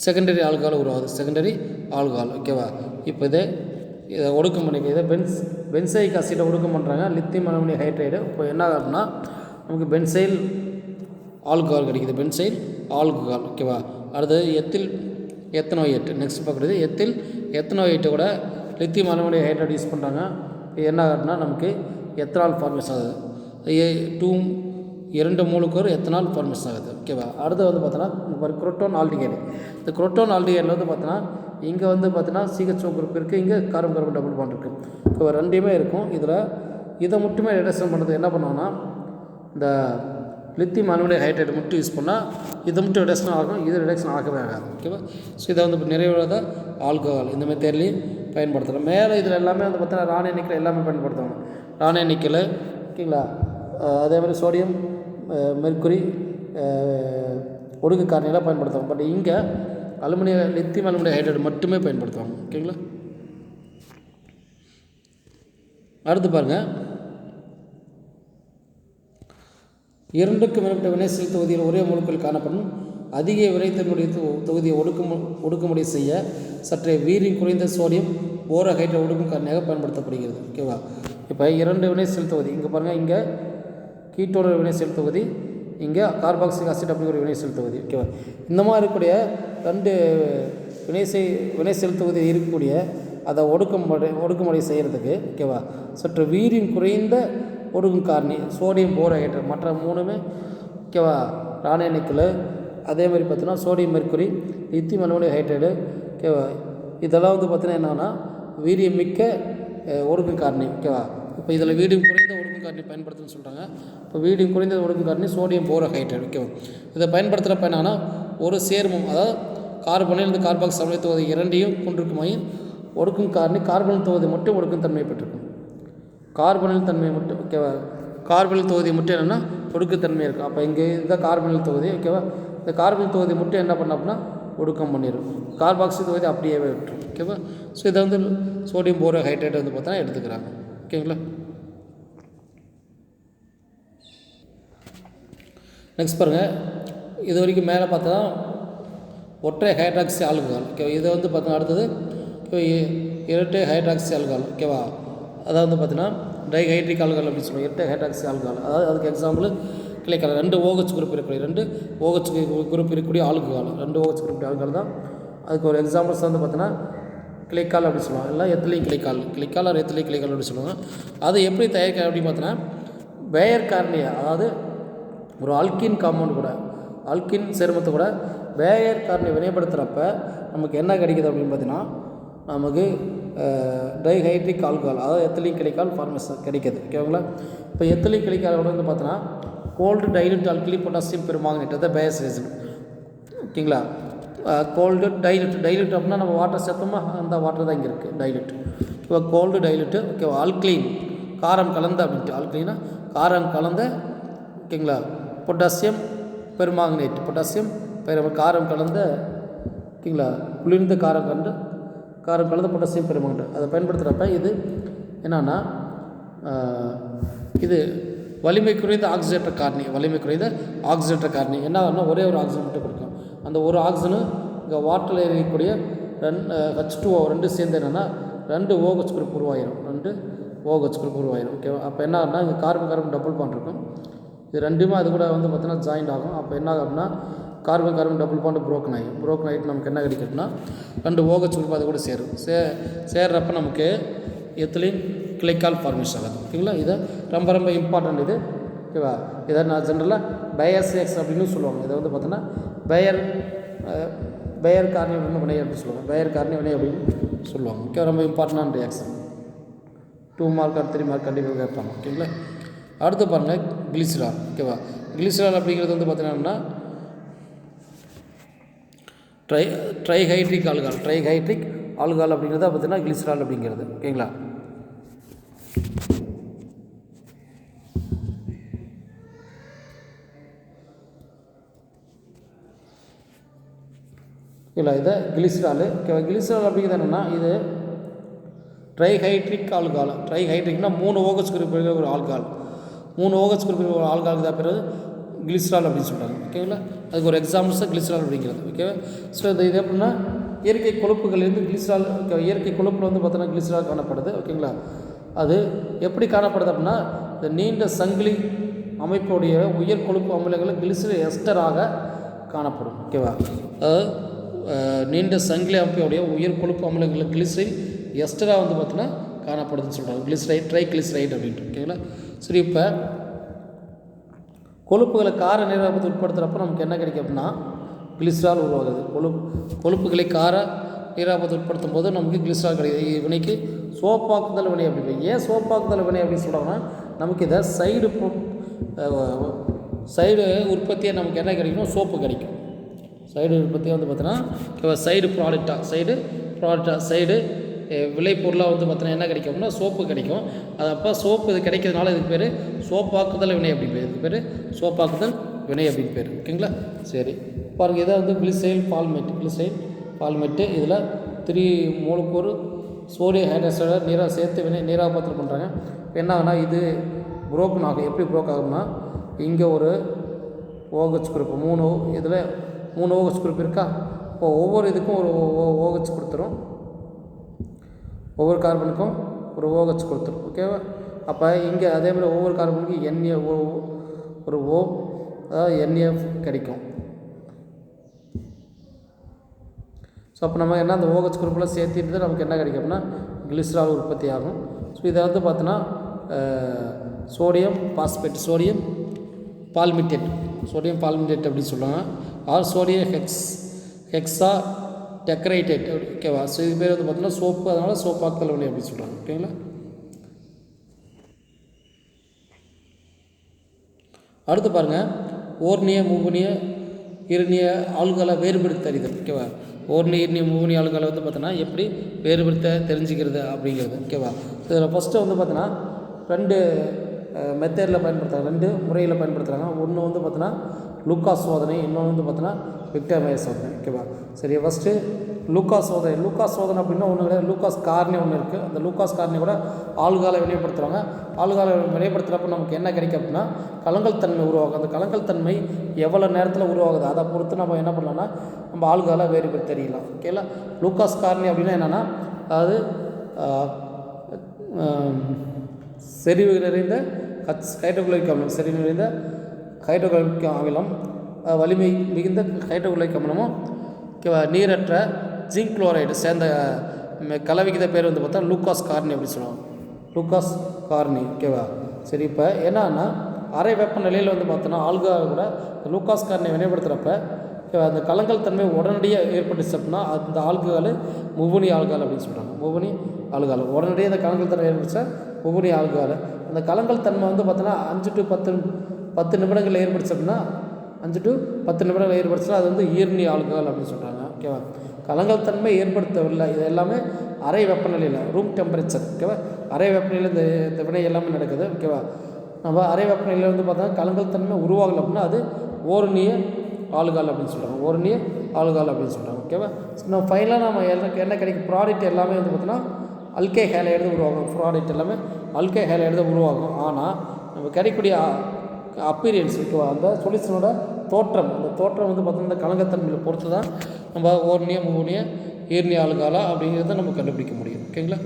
செகண்டரி ஆல்கஹால் உருவாகுது. Secondary alcohol. ஓகேவா. இப்போ இதை ஒடுக்கம் பண்ணிக்க இதை பென்சைக் ஆசிட்டை ஒடுக்கம் பண்ணுறாங்க லித்தியம் அலுமினியம் ஹைட்ரேடு. இப்போ என்ன ஆகுதுன்னா நமக்கு பென்சைல் ஆல்கஹால் கிடைக்குது. Benzyl alcohol. ஓகேவா. அடுத்தது எத்தனோயேட். நெக்ஸ்ட் பார்க்குறது எத்தனோயேட்டை கூட லித்தியம் அலுமினியம் ஹைட்ரேட் யூஸ் பண்ணுறாங்க. இது என்ன ஆகுதுன்னா நமக்கு எத்தனால் ஃபார்மேஷன் ஆகுது. 2 மூலக்கூறு எத்தனால் ஃபார்மேஷன் ஆகுது. ஓகேவா. அடுத்து வந்து பார்த்தோன்னா குரோட்டோன் ஆல்டிகைடு. இந்த குரோட்டோன் ஆல்டிகைடில் வந்து பார்த்தோன்னா இங்கே வந்து பார்த்தோன்னா CHO குரூப் இருக்குது, இங்கே கார்பன் டபுள் பாண்ட் இருக்குது. இப்போ ரெண்டுமே இருக்கும். இதை மட்டுமே ரிடக்ஷன் பண்ணுறது என்ன பண்ணுவோன்னா இந்த லித்தியம் அலுமினியம் ஹைட்ரேட் மட்டும் யூஸ் பண்ணால் இதை மட்டும் ரிடக்ஷன் ஆகும், இது ரிடக்ஷன் ஆகவே ஆகாது. ஓகேவா. ஸோ இதை வந்து நிறைவுறாத ஆல்கஹால் இந்த மாதிரி தேர்லையும் பயன்படுத்துகிறோம். மேலே இதில் எல்லாமே வந்து பார்த்தோன்னா ராணே நிக்கல் எல்லாமே பயன்படுத்துவாங்க. ராணே நிக்கல் ஓகேங்களா. அதே மாதிரி சோடியம் மெர்க்குரி ஒடுக்கு காரணியெல்லாம் பயன்படுத்துவாங்க. பட் இங்கே லித்தியம் அலுமினியம் ஹைட்ரேட் மட்டுமே பயன்படுத்துவாங்க. ஓகேங்களா. அடுத்து பாருங்கள், 2க்கும் மேற்பட்ட வினைசெல் தொகுதியில் ஒரே மூலக்கூறில் காணப்படும் அதிக வினைத்திறனுடைய தொகுதியை ஒடுக்குமுறை செய்ய சற்றே வீரியம் குறைந்த சோடியம் போரோஹைட்ரேட் ஒடுக்கும் காரணியாக பயன்படுத்தப்படுகிறது. ஓகேவா. இப்போ 2 வினைசெல் தொகுதி இங்கே பாருங்கள், இங்கே கீட்டோன வினைசெல் தொகுதி, இங்கே கார்பாக்சிலிக் ஆசிட் அப்படி ஒரு வினைசெல் தொகுதி. ஓகேவா. இந்த மாதிரி இருக்கக்கூடிய 2 வினைசெல் தொகுதி இருக்கக்கூடிய அதை ஒடுக்குமுறை செய்கிறதுக்கு ஓகேவா சற்று வீரியம் குறைந்த ஒடுக்கும் காரணி சோடியம் போரோஹைட்ரேட். மற்ற 3மே ஓகேவா ராணே நிக்கல், அதே மாதிரி பார்த்தீங்கன்னா சோடியம் மெர்க்குரி, லித்தியம் அலுமினியம் ஹைட்ரேடு. ஓகேவா. இதெல்லாம் வந்து பார்த்தீங்கன்னா என்னன்னா வீரியம் மிக்க ஒடுக்கும் காரணி. ஓகேவா. இப்போ இதில் வீரியம் குறைந்த ஒடுக்கும் காரணி பயன்படுத்துன்னு சொல்கிறாங்க. இப்போ வீரியம் குறைந்த ஒடுக்கும் காரணி சோடியம் போரோஹைட்ரேட். ஓகேவா. இதை பயன்படுத்துகிறப்ப என்னன்னா ஒரு சேர்மம் அதாவது கார்பனிலிருந்து கார்பாக்ஸ் அமில தொகுதி 2ஐயும் கொண்டிருக்குமாயின் ஒடுக்கும் காரணி கார்பன் தொகுதி மட்டும் ஒடுக்கும் தன்மை பெற்றிருக்கும். கார்பனில் தன்மை மட்டும் ஓகேவா. கார்பனில் தொகுதி மட்டும் என்னென்னா ஒடுக்குத்தன்மை இருக்கும். அப்போ இங்கே இதுதான் கார்பனில் தொகுதி. ஓகேவா. இந்த கார்பன் தொகுதி மட்டும் என்ன பண்ண அப்படின்னா ஒடுக்கம் பண்ணிடும். கார்பாக்சி தொகுதி அப்படியே விட்டுரும். ஓகேவா. ஸோ இதை வந்து சோடியம் போரோஹைட்ரேட் வந்து பார்த்தா எடுத்துக்கிறாங்க. ஓகேங்களா. நெக்ஸ்ட் பாருங்கள், இது வரைக்கும் மேலே பார்த்தா ஒற்றை ஹைட்ராக்சி ஆல்கஹால். ஓகேவா. இதை வந்து பார்த்தோன்னா அடுத்தது இரட்டை ஹைட்ராக்சி ஆல்கஹால். ஓகேவா. அதாவது வந்து பார்த்தீங்கன்னா டைஹைட்ரிக் ஆல்கஹால் அப்படின்னு சொல்லுவோம். 8 ஹைட்ராக்சி ஆல்கஹால். அதாவது அதுக்கு எக்ஸாம்பிள் கிளைக்கால் 2 OH குரூப் இருக்கக்கூடிய 2 OH குரூப் இருக்கக்கூடிய ஆல்கஹால், 2 OH குரூப் ஆல்கஹால் தான். அதுக்கு ஒரு எக்ஸாம்பிள்ஸ் வந்து பார்த்தீங்கன்னா கிளைக்கால் அப்படின்னு சொல்லுவாங்க, இல்லை ethylene glycol, glycol or ethylene glycol அப்படின்னு சொல்லுவாங்க. அது எப்படி தயாரிக்க அப்படின்னு பார்த்தீங்கன்னா பேயர் கார்னியா, அதாவது ஒரு ஆல்கின் காம்பவுண்ட் கூட, ஆல்கின் சேர்மத்தை கூட பேயர் கார்னியை வினைப்படுத்துகிறப்ப நமக்கு என்ன கிடைக்குது அப்படின்னு பார்த்தீங்கன்னா நமக்கு டைஹைட்ரிக் ஆல்கஹால், அதாவது எத்திலீன் கிளைக்கால் ஃபார்மேஷன் கிடைக்கிது. ஓகேங்களா? இப்போ எத்திலீன் கிளைக்கால் வந்து பார்த்தீங்கன்னா cold dilute alkali potassium permanganate, அதான் பேயஸ் ரீசன். ஓகேங்களா? கோல்டு டைலூட் அப்படின்னா நம்ம வாட்டர் சேர்த்தோமா, அந்த வாட்டர் தான் இங்கே இருக்குது டைலூட். இப்போ கோல்டு டைலூட்டு. ஓகே. ஆல்க்ளீன் காரம் கலந்த அப்படின்ட்டு, ஆல்க்ளீனா காரம் கலந்த. ஓகேங்களா? பொட்டாசியம் பெர்மாங்கனேட், பொட்டாசியம் காரம் கலந்த. ஓகேங்களா? குளிர்ந்த காரம் கலந்த பொட்டாசியம் பெர்மாங்கனேட் அதை பயன்படுத்துகிறப்ப இது என்னன்னா இது வலிமை குறைந்த ஆக்சிஜேட்டர் காரணி, வலிமை குறைந்த ஆக்சிஜேட்டர் காரணி என்ன ஆகும்னா ஒரே ஒரு ஆக்சிஜன் மட்டும் கொடுக்கும். அந்த ஒரு ஆக்சிஜனு இங்கே வாட்டரில் இருக்கக்கூடிய H2O 2 சேர்ந்து என்னென்னா 2 OH குரூப் உருவாயிரும், 2 OH குரூப் உருவாயிரும். ஓகேவா? அப்போ என்ன ஆகும்னா இங்கே கார்பன் டபுள் பாண்ட் இருக்கும். இது ரெண்டுமே அது கூட வந்து பார்த்தீங்கன்னா ஜாயிண்ட் ஆகும். அப்போ என்ன ஆகும் அப்படின்னா கார்பன் டபுள் பாண்ட் புரோக்கன் ஆகிட்டு நமக்கு என்ன கிடைக்குதுன்னா 2 OH குரூப் அது கூட சேர்றப்ப நமக்கு எத்திலீன் கிளைக்கால் ஃபார்மேஷன் ஆகுது. ஓகேங்களா? இது ரொம்ப ரொம்ப இம்பார்ட்டன்ட் இது. ஓகேவா? இதை நான் ஜென்ரலாக பயாசிஎக்ஸ் அப்படின்னு சொல்லுவாங்க. இதை வந்து பார்த்தோன்னா பேயர் கார்னி வினை அப்படின்னு சொல்லுவாங்க, பேயர் கார்னி வினை அப்படின்னு சொல்லுவாங்க. ஓகே. ரொம்ப இம்பார்ட்டண்டான ரியாக்ஷன், 2 மார்க் ஆர் 3 மார்க் கண்டிப்பாக கேட்பாங்க. ஓகேங்களா? அடுத்து பாருங்கள் கிளிசரால். ஓகேவா? கிளிசரால் அப்படிங்கிறது வந்து பார்த்தீங்கன்னா ட்ரைஹைட்ரிக் ஆல்கஹால் அப்படிங்கிறது பார்த்தீங்கன்னா கிளிசரால் அப்படிங்கிறது. ஓகேங்களா? இல்லை இதை கிளிசரால். ஓகேவா? கிளிசரால் அப்படிங்கிறது என்னென்னா இது ட்ரைஹைட்ரிக் ஆல்கஹால். ட்ரைஹைட்ரிக்னா 3 OH குரூப் இருக்கிற ஒரு ஆல்கஹால், 3 OH குரூப் இருக்கிற ஒரு ஆல்கஹாலுக்கு தான் பேர் கிளிசரால் அப்படின்னு சொல்கிறாங்க. ஓகேங்களா? அதுக்கு ஒரு எக்ஸாம்பிள்ஸ் தான் கிளிசரால் அப்படிங்கிறது. ஓகேவா? ஸோ இது எப்படின்னா இயற்கை கொழுப்புகள்லேருந்து கிளிசரால், இயற்கை கொழுப்பில் வந்து பார்த்தோன்னா கிளிசரால் காணப்படுது. ஓகேங்களா? அது எப்படி காணப்படுது அப்படின்னா இந்த நீண்ட சங்கிலி அமைப்புடைய உயர் கொழுப்பு அமிலங்கள் கிளிசரால் எஸ்டராக காணப்படும். ஓகேவா? அதாவது நீண்ட சங்கிலி அமைப்புடைய உயர் கொழுப்பு அமிலங்கள் கிளிசரின் எஸ்டராக வந்து பார்த்தீங்கன்னா காணப்படுதுன்னு சொல்கிறாங்க, ட்ரைகிளிசரைட் அப்படின்ட்டு. ஓகேங்களா? சரி, இப்போ கொழுப்புகளை கார நீராபத்து உட்படுத்துகிறப்ப நமக்கு என்ன கிடைக்கும் அப்படின்னா கிளிசரால் உருவாகுது. கொழுப்புகளை கார நீராபத்து உட்படுத்தும் போது நமக்கு கிளிசரால் கிடைக்குது. வினைக்கு சோப்பாக்குதல் வினை அப்படி. ஏன் சோப்பாக்குதல் வினை அப்படின்னு சொல்கிறாங்கன்னா நமக்கு இதை சைடு உற்பத்தியாக நமக்கு என்ன கிடைக்கும், சோப்பு கிடைக்கும். சைடு உற்பத்தியாக வந்து பார்த்தீங்கன்னா சைடு ப்ராடக்டாக சைடு விளைபொருளாக வந்து பார்த்தீங்கன்னா என்ன கிடைக்கும் அப்படின்னா சோப்பு கிடைக்கும். அது அப்போ சோப்பு இது கிடைக்கிறதுனால இதுக்கு பேர் சோப்பாக்குதல் வினை அப்படின்னு பேர். இதுக்கு பேர் சோப்பாக்குதல் வினை அப்படின்னு பேர். ஓகேங்களா? சரி, பாருங்கள். இதை வந்து கிளிசரைல் பால்மேட்டு இதில் 3 மூலக்கூறு சோடியம் ஹைட்ராக்சைடை நீராக சேர்த்து நீராபத்தில் பண்ணுறாங்க. இப்போ என்ன ஆகுனா இது புரோக்கன் ஆகும். எப்படி புரோக் ஆகும்னா இங்கே ஒரு OH குரூப் 3 இதில் 3 OH குரூப் இருக்கா. இப்போ ஒவ்வொரு இதுக்கும் ஒரு OH கொடுத்துரும், ஒவ்வொரு கார்பனுக்கும் ஒரு OH கொடுத்துரும். ஓகேவா? அப்போ இங்கே அதேமாதிரி ஒவ்வொரு கார்பனுக்கும் ஒரு O, அதாவது NF கிடைக்கும். ஸோ அப்போ நம்ம என்ன அந்த OH குரூப்பில் சேர்த்திட்டு நமக்கு என்ன கிடைக்கும்னா கிளிசரால் உற்பத்தி ஆகும். ஸோ இதை வந்து பார்த்தோன்னா சோடியம் பால்மிட்டேட் அப்படின்னு சொல்லுவாங்க. Or sodium hexadecanoate. ஓகேவா? ஸோ இது பேர் வந்து பார்த்தீங்கன்னா சோப்பு, அதனால் சோப்பாக்குதல் வினை அப்படின்னு சொல்கிறாங்க. ஓகேங்களா? அடுத்து பாருங்கள் ஓர்னிய மூவனிய ஈர்னிய ஆல்கஹாலை வேறுபடுத்தி அறிதல். ஓகேவா? ஓர்னிய ஈர்னிய மூவனிய ஆல்கஹாலை வந்து பார்த்தோன்னா எப்படி வேறுபடுத்த தெரிஞ்சுக்கிறது அப்படிங்கிறது. ஓகேவா? இதில் ஃபஸ்ட்டு வந்து பார்த்தோன்னா 2 மெத்தேடில் பயன்படுத்துகிறாங்க, 2 முறையில் பயன்படுத்துகிறாங்க. ஒன்று வந்து பார்த்தோன்னா லூக்காஸ் சோதனை, இன்னொன்று வந்து பார்த்தோன்னா விக்டர் மேயர் சோதனை. ஓகேவா? சரி, ஃபஸ்ட்டு லூக்காஸ் சோதனை அப்படின்னா ஒன்று கிடையாது. லூக்காஸ் கார்னி ஒன்று இருக்குது. அந்த லூக்காஸ் கார்னி கூட ஆல்கஹாலை வினைப்படுத்துகிறாங்க. ஆல்கஹாலை வினைப்படுத்துகிறப்ப நமக்கு என்ன கிடைக்கும் அப்படின்னா கலங்கல் தன்மை உருவாகும். அந்த கலங்கல் தன்மை எவ்வளோ நேரத்தில் உருவாகுது அதை பொறுத்து நம்ம என்ன பண்ணலாம்னா நம்ம ஆல்கஹாலை வேறுபடுத்தி தெரியலாம். ஓகேங்களா? லூக்காஸ் கார்னி அப்படின்னா என்னென்னா அதாவது செறிவு நிறைந்த ஹைட்ரோகுளோரிக் அமிலம், செறிவு நிறைந்த ஹைட்ரோகுளோரிக் அமிலம், வலிமை மிகுந்த ஹைட்ரோகுளோரிக் அமிலமும் ஓகேவா, நீரற்ற ஜிங்க் குளோரைடு சேர்ந்த கலவைக்கிற பேர் வந்து பார்த்தா லூகாஸ் கார்னி அப்படி சொல்லுவாங்க, லூகாஸ் கார்னி. ஓகேவா, சரி. இப்போ என்னன்னா அரை வெப்பநிலையில் வந்து பார்த்தோன்னா ஆல்கஹால் கூட லூகாஸ் கார்னை வினைப்படுத்துகிறப்ப அந்த கலங்கல் தன்மை உடனடியாக ஏற்பட்டுச்சு அப்படின்னா அந்த ஆல்கஹால் முவுனி ஆல்கஹால் அப்படின்னு சொல்கிறாங்க. முவுனி ஆல்கஹால் உடனடியாக அந்த கலங்கல் தன்மை ஏற்படுச்சா முவுனி ஆல்கஹால். அந்த கலங்கல் தன்மை வந்து பார்த்தோன்னா 5 to 10 நிமிடங்கள் ஏற்படுச்சு அப்படின்னா 5 to 10 நிமிடங்கள் ஏற்படுச்சுன்னா அது வந்து ஈர்னி ஆல்கஹால் அப்படின்னு சொல்கிறாங்க. ஓகேவா, கலங்கல் தன்மை ஏற்படுத்தவில்லை, இது எல்லாமே அரை வெப்பநிலையில், ரூம் டெம்பரேச்சர். ஓகேவா, அரை வெப்பநிலையில் இந்த வினை எல்லாமே நடக்குது. ஓகேவா, நம்ம அரை வெப்பநிலையில் வந்து பார்த்தா கலங்கல் தன்மை உருவாகலை அப்படின்னா அது ஓர்னிய ஆல்கஹால் அப்படின்னு சொல்கிறாங்க, ஓர்னிய ஆல்கஹால் அப்படின்னு சொல்கிறாங்க. ஓகேவா, நம்ம ஃபைனலாக நம்ம என்ன கிடைக்கும் ப்ராடக்ட் எல்லாமே வந்து பார்த்தோன்னா அல்கே ஹேலைடு உருவாகும். ப்ராடக்ட் எல்லாமே அல்கே ஹேலைடு உருவாகும். ஆனால் நம்ம கிடைக்கக்கூடிய அப்பீரியன்ஸ் ஓகேவா, அந்த சொல்யூஷனோட தோற்றம், அந்த தோற்றம் வந்து பார்த்தோன்னா இந்த கலங்கத்தன்மையில் பொறுத்து தான் நம்ம ஓர்னிய முவுனிய ஈர்னிய ஆல்கஹாலா அப்படிங்கிறத நம்ம கண்டுபிடிக்க முடியும். ஓகேங்களா,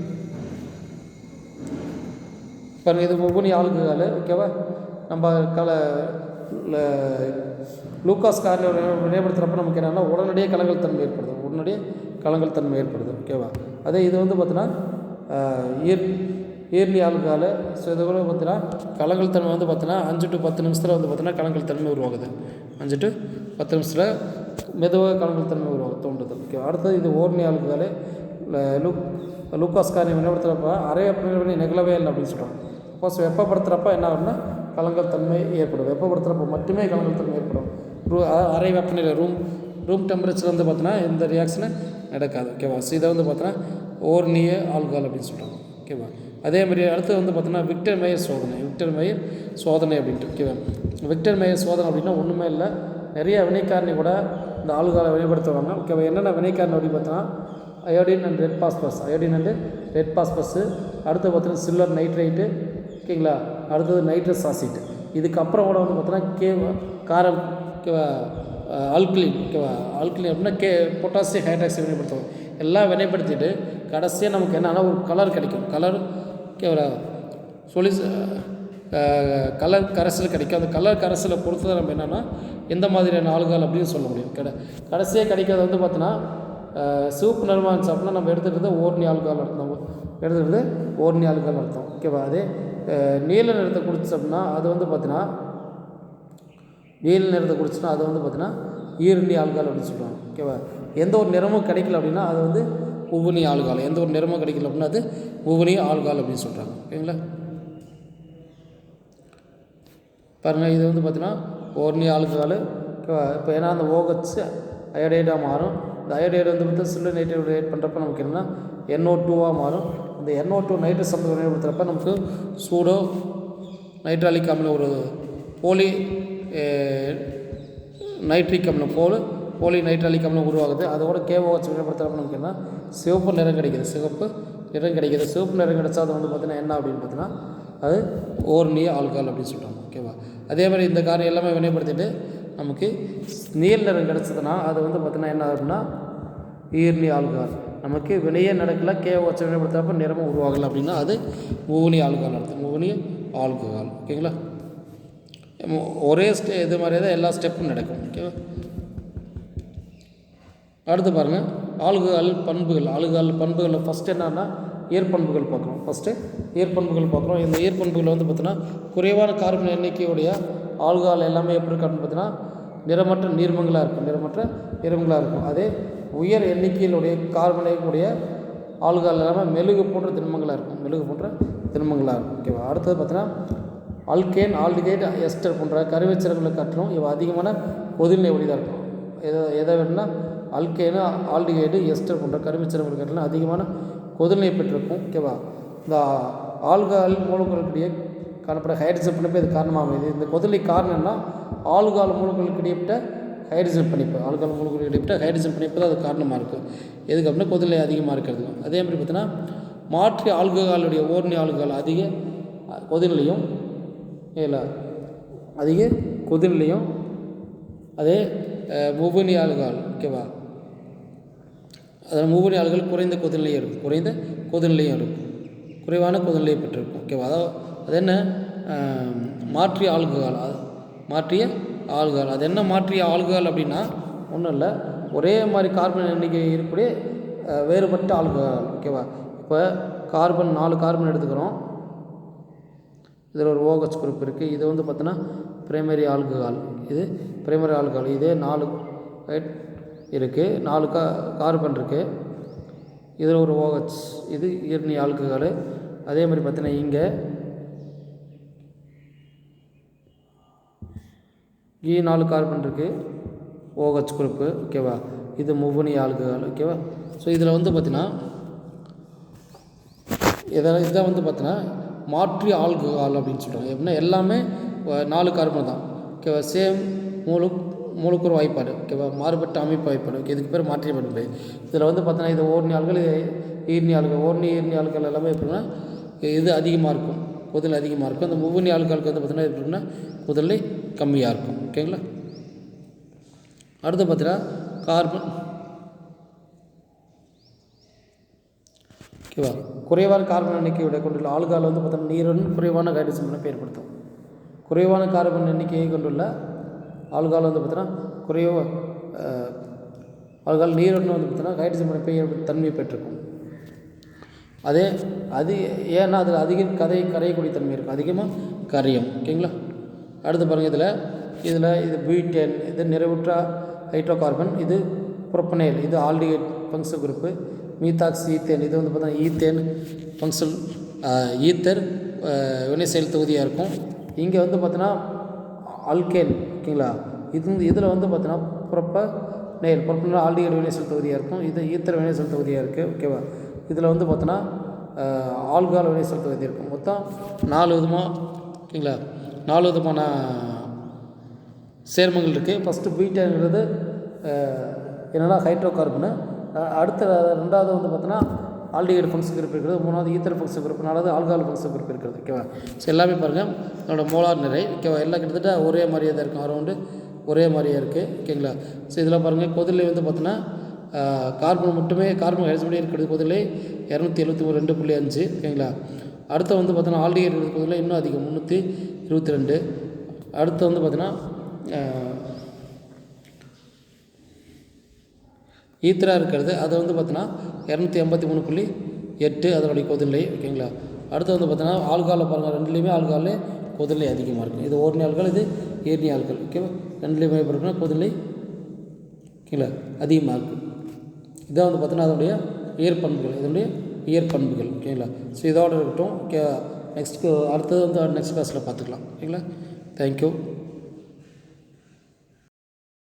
பாருங்கள் இது முவுனி ஆல்கஹால். ஓகேவா, நம்ம லூகாஸ் கார்னி வினைப்படுத்துகிறப்ப நமக்கு என்னென்னா உடனடியாக கலங்கல் தன்மை ஏற்படுது, உடனடியாக கலங்கல் தன்மை ஏற்படுது. ஓகேவா, அதே இது வந்து பார்த்தீங்கன்னா ஈர்னி ஆல்கஹால். ஸோ இது கூட பார்த்தீங்கன்னா கலங்கல் தன்மை வந்து பார்த்தீங்கன்னா 5 to 10 நிமிஷத்தில் வந்து பார்த்தீங்கன்னா கலங்கல் தன்மை உருவாகுது. 5 to 10 நிமிஷத்தில் மெதுவாக கலங்கல் தன்மை தோன்றுது. ஓகே, அடுத்தது இது ஓர்னி ஆல்கஹால். லூகாஸ் கார்னி வினைப்படுத்துகிறப்ப அரை வெப்பநிலை நிகழவே இல்லை அப்படின்னு சொல்கிறாங்க. சப்போஸ் வெப்பப்படுத்துகிறப்ப என்ன ஆகுதுன்னா கலங்கல் தன்மை ஏற்படும், வெப்பப்படுத்துகிறப்ப மட்டுமே கலங்கல் தன்மை ஏற்படும். அரை வெப்பநிலை ரூம் டெம்பரேச்சர் வந்து பார்த்தீங்கன்னா இந்த ரியாக்ஷனை நடக்காது. ஓகேவா, ஸோ இதை வந்து பார்த்தீங்கன்னா ஓர்னிய ஆல்கஹால் அப்படின்னு சொல்கிறாங்க. ஓகேவா, அதேமாதிரி அடுத்து வந்து பார்த்தீங்கன்னா விக்டர் மேயர் சோதனை, விக்டர் மேயர் சோதனை அப்படின்ட்டு. ஓகேவா, விக்டர் மேயர் சோதனை அப்படின்னா ஒன்றுமே இல்லை, நிறைய வினைக்காரணி கூட இந்த ஆல்கஹாலை வெளிப்படுத்துவாங்க. ஓகேவா, என்னென்ன வினைக்காரணி அப்படின்னு பார்த்தோன்னா iodine and red phosphorus, iodine and red phosphorus, அடுத்து பார்த்தீங்கன்னா சில்வர் நைட்ரைட்டு. ஓகேங்களா, அடுத்தது நைட்ரஸ் ஆசிட். இதுக்கப்புறம் கூட வந்து பார்த்தோன்னா காரம் ஆல்கலின். ஓகேவா, ஆல்கலின் அப்படின்னா பொட்டாசியம் ஹைட்ராக்சைடு வினைப்படுத்துவோம். எல்லாம் வினைப்படுத்திட்டு கடைசியாக நமக்கு என்னென்னா ஒரு கலர் கிடைக்கும். கலர் ஓகேவா கலர் கரைசல் கிடைக்கும். அந்த கலர் கரைசலை பொறுத்து தான் நம்ம என்னென்னா எந்த மாதிரியான ஆல்கஹால் அப்படின்னு சொல்ல முடியும். கடைசியாக கிடைக்கிறது வந்து பார்த்தோன்னா சிவப்பு நிறமாக இருந்துச்சு அப்படின்னா நம்ம எடுத்துகிட்டு ஓர்னி ஆல்கஹால் அர்த்தம், எடுத்துகிட்டு ஓர்னி ஆல்கஹால் அர்த்தம். ஓகேவா, அதே நீல நிறத்தை குடிச்சு அப்படின்னா அது வந்து பார்த்தீங்கன்னா நீல நிறத்தை குடிச்சுன்னா அது வந்து பார்த்தீங்கன்னா ஈர்னி ஆல்கஹால் அப்படின்னு சொல்லுவாங்க. ஓகேவா, எந்த ஒரு நிறமும் கிடைக்கல அப்படின்னா அது வந்து உவுனி ஆல்கஹால், எந்த ஒரு நிறமும் கிடைக்கல அப்படின்னா அது உவுனி ஆல்கஹால் அப்படின்னு சொல்கிறாங்க. ஓகேங்களா, பாருங்கள் இது வந்து பார்த்தீங்கன்னா ஓர்னி ஆல்கஹால். ஓகேவா, இப்போ ஏன்னா அந்த OH அயோடைடாக மாறும். இந்த அயோடைடு வந்து பார்த்தா சில்வர் நைட்ரேட் ரியாக்ட் பண்ணுறப்ப நமக்கு என்னென்னா NO2வாக மாறும். இந்த NO2 நைட்ரஸ் அமிலம் வினைப்படுத்துகிறப்ப நமக்கு சூடோ நைட்ராலிக் அமிலம், ஒரு போலி நைட்ரிக் அமிலம், போலி நைட்ராலிக் அமிலம் உருவாகுது. அதோட KOH வினைப்படுத்துகிறப்ப நமக்கு என்ன சிவப்பு நிறம் கிடைக்கிது, சிவப்பு நிறம் கிடைக்கிது. சிவப்பு நிறம் கிடைச்சா அது வந்து பார்த்தீங்கன்னா என்ன அப்படின்னு பார்த்தீங்கன்னா அது ஓர்னிய ஆல்கஹால் அப்படின்னு சொல்கிறாங்க. ஓகேவா, அதே மாதிரி இந்த காரம் எல்லாமே வினைப்படுத்திட்டு நமக்கு நீல் நிறம் கிடச்சதுன்னா அது வந்து பார்த்தீங்கன்னா என்ன ஆகுதுன்னா ஈர்னி ஆல்கஹால். நமக்கு வினையே நடக்கல, KOH வினைப்படுத்துகிறப்ப நிறமும் உருவாகலை அப்படின்னா அது மூவனி ஆல்கஹால் அர்த்தம், மூவனி ஆல்கஹால். ஓகேங்களா, ஒரே இது மாதிரியே தான் எல்லா ஸ்டெப்பும் நடக்கும். ஓகேவா, அடுத்து பாருங்கள் ஆல்கஹால் பண்புகள். ஆல்கஹால் பண்புகளில் ஃபஸ்ட்டு என்னன்னா இயற்பண்புகள் பார்க்குறோம். ஃபஸ்ட்டு இயற்பண்புகள் பார்க்குறோம். இந்த இயற்பண்புகள் வந்து பார்த்தீங்கன்னா குறைவான கார்பன் எண்ணிக்கையுடைய ஆல்கஹால் எல்லாமே எப்படி இருக்குன்னு பார்த்தீங்கன்னா நிறமற்ற நீர்மங்களாக இருக்கும், நிறமற்ற நீர்மங்களாக இருக்கும். அதே உயர் எண்ணிக்கையிலுடைய கார்பனுடைய ஆல்கஹால் எல்லாமே மெழுகு போன்ற திண்மங்களாக இருக்கும், மெழுகு போன்ற திண்மங்களாக இருக்கும். ஓகேவா, அடுத்தது பார்த்தீங்கன்னா ஆல்கேன், ஆல்டிகைட், எஸ்டர் போன்ற கருவேச்சரங்களை காட்டிலும் இவ அதிகமான கொதிநிலை ஒளிதாக இருக்கும். எதை வேணும்னா ஆல்கேனு, ஆல்டிகைடு, எஸ்டர் போன்ற கருவேச்சரங்களை காட்டிலும் அதிகமான கொதிநிலை பெற்றிருக்கும். ஓகேவா, இந்த ஆல்கஹால் மூலங்களுக்கிடையே காணப்பட ஹைட்ரஜன் பிணைப்பு இது காரணமாகும். இது இந்த கொதிநிலை காரணம் என்ன, ஆல்கஹால் மூலங்களுக்கு இடைப்பட்ட ஹைட்ரஜன் பிணைப்பு, ஆல்கஹால் மூலங்களுக்கு இடைப்பட்ட ஹைட்ரஜன் பிணைப்பு தான் அது காரணமாக இருக்குது. எதுக்கு அப்படின்னா கொதிநிலை அதிகமாக இருக்கிறது. அதே மாதிரி பார்த்தீங்கன்னா மாற்று ஆல்கஹாலுடைய ஓர்னி ஆல்கஹால் அதிக கொதிநிலையும் இல்லை அதிக கொதிநிலையும், அதே மூவனி ஆல்கஹால். ஓகேவா, அதில் மூவனி ஆல்கஹால் குறைந்த கொதிநிலையும் இருக்கும், குறைந்த கொதிநிலையும் இருக்கும். குறைவான கொதிநிலையை பெற்றிருக்கும். ஓகேவா? அது என்ன மாற்றிய ஆல்கஹால். மாற்றிய ஆல்கஹால் அது என்ன மாற்றிய ஆல்கஹால் அப்படின்னா ஒன்றும் இல்லை, ஒரே மாதிரி கார்பன் எண்ணிக்கை இருக்கக்கூடிய வேறுபட்ட ஆல்கஹால். ஓகேவா? இப்போ கார்பன் 4 கார்பன் எடுத்துக்கிறோம். இதில் ஒரு OH குரூப் இருக்குது. இது வந்து பார்த்தோன்னா பிரைமரி ஆல்கஹால். இது பிரைமரி ஆல்கஹால். இதே 4 இருக்குது, 4 கார்பன் இருக்குது. இதில் ஒரு OH, இது ஈர்ணி ஆல்கஹால். அதே மாதிரி பார்த்தீங்கன்னா இங்கே 4 கார்பன் இருக்குது, OH குரூப்பு. ஓகேவா? இது முவ்வணி ஆல்கஹால். ஓகேவா? ஸோ இதில் வந்து பார்த்தீங்கன்னா இதான் வந்து பார்த்தீங்கன்னா மாற்றி ஆல்கஹால் அப்படின்னு சொல்கிறாங்க. எப்படின்னா எல்லாமே 4 கார்பன் தான். ஓகேவா? சேம் மூலக்கூறு வாய்ப்பாடு. ஓகேவா? மாறுபட்ட அமைப்பு வாய்ப்பாடு. ஓகே, இதுக்கு பேர் மாற்றிய பண்பு. இதில் வந்து பார்த்தீங்கன்னா இது ஓர்ணி ஆல்கள், இது ஈர்ணி ஆல்கள். ஓர்ணி ஈர்ணி ஆல்கள் எல்லாமே எப்படின்னா இது அதிகமாக இருக்கும், கொதில் அதிகமாக இருக்கும். அந்த முவ்வணி ஆல்கஹாலுக்கு வந்து பார்த்தீங்கன்னா எப்படின்னா கொதிலை கம்மியாக இருக்கும். ஓகேங்களா? அடுத்து பார்த்தீங்கன்னா கார்பன். ஓகேவா? குறைவான கார்பன் எண்ணிக்கையுடைய கொண்டுள்ள ஆல்கஹால் வந்து பார்த்தோம்னா நீருடன் குறைவான ஹைட்ரஜன் பிணைப்பை ஏற்படுத்தும். குறைவான கார்பன் எண்ணிக்கையை கொண்டுள்ள ஆல்கஹால் வந்து பார்த்தீங்கன்னா ஆல்கஹால் நீருடன் வந்து பார்த்தீங்கன்னா ஹைட்ரஜன் பிணைப்பை தன்மையை பெற்றிருக்கும். அது ஏன்னா அதில் அதிக கரையக்கூடிய தன்மை இருக்கும், அதிகமாக கரையும். ஓகேங்களா? அடுத்து பாருங்கள், இதில் இது பியூட்டேன், இது நிறைவுற்ற ஹைட்ரோ கார்பன். இது புரோப்பனைல், இது aldehyde function group. Methoxy ethane, இது வந்து பார்த்தீங்கன்னா ஈத்தேன் ஃபங்க்ஷன் ஈத்தர் வினை செயல் தொகுதியாக இருக்கும். இங்கே வந்து பார்த்தீங்கன்னா அல்கேன். ஓகேங்களா? இதில் வந்து பார்த்தீங்கன்னா புரோப்பனைல் ஆல்டிஹைட் வினை செயல் தொகுதியாக இருக்கும். இது ஈத்தர் வினை செயல் தொகுதியாக இருக்குது. ஓகேவா? இதில் வந்து பார்த்தோன்னா ஆல்கஹால் வினை செயல் தொகுதி இருக்கும். மொத்தம் 4 விதமாக. ஓகேங்களா? 4 விதமான சேர்மங்கள் இருக்குது. ஃபஸ்ட்டு பீட்டாங்கிறது என்னென்னா ஹைட்ரோ கார்பனு. அடுத்த 2வது வந்து பார்த்தோன்னா ஆல்டிஹைட் ஃபங்க்ஷன் குரூப் இருக்கிறது. 3வது ஈத்தர் ஃபங்க்ஷன் குரூப். 4வது ஆல்கஹால் ஃபங்க்ஷன் குரூப் இருக்கிறது. ஓகேவா? ஸோ எல்லாமே பாருங்கள் என்னோட மோலார் நிறை. ஓகேவா? எல்லாம் கிட்டத்தட்ட ஒரே மாதிரியே தான் இருக்கும், அரௌண்டு ஒரே மாதிரியே இருக்குது. ஓகேங்களா? ஸோ இதில் பாருங்கள் கொதிலை வந்து பார்த்தோன்னா கார்பன் மட்டுமே, கார்பன் ஹைட்ரஜன் இருக்கிறது கொதிலை 273.2.5. ஓகேங்களா? அடுத்து வந்து பார்த்தோன்னா ஆல்டிஹைட் இருக்கிறது கொதிலை இன்னும் அதிகம், 322. அடுத்து வந்து பார்த்தோன்னா ஈத்தரா இருக்கிறது, அது வந்து பார்த்தோன்னா 283.8 அதனுடைய கொதிநிலை. ஓகேங்களா? அடுத்து வந்து பார்த்தோன்னா ஆல்கஹாலில் பாருங்கள், ரெண்டுலேயுமே ஆல்கஹாலில் கொதிநிலை அதிகமாக இருக்கும். இது ஓர்ணி ஆல்கஹால், இது ஈர்ணி ஆல்கஹால். ஓகேவா? ரெண்டுலேயுமே பார்த்தீங்கன்னா கொதிநிலை ஓகேங்களா அதிகமாக இருக்குது. இதான் வந்து பார்த்தோன்னா அதனுடைய இயற்பண்புகள், இதனுடைய இயற்பண்புகள். ஓகேங்களா? ஸோ இதோடு இருக்கட்டும். ஓகே, அடுத்தது வந்து நெக்ஸ்ட் கிளாஸில் பார்த்துக்கலாம். ஓகேங்களா? தேங்க்யூ.